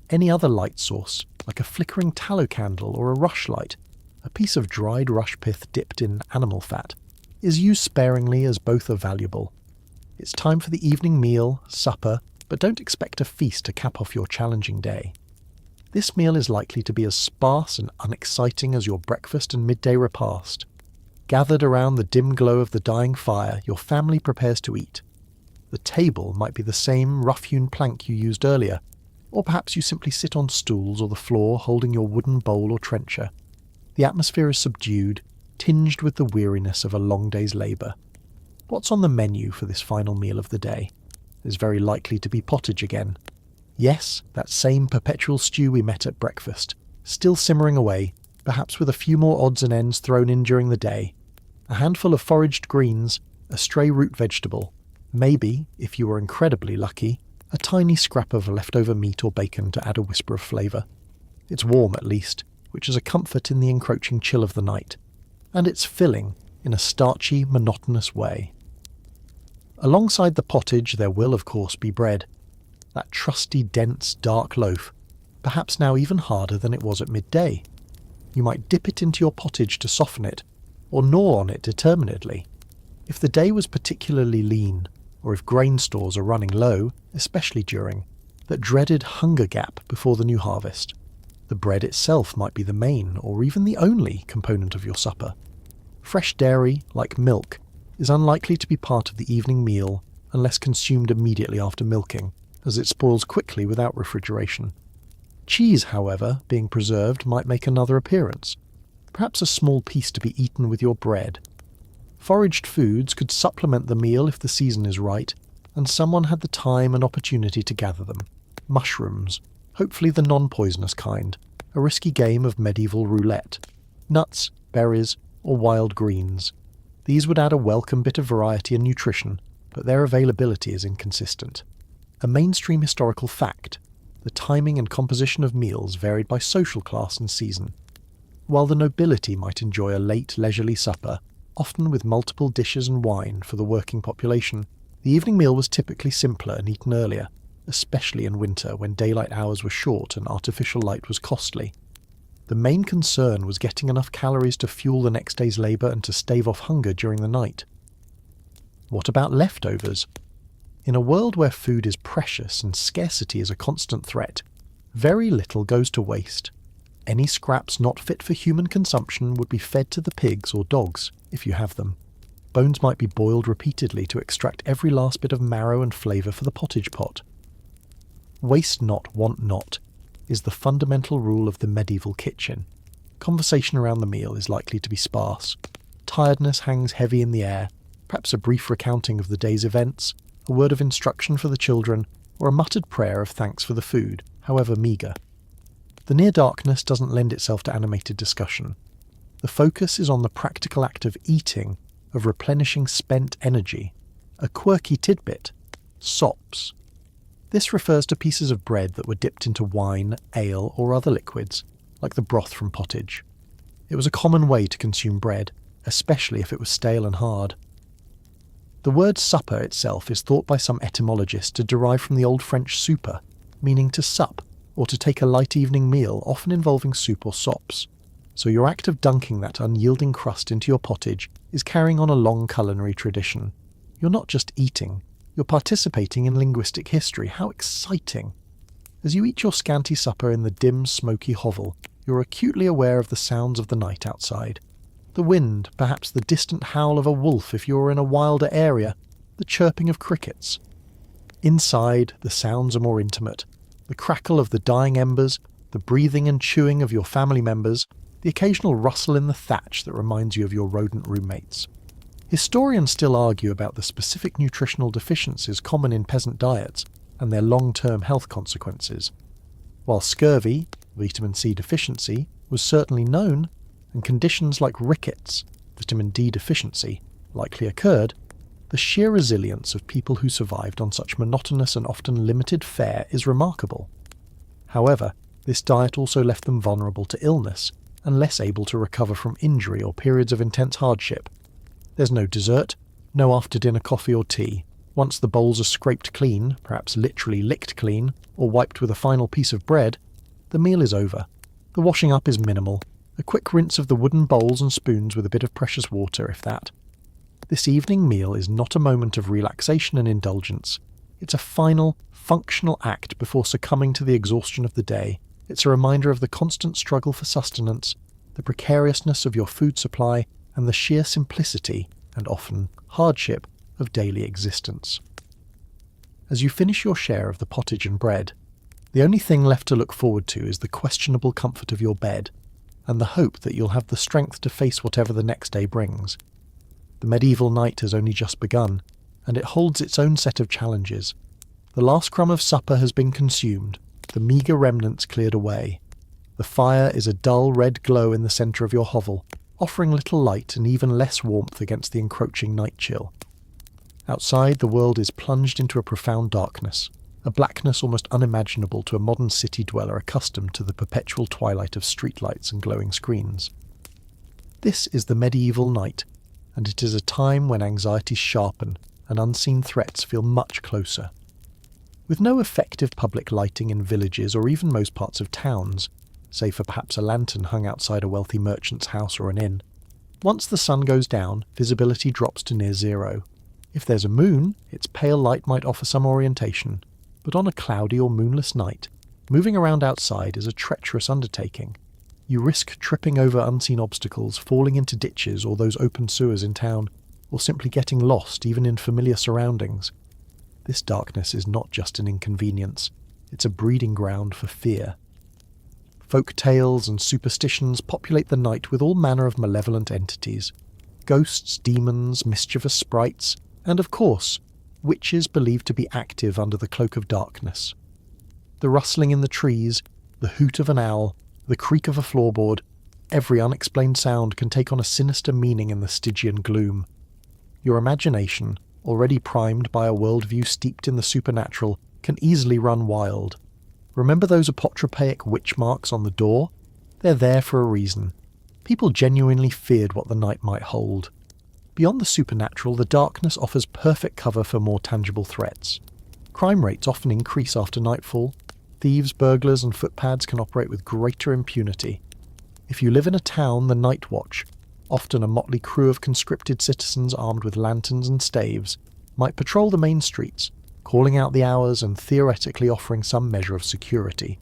Any other light source, like a flickering tallow candle or a rushlight, a piece of dried rush pith dipped in animal fat, is used sparingly as both are valuable. It's time for the evening meal, supper, but don't expect a feast to cap off your challenging day. This meal is likely to be as sparse and unexciting as your breakfast and midday repast. Gathered around the dim glow of the dying fire, your family prepares to eat. The table might be the same rough-hewn plank you used earlier, or perhaps you simply sit on stools or the floor holding your wooden bowl or trencher. The atmosphere is subdued, tinged with the weariness of a long day's labour. What's on the menu for this final meal of the day? Is very likely to be pottage again. Yes, that same perpetual stew we met at breakfast, still simmering away, perhaps with a few more odds and ends thrown in during the day. A handful of foraged greens, a stray root vegetable, maybe, if you were incredibly lucky, a tiny scrap of leftover meat or bacon to add a whisper of flavour. It's warm at least, which is a comfort in the encroaching chill of the night, and it's filling in a starchy, monotonous way. Alongside the pottage there will of course be bread, that trusty, dense, dark loaf, perhaps now even harder than it was at midday. You might dip it into your pottage to soften it, or gnaw on it determinedly. If the day was particularly lean, or if grain stores are running low, especially during that dreaded hunger gap before the new harvest, the bread itself might be the main, or even the only, component of your supper. Fresh dairy, like milk, is unlikely to be part of the evening meal unless consumed immediately after milking, as it spoils quickly without refrigeration. Cheese, however, being preserved, might make another appearance, perhaps a small piece to be eaten with your bread. Foraged foods could supplement the meal if the season is right, and someone had the time and opportunity to gather them. Mushrooms, hopefully the non-poisonous kind, a risky game of medieval roulette. Nuts, berries, or wild greens. These would add a welcome bit of variety and nutrition, but their availability is inconsistent. A mainstream historical fact, the timing and composition of meals varied by social class and season. While the nobility might enjoy a late leisurely supper, often with multiple dishes and wine for the working population, the evening meal was typically simpler and eaten earlier, especially in winter when daylight hours were short and artificial light was costly. The main concern was getting enough calories to fuel the next day's labour and to stave off hunger during the night. What about leftovers? In a world where food is precious and scarcity is a constant threat, very little goes to waste. Any scraps not fit for human consumption would be fed to the pigs or dogs, if you have them. Bones might be boiled repeatedly to extract every last bit of marrow and flavour for the pottage pot. Waste not, want not, is the fundamental rule of the medieval kitchen. Conversation around the meal is likely to be sparse. Tiredness hangs heavy in the air, perhaps a brief recounting of the day's events, a word of instruction for the children, or a muttered prayer of thanks for the food, however meagre. The near darkness doesn't lend itself to animated discussion. The focus is on the practical act of eating, of replenishing spent energy. A quirky tidbit: sops. This refers to pieces of bread that were dipped into wine, ale, or other liquids, like the broth from pottage. It was a common way to consume bread, especially if it was stale and hard. The word supper itself is thought by some etymologists to derive from the Old French super, meaning to sup, or to take a light evening meal, often involving soup or sops. So your act of dunking that unyielding crust into your pottage is carrying on a long culinary tradition. You're not just eating, you're participating in linguistic history. How exciting! As you eat your scanty supper in the dim, smoky hovel, you're acutely aware of the sounds of the night outside. The wind, perhaps the distant howl of a wolf if you're in a wilder area, the chirping of crickets. Inside, the sounds are more intimate. The crackle of the dying embers, the breathing and chewing of your family members, the occasional rustle in the thatch that reminds you of your rodent roommates. Historians still argue about the specific nutritional deficiencies common in peasant diets and their long-term health consequences. While scurvy, vitamin C deficiency, was certainly known, and conditions like rickets, vitamin D deficiency, likely occurred, the sheer resilience of people who survived on such monotonous and often limited fare is remarkable. However, this diet also left them vulnerable to illness, and less able to recover from injury or periods of intense hardship. There's no dessert, no after-dinner coffee or tea. Once the bowls are scraped clean, perhaps literally licked clean, or wiped with a final piece of bread, the meal is over. The washing up is minimal. A quick rinse of the wooden bowls and spoons with a bit of precious water, if that. This evening meal is not a moment of relaxation and indulgence. It's a final, functional act before succumbing to the exhaustion of the day. It's a reminder of the constant struggle for sustenance, the precariousness of your food supply, and the sheer simplicity, and often hardship, of daily existence. As you finish your share of the pottage and bread, the only thing left to look forward to is the questionable comfort of your bed, and the hope that you'll have the strength to face whatever the next day brings. The medieval night has only just begun, and it holds its own set of challenges. The last crumb of supper has been consumed, the meagre remnants cleared away. The fire is a dull red glow in the centre of your hovel, offering little light and even less warmth against the encroaching night chill. Outside, the world is plunged into a profound darkness, a blackness almost unimaginable to a modern city dweller accustomed to the perpetual twilight of streetlights and glowing screens. This is the medieval night, and it is a time when anxieties sharpen and unseen threats feel much closer. With no effective public lighting in villages or even most parts of towns, save for perhaps a lantern hung outside a wealthy merchant's house or an inn, once the sun goes down, visibility drops to near zero. If there's a moon, its pale light might offer some orientation, but on a cloudy or moonless night, moving around outside is a treacherous undertaking. You risk tripping over unseen obstacles, falling into ditches or those open sewers in town, or simply getting lost even in familiar surroundings. This darkness is not just an inconvenience, it's a breeding ground for fear. Folk tales and superstitions populate the night with all manner of malevolent entities. Ghosts, demons, mischievous sprites, and of course, witches believed to be active under the cloak of darkness. The rustling in the trees, the hoot of an owl, the creak of a floorboard, every unexplained sound can take on a sinister meaning in the Stygian gloom. Your imagination, already primed by a worldview steeped in the supernatural, can easily run wild. Remember those apotropaic witch marks on the door? They're there for a reason. People genuinely feared what the night might hold. Beyond the supernatural, the darkness offers perfect cover for more tangible threats. Crime rates often increase after nightfall. Thieves, burglars and footpads can operate with greater impunity. If you live in a town, the Night Watch, often a motley crew of conscripted citizens armed with lanterns and staves, might patrol the main streets, calling out the hours and theoretically offering some measure of security.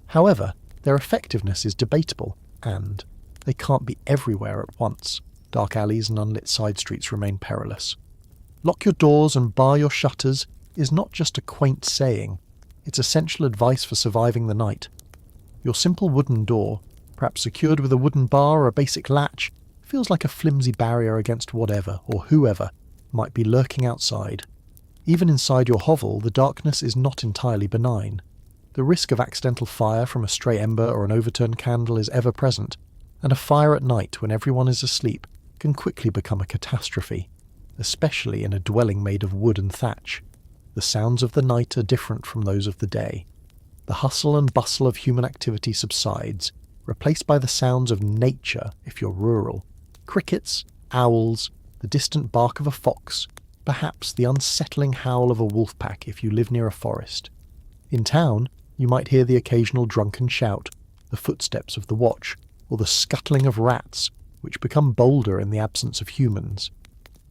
However, their effectiveness is debatable, and they can't be everywhere at once. Dark alleys and unlit side streets remain perilous. Lock your doors and bar your shutters is not just a quaint saying, it's essential advice for surviving the night. Your simple wooden door, perhaps secured with a wooden bar or a basic latch, feels like a flimsy barrier against whatever or whoever might be lurking outside. Even inside your hovel, the darkness is not entirely benign. The risk of accidental fire from a stray ember or an overturned candle is ever present, and a fire at night when everyone is asleep can quickly become a catastrophe, especially in a dwelling made of wood and thatch. The sounds of the night are different from those of the day. The hustle and bustle of human activity subsides, replaced by the sounds of nature if you're rural. Crickets, owls, the distant bark of a fox, perhaps the unsettling howl of a wolf pack if you live near a forest. In town, you might hear the occasional drunken shout, the footsteps of the watch, or the scuttling of rats, which become bolder in the absence of humans.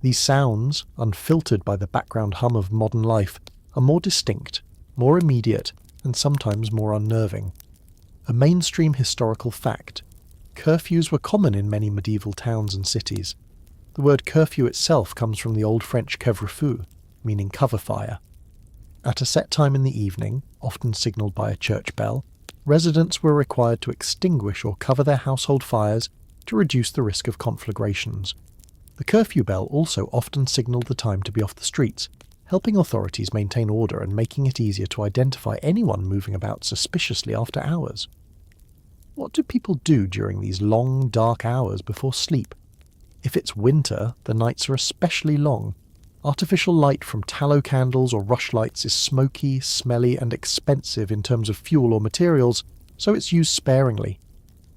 These sounds, unfiltered by the background hum of modern life, are more distinct, more immediate, and sometimes more unnerving. A mainstream historical fact: curfews were common in many medieval towns and cities. The word curfew itself comes from the Old French couvre-feu, meaning cover fire. At a set time in the evening, often signalled by a church bell, residents were required to extinguish or cover their household fires to reduce the risk of conflagrations. The curfew bell also often signalled the time to be off the streets, helping authorities maintain order and making it easier to identify anyone moving about suspiciously after hours. What do people do during these long, dark hours before sleep? If it's winter, the nights are especially long. Artificial light from tallow candles or rushlights is smoky, smelly, and expensive in terms of fuel or materials, so it's used sparingly.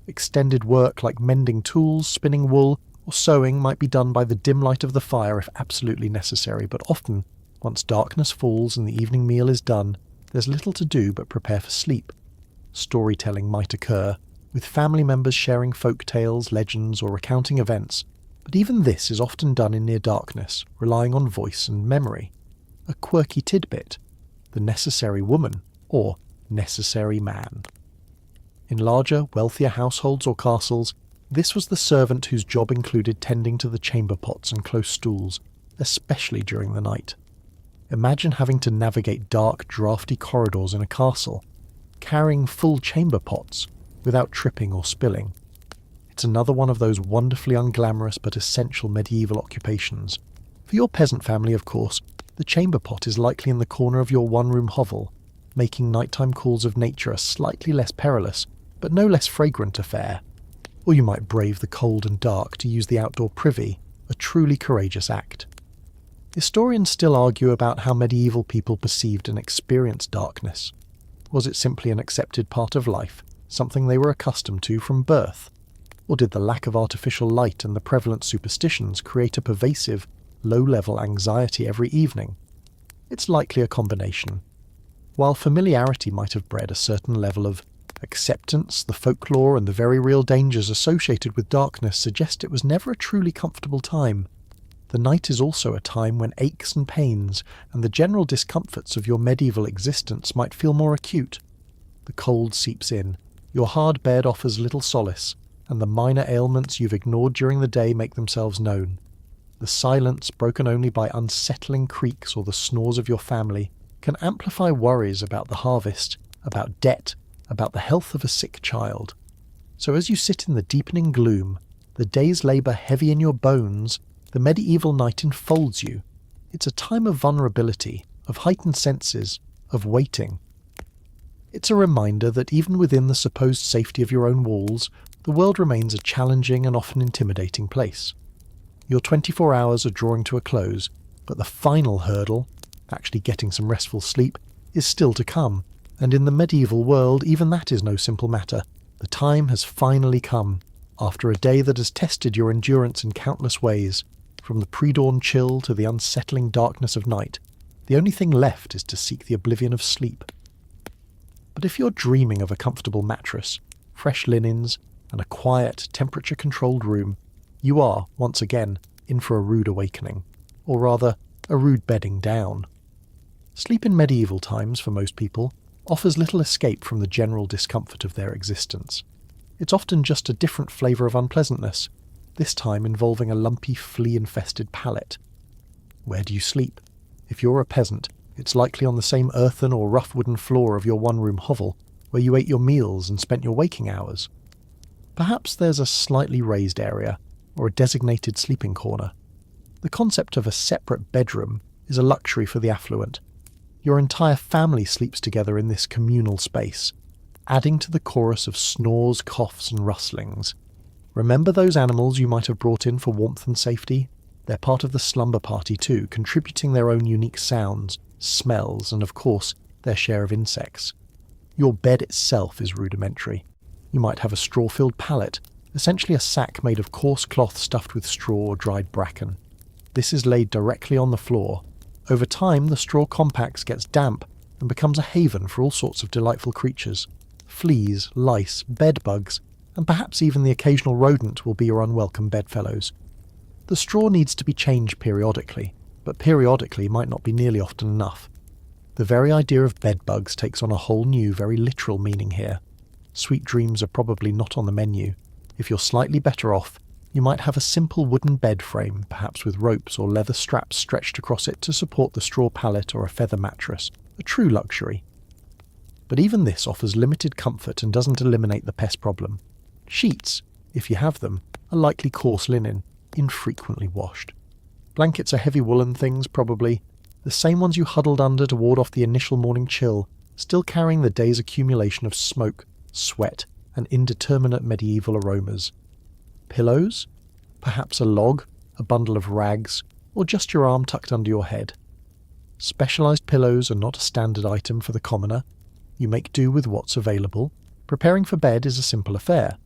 Extended work like mending tools, spinning wool, or sewing might be done by the dim light of the fire if absolutely necessary, but often, once darkness falls and the evening meal is done, there's little to do but prepare for sleep. Storytelling might occur, with family members sharing folk tales, legends, or recounting events, but even this is often done in near darkness, relying on voice and memory. A quirky tidbit, the necessary woman, or necessary man. In larger, wealthier households or castles, this was the servant whose job included tending to the chamber pots and close stools, especially during the night. Imagine having to navigate dark, draughty corridors in a castle, carrying full chamber pots without tripping or spilling. It's another one of those wonderfully unglamorous but essential medieval occupations. For your peasant family, of course, the chamber pot is likely in the corner of your one-room hovel, making nighttime calls of nature a slightly less perilous, but no less fragrant affair. Or you might brave the cold and dark to use the outdoor privy, a truly courageous act. Historians still argue about how medieval people perceived and experienced darkness. Was it simply an accepted part of life, something they were accustomed to from birth? Or did the lack of artificial light and the prevalent superstitions create a pervasive, low-level anxiety every evening? It's likely a combination. While familiarity might have bred a certain level of acceptance, the folklore and the very real dangers associated with darkness suggest it was never a truly comfortable time. The night is also a time when aches and pains and the general discomforts of your medieval existence might feel more acute. The cold seeps in, your hard bed offers little solace, and the minor ailments you've ignored during the day make themselves known. The silence, broken only by unsettling creaks or the snores of your family, can amplify worries about the harvest, about debt, about the health of a sick child. So as you sit in the deepening gloom, the day's labour heavy in your bones, the medieval night enfolds you. It's a time of vulnerability, of heightened senses, of waiting. It's a reminder that even within the supposed safety of your own walls, the world remains a challenging and often intimidating place. Your 24 hours are drawing to a close, but the final hurdle, actually getting some restful sleep, is still to come, and in the medieval world even that is no simple matter. The time has finally come, after a day that has tested your endurance in countless ways. From the pre-dawn chill to the unsettling darkness of night, the only thing left is to seek the oblivion of sleep. But if you're dreaming of a comfortable mattress, fresh linens, and a quiet, temperature-controlled room, you are, once again, in for a rude awakening, or rather, a rude bedding down. Sleep in medieval times, for most people, offers little escape from the general discomfort of their existence. It's often just a different flavour of unpleasantness, this time involving a lumpy, flea-infested palate. Where do you sleep? If you're a peasant, it's likely on the same earthen or rough wooden floor of your one-room hovel, where you ate your meals and spent your waking hours. Perhaps there's a slightly raised area, or a designated sleeping corner. The concept of a separate bedroom is a luxury for the affluent. Your entire family sleeps together in this communal space, adding to the chorus of snores, coughs, and rustlings. Remember those animals you might have brought in for warmth and safety? They're part of the slumber party too, contributing their own unique sounds, smells, and of course, their share of insects. Your bed itself is rudimentary. You might have a straw-filled pallet, essentially a sack made of coarse cloth stuffed with straw or dried bracken. This is laid directly on the floor. Over time, the straw compacts, gets damp, and becomes a haven for all sorts of delightful creatures. Fleas, lice, bedbugs, and perhaps even the occasional rodent will be your unwelcome bedfellows. The straw needs to be changed periodically, but periodically might not be nearly often enough. The very idea of bedbugs takes on a whole new, very literal meaning here. Sweet dreams are probably not on the menu. If you're slightly better off, you might have a simple wooden bed frame, perhaps with ropes or leather straps stretched across it to support the straw pallet or a feather mattress, a true luxury. But even this offers limited comfort and doesn't eliminate the pest problem. Sheets, if you have them, are likely coarse linen, infrequently washed. Blankets are heavy woolen things, probably, the same ones you huddled under to ward off the initial morning chill, still carrying the day's accumulation of smoke, sweat, and indeterminate medieval aromas. Pillows? Perhaps a log, a bundle of rags, or just your arm tucked under your head. Specialised pillows are not a standard item for the commoner. You make do with what's available. Preparing for bed is a simple affair.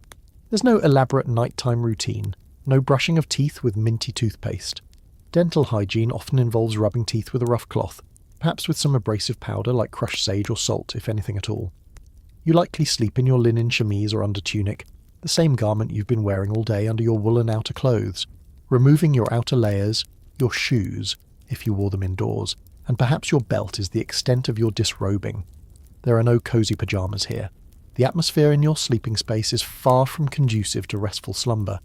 There's no elaborate nighttime routine, no brushing of teeth with minty toothpaste. Dental hygiene often involves rubbing teeth with a rough cloth, perhaps with some abrasive powder like crushed sage or salt, if anything at all. You likely sleep in your linen chemise or undertunic, the same garment you've been wearing all day under your woolen outer clothes, removing your outer layers, your shoes, if you wore them indoors, and perhaps your belt is the extent of your disrobing. There are no cosy pyjamas here. The atmosphere in your sleeping space is far from conducive to restful slumber.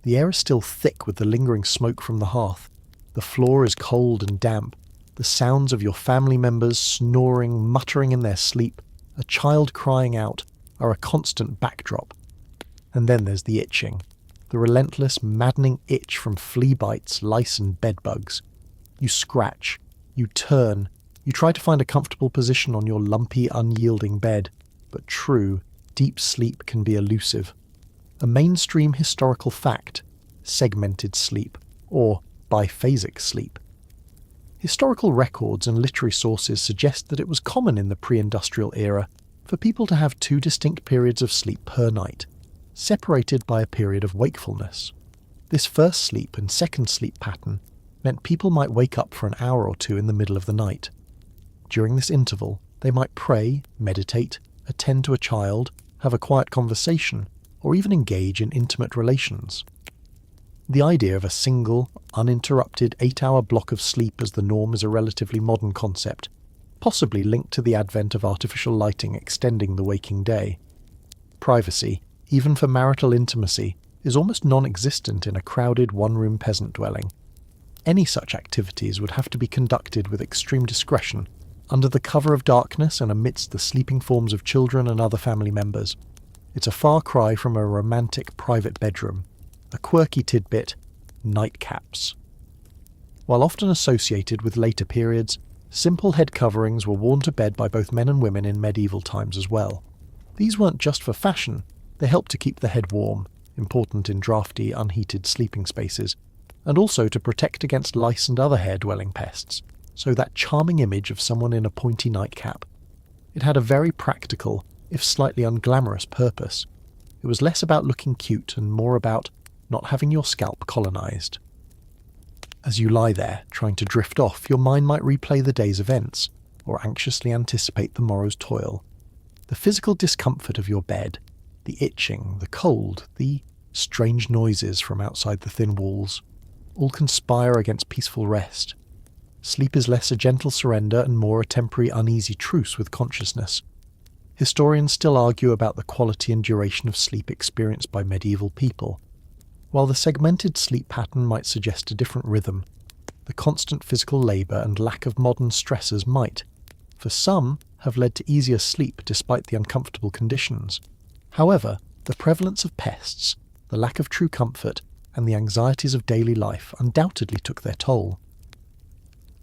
The air is still thick with the lingering smoke from the hearth. The floor is cold and damp. The sounds of your family members snoring, muttering in their sleep, a child crying out, are a constant backdrop. And then there's the itching. The relentless, maddening itch from flea bites, lice and bedbugs. You scratch. You turn. You try to find a comfortable position on your lumpy, unyielding bed. But true, deep sleep can be elusive. A mainstream historical fact, segmented sleep, or biphasic sleep. Historical records and literary sources suggest that it was common in the pre-industrial era for people to have 2 distinct periods of sleep per night, separated by a period of wakefulness. This first sleep and second sleep pattern meant people might wake up for an hour or 2 in the middle of the night. During this interval, they might pray, meditate, attend to a child, have a quiet conversation, or even engage in intimate relations. The idea of a single, uninterrupted 8-hour block of sleep as the norm is a relatively modern concept, possibly linked to the advent of artificial lighting extending the waking day. Privacy, even for marital intimacy, is almost non-existent in a crowded one-room peasant dwelling. Any such activities would have to be conducted with extreme discretion, under the cover of darkness and amidst the sleeping forms of children and other family members. It's a far cry from a romantic private bedroom. A quirky tidbit, nightcaps. While often associated with later periods, simple head coverings were worn to bed by both men and women in medieval times as well. These weren't just for fashion, they helped to keep the head warm, important in drafty, unheated sleeping spaces, and also to protect against lice and other hair-dwelling pests, so that charming image of someone in a pointy nightcap. It had a very practical, if slightly unglamorous purpose. It was less about looking cute and more about not having your scalp colonized. As you lie there, trying to drift off, your mind might replay the day's events, or anxiously anticipate the morrow's toil. The physical discomfort of your bed, the itching, the cold, the strange noises from outside the thin walls, all conspire against peaceful rest. Sleep is less a gentle surrender and more a temporary uneasy truce with consciousness. Historians still argue about the quality and duration of sleep experienced by medieval people. While the segmented sleep pattern might suggest a different rhythm, the constant physical labour and lack of modern stressors might, for some, have led to easier sleep despite the uncomfortable conditions. However, the prevalence of pests, the lack of true comfort, and the anxieties of daily life undoubtedly took their toll.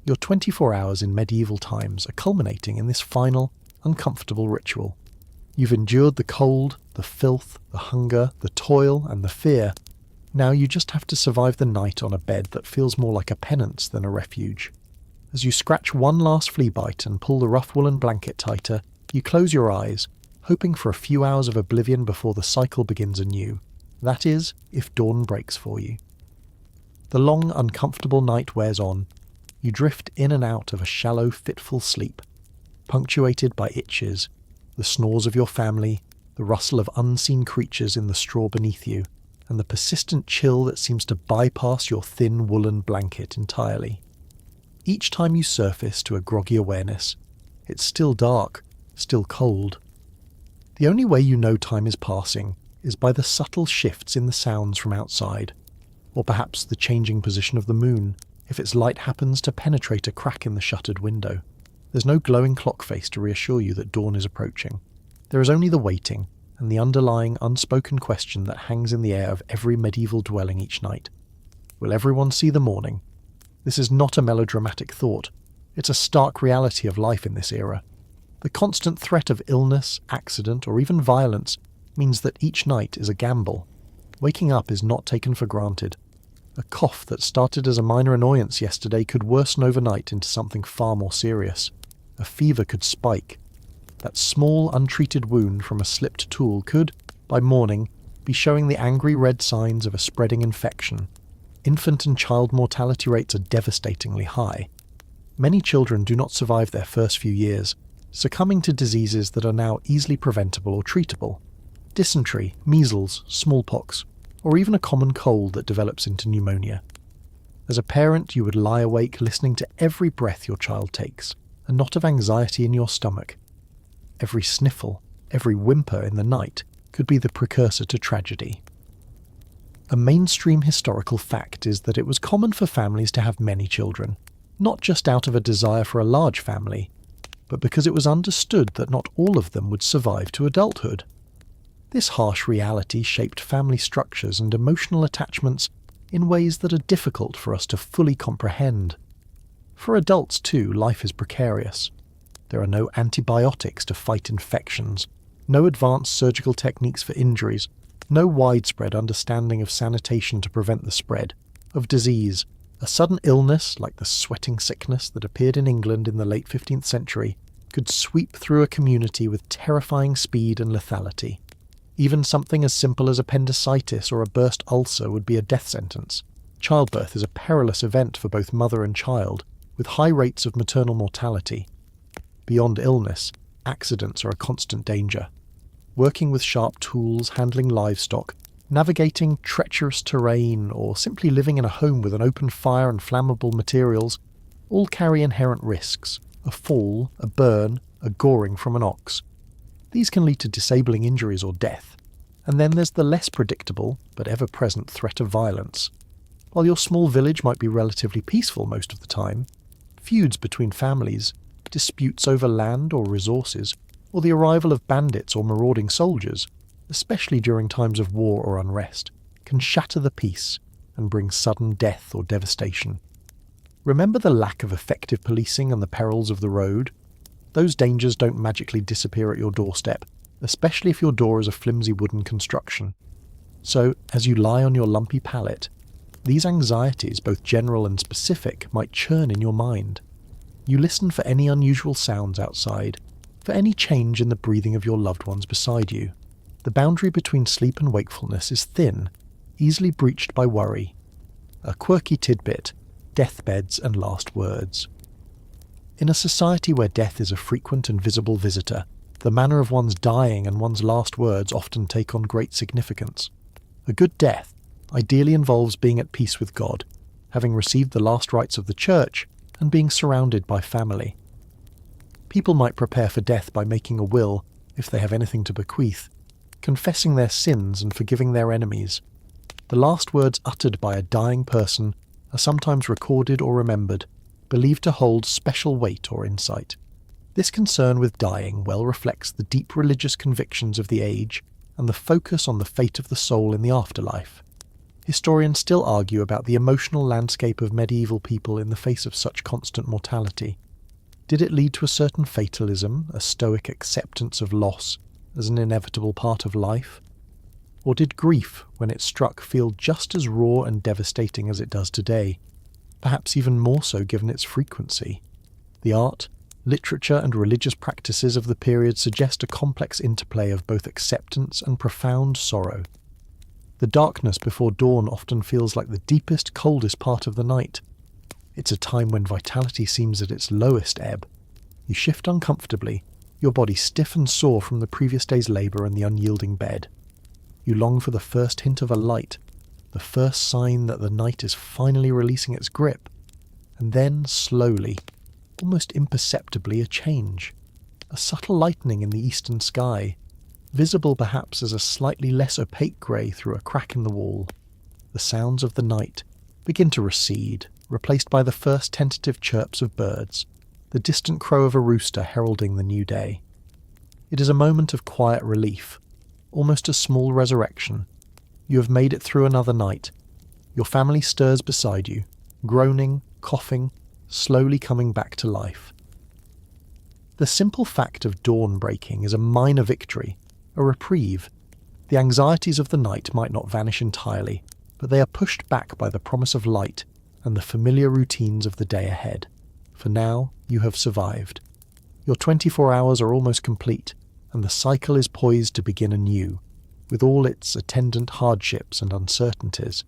Your 24 hours in medieval times are culminating in this final, uncomfortable ritual. You've endured the cold, the filth, the hunger, the toil, and the fear. Now you just have to survive the night on a bed that feels more like a penance than a refuge. As you scratch one last flea bite and pull the rough woolen blanket tighter, you close your eyes, hoping for a few hours of oblivion before the cycle begins anew. That is, if dawn breaks for you. The long, uncomfortable night wears on. You drift in and out of a shallow, fitful sleep, punctuated by itches, the snores of your family, the rustle of unseen creatures in the straw beneath you, and the persistent chill that seems to bypass your thin woolen blanket entirely. Each time you surface to a groggy awareness, it's still dark, still cold. The only way you know time is passing is by the subtle shifts in the sounds from outside, or perhaps the changing position of the moon, if its light happens to penetrate a crack in the shuttered window. There's no glowing clock face to reassure you that dawn is approaching. There is only the waiting, and the underlying unspoken question that hangs in the air of every medieval dwelling each night. Will everyone see the morning? This is not a melodramatic thought. It's a stark reality of life in this era. The constant threat of illness, accident, or even violence means that each night is a gamble. Waking up is not taken for granted. A cough that started as a minor annoyance yesterday could worsen overnight into something far more serious. A fever could spike. That small, untreated wound from a slipped tool could, by morning, be showing the angry red signs of a spreading infection. Infant and child mortality rates are devastatingly high. Many children do not survive their first few years, succumbing to diseases that are now easily preventable or treatable. Dysentery, measles, smallpox, or even a common cold that develops into pneumonia. As a parent, you would lie awake listening to every breath your child takes, a knot of anxiety in your stomach. Every sniffle, every whimper in the night could be the precursor to tragedy. A mainstream historical fact is that it was common for families to have many children, not just out of a desire for a large family, but because it was understood that not all of them would survive to adulthood. This harsh reality shaped family structures and emotional attachments in ways that are difficult for us to fully comprehend. For adults too, life is precarious. There are no antibiotics to fight infections, no advanced surgical techniques for injuries, no widespread understanding of sanitation to prevent the spread of disease. A sudden illness, like the sweating sickness that appeared in England in the late 15th century, could sweep through a community with terrifying speed and lethality. Even something as simple as appendicitis or a burst ulcer would be a death sentence. Childbirth is a perilous event for both mother and child, with high rates of maternal mortality. Beyond illness, accidents are a constant danger. Working with sharp tools, handling livestock, navigating treacherous terrain, or simply living in a home with an open fire and flammable materials all carry inherent risks. A fall, a burn, a goring from an ox. These can lead to disabling injuries or death. And then there's the less predictable, but ever-present threat of violence. While your small village might be relatively peaceful most of the time, feuds between families, disputes over land or resources, or the arrival of bandits or marauding soldiers, especially during times of war or unrest, can shatter the peace and bring sudden death or devastation. Remember the lack of effective policing and the perils of the road? Those dangers don't magically disappear at your doorstep, especially if your door is a flimsy wooden construction. So, as you lie on your lumpy pallet, these anxieties, both general and specific, might churn in your mind. You listen for any unusual sounds outside, for any change in the breathing of your loved ones beside you. The boundary between sleep and wakefulness is thin, easily breached by worry. A quirky tidbit: deathbeds and last words. In a society where death is a frequent and visible visitor, the manner of one's dying and one's last words often take on great significance. A good death ideally involves being at peace with God, having received the last rites of the church, and being surrounded by family. People might prepare for death by making a will, if they have anything to bequeath, confessing their sins and forgiving their enemies. The last words uttered by a dying person are sometimes recorded or remembered, believed to hold special weight or insight. This concern with dying well reflects the deep religious convictions of the age and the focus on the fate of the soul in the afterlife. Historians still argue about the emotional landscape of medieval people in the face of such constant mortality. Did it lead to a certain fatalism, a stoic acceptance of loss as an inevitable part of life? Or did grief, when it struck, feel just as raw and devastating as it does today, perhaps even more so given its frequency? The art, literature and religious practices of the period suggest a complex interplay of both acceptance and profound sorrow. The darkness before dawn often feels like the deepest, coldest part of the night. It's a time when vitality seems at its lowest ebb. You shift uncomfortably, your body stiff and sore from the previous day's labour and the unyielding bed. You long for the first hint of a light, the first sign that the night is finally releasing its grip. And then, slowly, almost imperceptibly, a change. A subtle lightening in the eastern sky, visible perhaps as a slightly less opaque grey through a crack in the wall. The sounds of the night begin to recede, replaced by the first tentative chirps of birds, the distant crow of a rooster heralding the new day. It is a moment of quiet relief, almost a small resurrection. You have made it through another night. Your family stirs beside you, groaning, coughing, slowly coming back to life. The simple fact of dawn breaking is a minor victory, a reprieve. The anxieties of the night might not vanish entirely, but they are pushed back by the promise of light and the familiar routines of the day ahead. For now, you have survived. Your 24 hours are almost complete, and the cycle is poised to begin anew, with all its attendant hardships and uncertainties.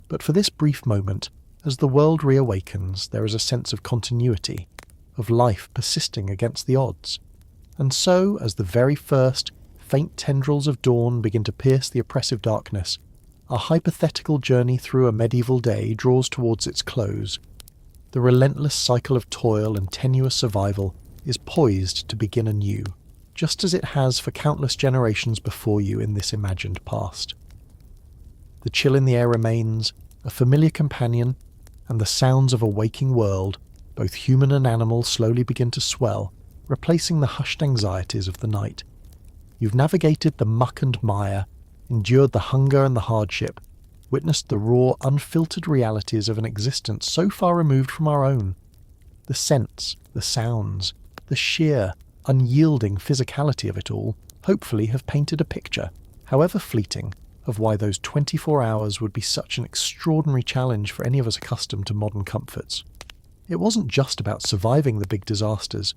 But for this brief moment, as the world reawakens, there is a sense of continuity, of life persisting against the odds. And so, as the very first faint tendrils of dawn begin to pierce the oppressive darkness, our hypothetical journey through a medieval day draws towards its close. The relentless cycle of toil and tenuous survival is poised to begin anew, just as it has for countless generations before you in this imagined past. The chill in the air remains, a familiar companion, and the sounds of a waking world, both human and animal, slowly begin to swell, replacing the hushed anxieties of the night. You've navigated the muck and mire, endured the hunger and the hardship, witnessed the raw, unfiltered realities of an existence so far removed from our own. The scents, the sounds, the sheer, unyielding physicality of it all hopefully have painted a picture, however fleeting, of why those 24 hours would be such an extraordinary challenge for any of us accustomed to modern comforts. It wasn't just about surviving the big disasters.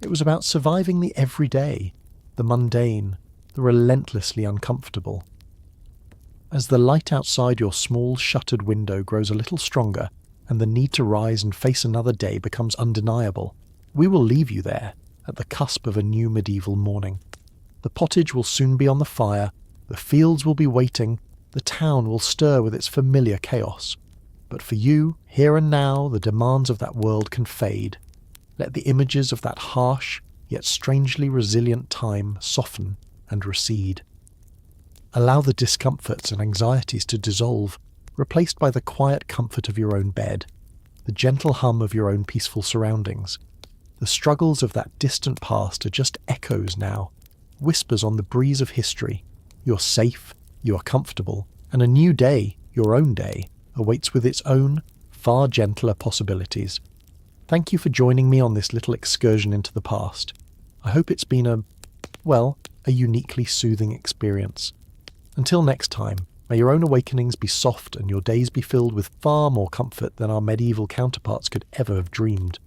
It was about surviving the everyday, the mundane, the relentlessly uncomfortable. As the light outside your small shuttered window grows a little stronger and the need to rise and face another day becomes undeniable, we will leave you there, at the cusp of a new medieval morning. The pottage will soon be on the fire, the fields will be waiting, the town will stir with its familiar chaos. But for you, here and now, the demands of that world can fade. Let the images of that harsh, yet strangely resilient time soften and recede. Allow the discomforts and anxieties to dissolve, replaced by the quiet comfort of your own bed, the gentle hum of your own peaceful surroundings. The struggles of that distant past are just echoes now, whispers on the breeze of history. You're safe, you are comfortable, and a new day, your own day, awaits with its own, far gentler possibilities. Thank you for joining me on this little excursion into the past. I hope it's been a uniquely soothing experience. Until next time, may your own awakenings be soft and your days be filled with far more comfort than our medieval counterparts could ever have dreamed.